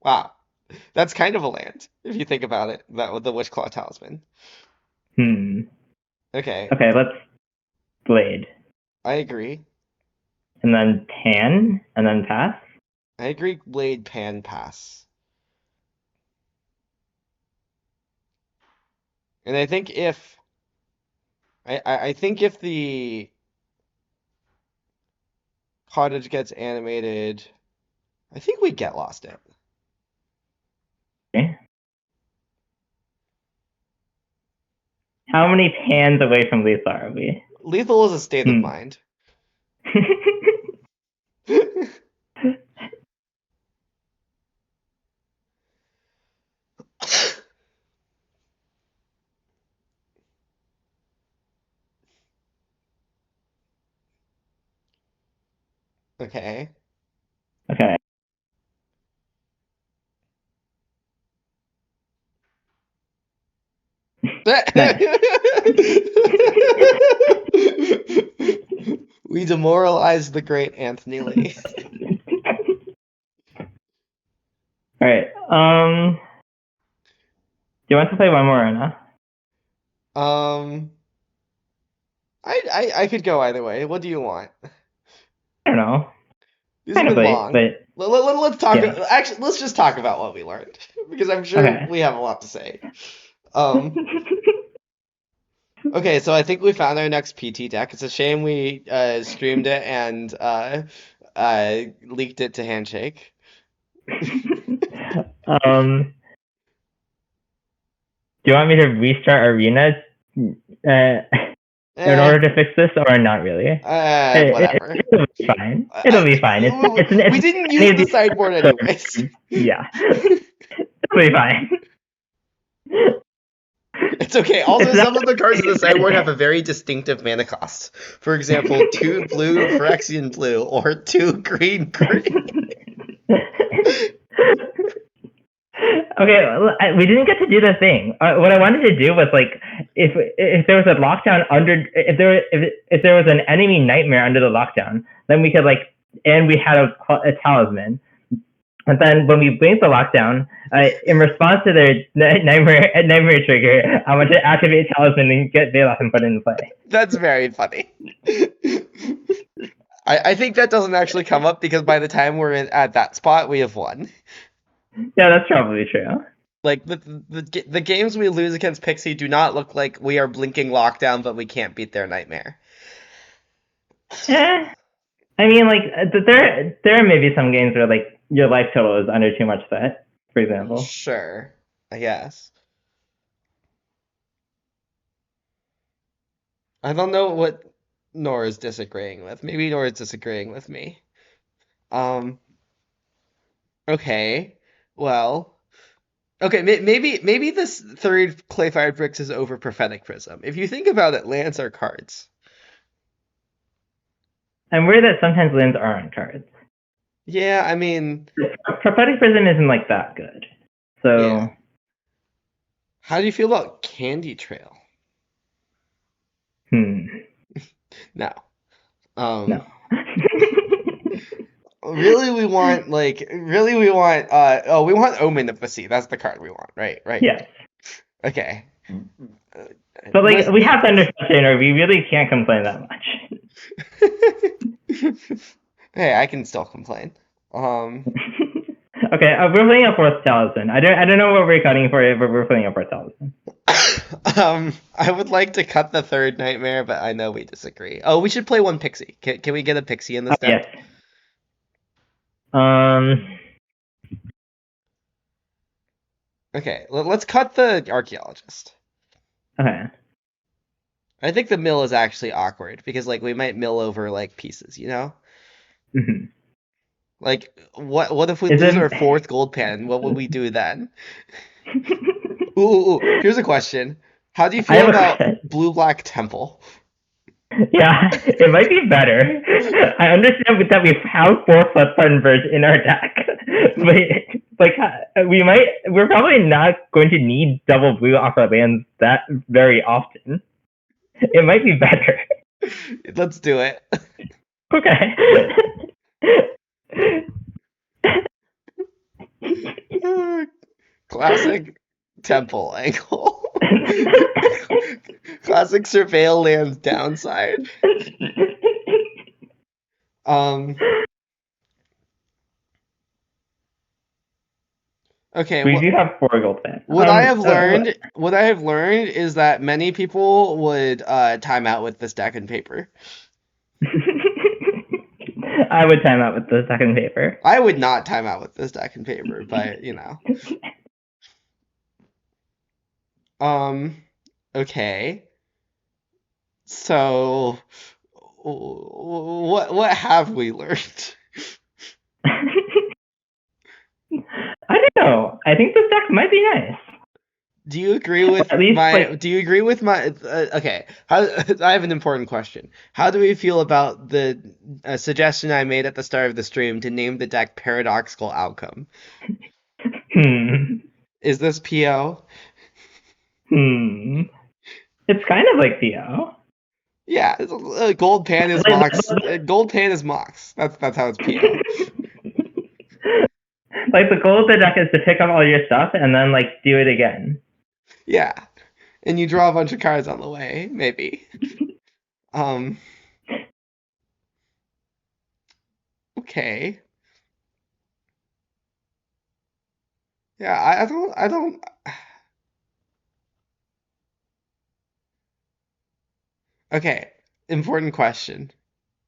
Wow. That's kind of a land, if you think about it, that with the Wishclaw Talisman. Hmm. Okay, Okay, let's blade. I agree. And then pan, and then pass. I agree, Blade Pan Pass. And I think if I think if the cottage gets animated, I think we get lost it. Okay. How many pans away from lethal are we? Lethal is a state of Hmm. mind. Okay. Okay. Nice. We demoralized the great Anthony Lee. All right. Do you want to play one more or not? Um, I could go either way. What do you want? I don't know. These have Kind of been late, long. but Let's talk. yeah. Actually, let's just talk about what we learned because I'm sure Okay. we have a lot to say. Okay, so I think we found our next PT deck. It's a shame we streamed it and leaked it to Handshake. um, do you want me to restart Arena in Eh, order to fix this, or not really? whatever. It'll be fine. It'll be fine. We It's didn't any use of the these sideboard anyways. yeah, it'll be fine. It's okay. Also, It's not some of the cards in the sideboard have a very distinctive mana cost. For example, 2 blue Phyrexian blue or 2 green green. Okay, we didn't get to do the thing. What I wanted to do was like, if there was a lockdown under, if there was an enemy Nightmare under the lockdown, then we could like, and we had a talisman. And then when we blinked the lockdown, in response to their nightmare trigger, I want to activate talisman and get Veloth and put it in play. That's very funny. I think that doesn't actually come up because by the time we're at that spot, we have won. Yeah, that's probably true. Like the games we lose against Pixie do not look like we are blinking lockdown, but we can't beat their Nightmare. Eh, I mean, like there are maybe some games where like your life total is under too much threat, for example. Sure, I guess. I don't know what Nora's disagreeing with. Maybe Nora's disagreeing with me. Um, okay. Well, okay, maybe this third Clayfire Bricks is over Prophetic Prism. If you think about it, lands are cards. I'm worried that sometimes lands are on cards. Yeah, I mean, Prophetic Prism isn't like that good. So yeah. How do you feel about Candy Trail? No. No. Really we want we want Omen of the Sea. That's the card we want, right? Right. Yes. Okay. But like we have to understand, or we really can't complain that much. Hey, I can still complain. Okay, we're playing a fourth talisman. I don't know what we're cutting for it, but we're playing a fourth talisman. I would like to cut the third Nightmare, but I know we disagree. Oh, we should play one Pixie. Can we get a Pixie in this deck? Yes. Okay, let's cut the Archaeologist. Okay. I think the mill is actually awkward because like we might mill over like pieces, you know? Mm-hmm. Like what if we lose our fourth gold pan? What would we do then? Ooh, here's a question. How do you feel about Blue-Black Temple? Yeah, it might be better. I understand that we have 4 Bloodthorn in our deck, but like we're probably not going to need double blue off our lands that very often. It might be better. Let's do it. Okay. Classic temple angle. Classic surveil lands downside. Okay, We do have 4 gold fans. what I have learned is that many people would time out with this deck and paper. I would time out with the second paper. I would not time out with this deck and paper, but you know. Okay. So what have we learned? I don't know. I think this deck might be nice. Do you agree with At least, my? like- Do you agree with my? Okay, I have an important question. How do we feel about the suggestion I made at the start of the stream to name the deck Paradoxical Outcome? Is this PO? It's kind of like PO. Yeah, Gold Pan is Mox. Gold Pan is Mox. That's how it's PO. Like, the goal of the deck is to pick up all your stuff and then, like, do it again. Yeah, and you draw a bunch of cards on the way, maybe. Okay. Yeah, I don't. Okay, important question.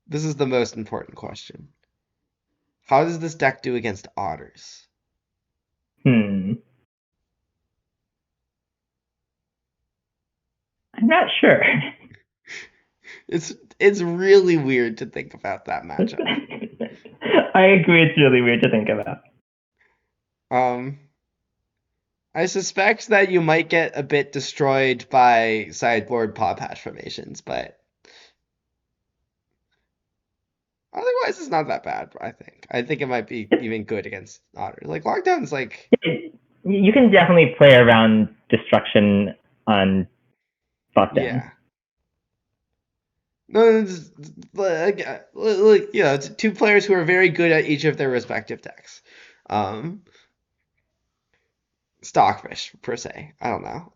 This is the most important question. How does this deck do against otters? I'm not sure. It's really weird to think about that matchup. I agree, it's really weird to think about. I suspect that you might get a bit destroyed by sideboard paw patch formations, but otherwise it's not that bad, I think. I think it might be even good against otters. Like Lockdown's like You can definitely play around destruction on Lockdown. yeah. No, like you know, it's two players who are very good at each of their respective decks. Stockfish per se. I don't know.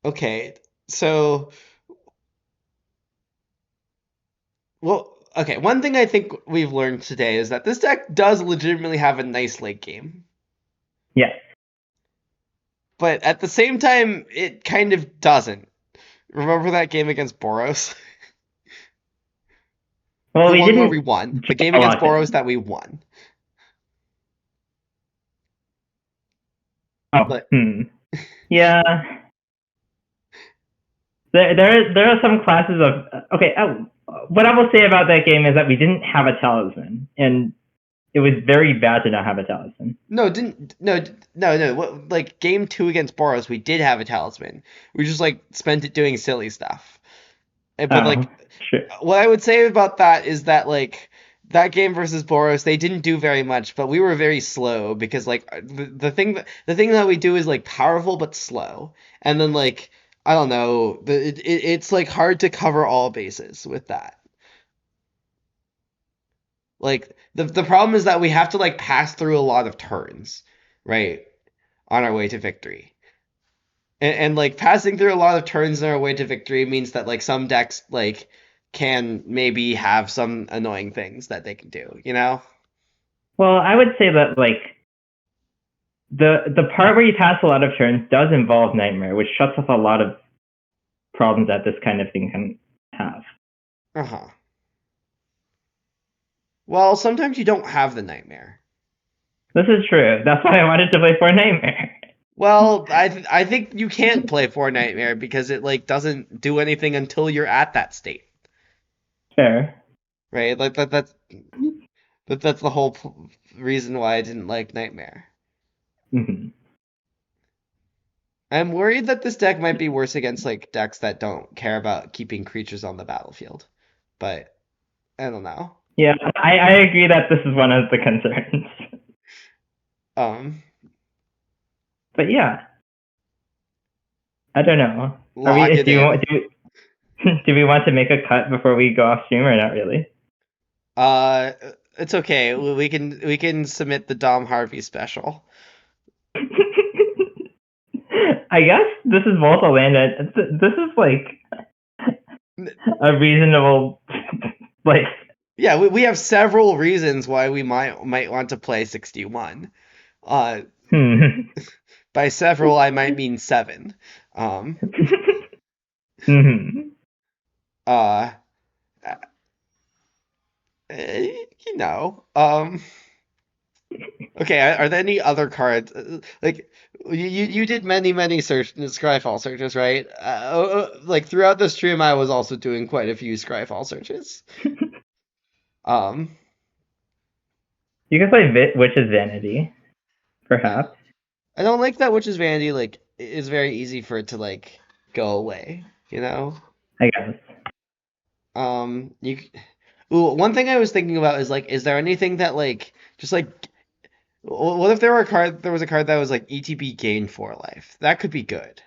Okay, so okay. One thing I think we've learned today is that this deck does legitimately have a nice late game. Yes. But at the same time, it kind of doesn't. Remember that game against Boros? Well, the one where we won. The game against Boros that we won. Oh, but, yeah. There are some classes of okay. What I will say about that game is that we didn't have a talisman, and it was very bad to not have a talisman. No. Like game 2 against Boros, we did have a talisman. We just like spent it doing silly stuff. But sure. What I would say about that is that like that game versus Boros, they didn't do very much, but we were very slow because like the thing that we do is like powerful but slow, and then like I don't know, it's like hard to cover all bases with that. Like the problem is that we have to like pass through a lot of turns, right, on our way to victory. And like passing through a lot of turns on our way to victory means that like some decks like can maybe have some annoying things that they can do, you know? Well, I would say that like the part where you pass a lot of turns does involve Nighmare, which shuts off a lot of problems that this kind of thing can have. Uh-huh. Well, sometimes you don't have the Nighmare. This is true. That's why I wanted to play for Nighmare. Well, I think you can't play for Nighmare because it like doesn't do anything until you're at that state. Fair. Right? Like that's the whole reason why I didn't like Nighmare. Mm-hmm. I'm worried that this deck might be worse against like decks that don't care about keeping creatures on the battlefield. But I don't know. Yeah, I agree that this is one of the concerns. But yeah. I don't know. Are we? Lock it Do you want? in. Do we want to make a cut before we go off stream or not really? Uh, it's okay. We can submit the Dom Harvey special. I guess this is Volta Land. This is like a reasonable like. Yeah, we have several reasons why we might want to play 61. Uh, Hmm. by several I might mean 7. Um, Hmm. uh, you know. Okay, are there any other cards? Like you did many Scryfall searches, right? Like throughout the stream, I was also doing quite a few Scryfall searches. Um, You can play Witch's Vanity, perhaps. I don't like that Witch's Vanity. Like, it's very easy for it to like go away. You know. I guess. You. Ooh, one thing I was thinking about is like, is there anything that like just like what if there was a card that was like ETB gain for life? That could be good,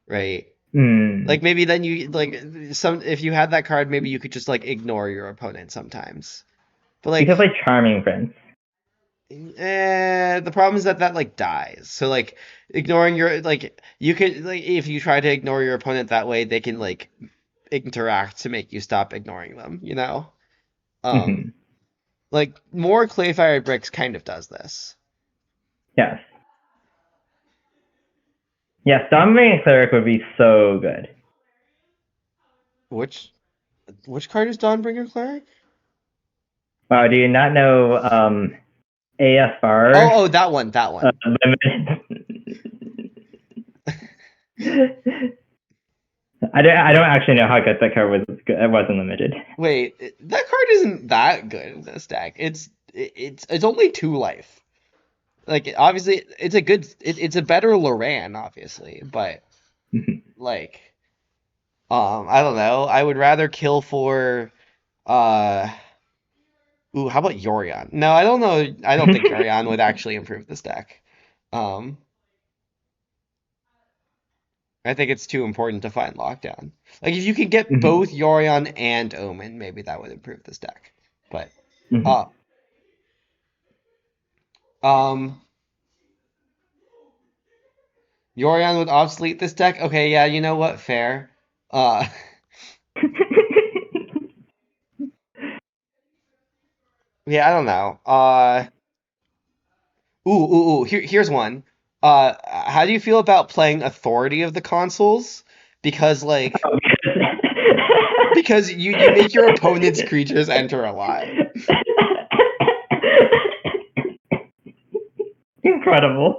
right? Hmm. Like maybe then you like some if you had that card, maybe you could just like ignore your opponent sometimes. But You can like, play Charming Prince. the problem is that like dies. So like ignoring your like you could like if you try to ignore your opponent that way, they can like interact to make you stop ignoring them. You know, Hmm. like more Clayfire Bricks kind of does this. Yes. Yes, Dominating Cleric would be so good. Which which card is Dawnbringer Cleric? Wow, do you not know AFR? Oh, that one, that one. Limited. I don't actually know how good that card was. It wasn't limited. Wait, that card isn't that good in this deck. It's only 2 life. Like obviously, it's a better Loran, obviously, but like, I don't know. I would rather kill for, uh, ooh, how about Yorion? No, I don't know. I don't think Yorion would actually improve this deck. Um, I think it's too important to find lockdown. Like if you could get both Yorion and Omen, maybe that would improve this deck. But, uh, um. Yorion would obsolete this deck? Okay, yeah, you know what? Fair. Uh, yeah, I don't know. Ooh. Here's one. How do you feel about playing Authority of the Consoles? Because like, because you make your opponent's creatures enter a lot. Incredible.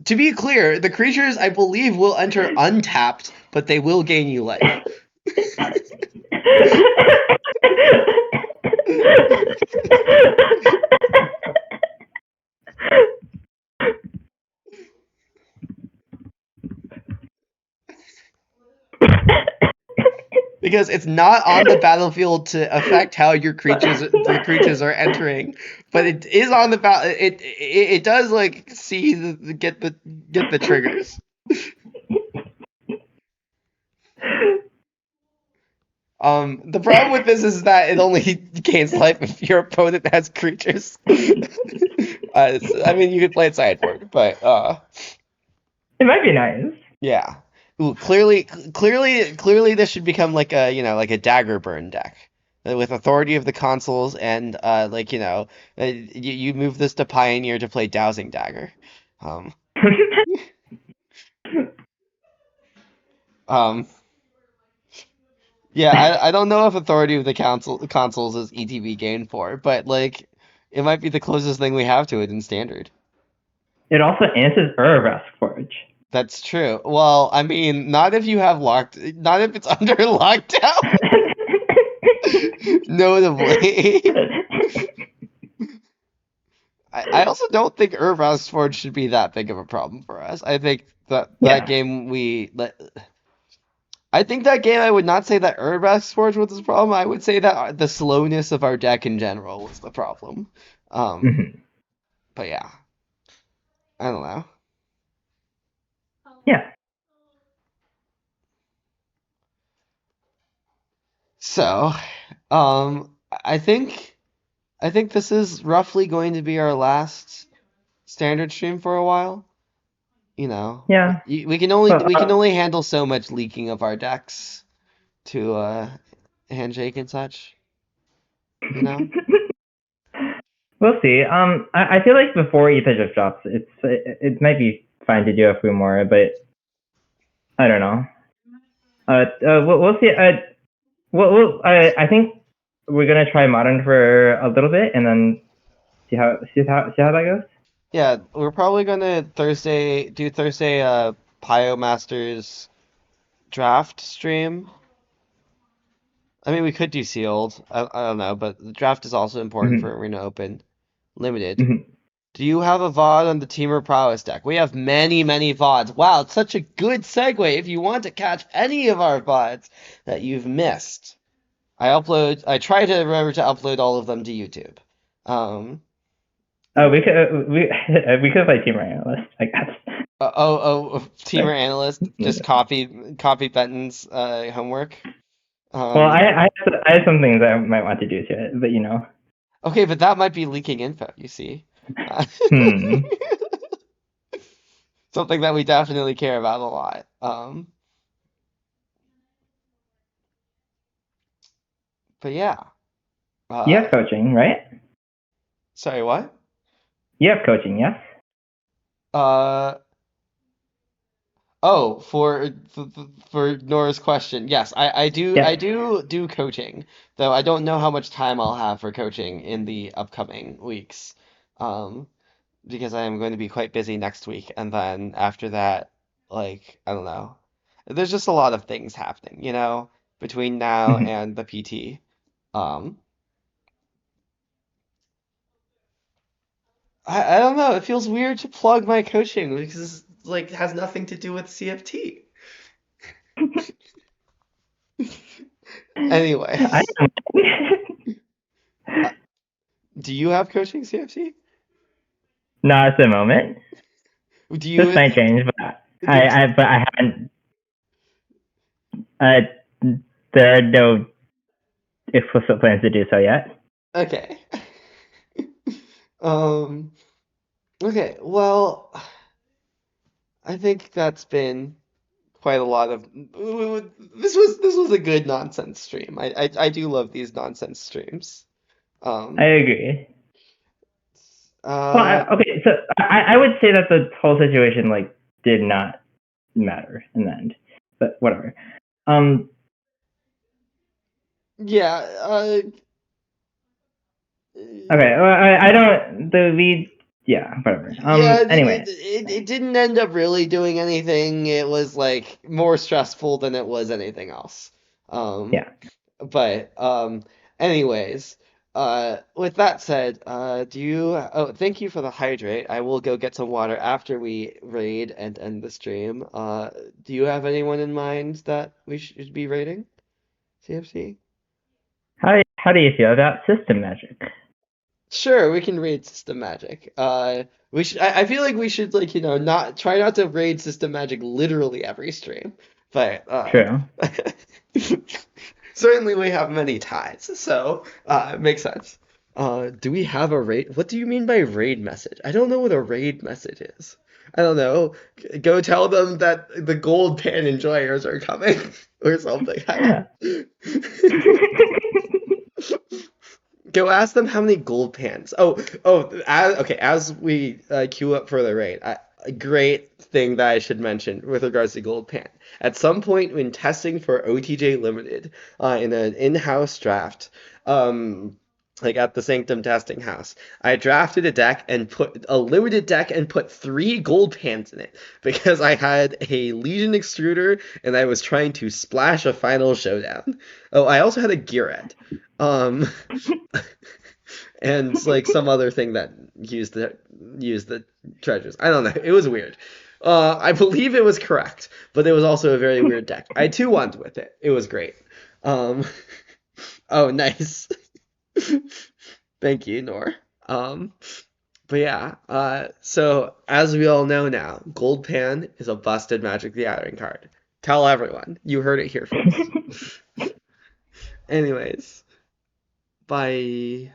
To be clear, the creatures I believe will enter untapped, but they will gain you life. Because it's not on the battlefield to affect how the creatures are entering, but it is on the battle. It does like see get the triggers. The problem with this is that it only gains life if your opponent has creatures. I mean, you could play it sideboard, but It might be nice. yeah. Ooh, clearly, this should become like a like a dagger burn deck with authority of the consoles and like you move this to pioneer to play dowsing dagger. Um, um, yeah, I don't know if authority of the consoles is ETB gain for, but like it might be the closest thing we have to it in standard. It also answers Urabrask Forge. That's true. Well, I mean, not if not if it's under lockdown. Notably. I also don't think Urva's Forge should be that big of a problem for us. I think that game I think that game I would not say that Urva's Forge was the problem. I would say that the slowness of our deck in general was the problem. But yeah, I don't know. Yeah. So, I think this is roughly going to be our last standard stream for a while. You know, Yeah. Well, we can only handle so much leaking of our decks to handshake and such. You know. we'll see. I feel like before Ether just drops, it might be fine to do a few more, but I don't know. We'll see. I think we're gonna try modern for a little bit, and then see how that goes. Yeah, we're probably gonna do Thursday Pio Masters draft stream. I mean, we could do sealed. I don't know, but the draft is also important for Mm-hmm. Arena Open Limited. Mm-hmm. Do you have a VOD on the Teamer Prowess deck? We have many, many VODs. Wow, it's such a good segue if you want to catch any of our VODs that you've missed. I try to remember to upload all of them to YouTube. Um, Oh, we could play Team Analyst, I guess. Teamer Analyst, just copy Benton's homework. Well, Um, I have some things I might want to do to it, but okay, but that might be leaking info, you see. hmm. Something that we definitely care about a lot. But yeah. You Uh, have coaching, right? sorry, what? You have coaching, yes? Uh, oh, for Nora's question, yes, Yes. I do coaching, though I don't know how much time I'll have for coaching in the upcoming weeks. Um, because I am going to be quite busy next week, and then after that, like, I don't know. There's just a lot of things happening, between now Mhm. and the PT. Um, I don't know. It feels weird to plug my coaching because like has nothing to do with CFT. I Anyways, don't uh, do you have coaching CFT? Not at the moment. Do This you might change, but do, I haven't. Uh, there are no explicit plans to do so yet. okay. Um, okay. Well, I think that's been quite a lot of this was a good nonsense stream. I do love these nonsense streams. I Um, agree. Well, uh, okay, so I would say that the whole situation did not matter in the end, but whatever. Um, yeah. okay, well, I don't the lead. Yeah, whatever. Yeah, Anyway, it didn't end up really doing anything. It was like more stressful than it was anything else. Um, yeah. but anyways, with that said, thank you for the hydrate. I will go get some water after we raid and end the stream. Do you have anyone in mind that we should be raiding? CFC? How do you feel about system magic? Sure, we can raid System Magic. I feel like we should like, not try not to raid System Magic literally every stream. But True. certainly we have many ties, so it makes sense. Do we have a raid? What do you mean by raid message? I don't know what a raid message is. I don't know. Go tell them that the gold pan enjoyers are coming or something. I don't. Go ask them how many gold pans. Okay. As we queue up for the raid, a great thing that I should mention with regards to gold pan. At some point when testing for OTJ Limited in an in-house draft, like at the Sanctum testing house, I drafted a deck and put a limited deck and put 3 gold pans in it because I had a Legion Extruder and I was trying to splash a final showdown. Oh, I also had a Gearhead. Um, and like some other thing that used the treasures. I don't know. It was weird. I believe it was correct, but it was also a very weird deck. I 2-1'd with it. It was great. Um, oh, nice. Thank you, Nor. Um, but yeah, so as we all know now, Gold Pan is a busted Magic the Gathering card. Tell everyone. You heard it here first. Anyways, bye.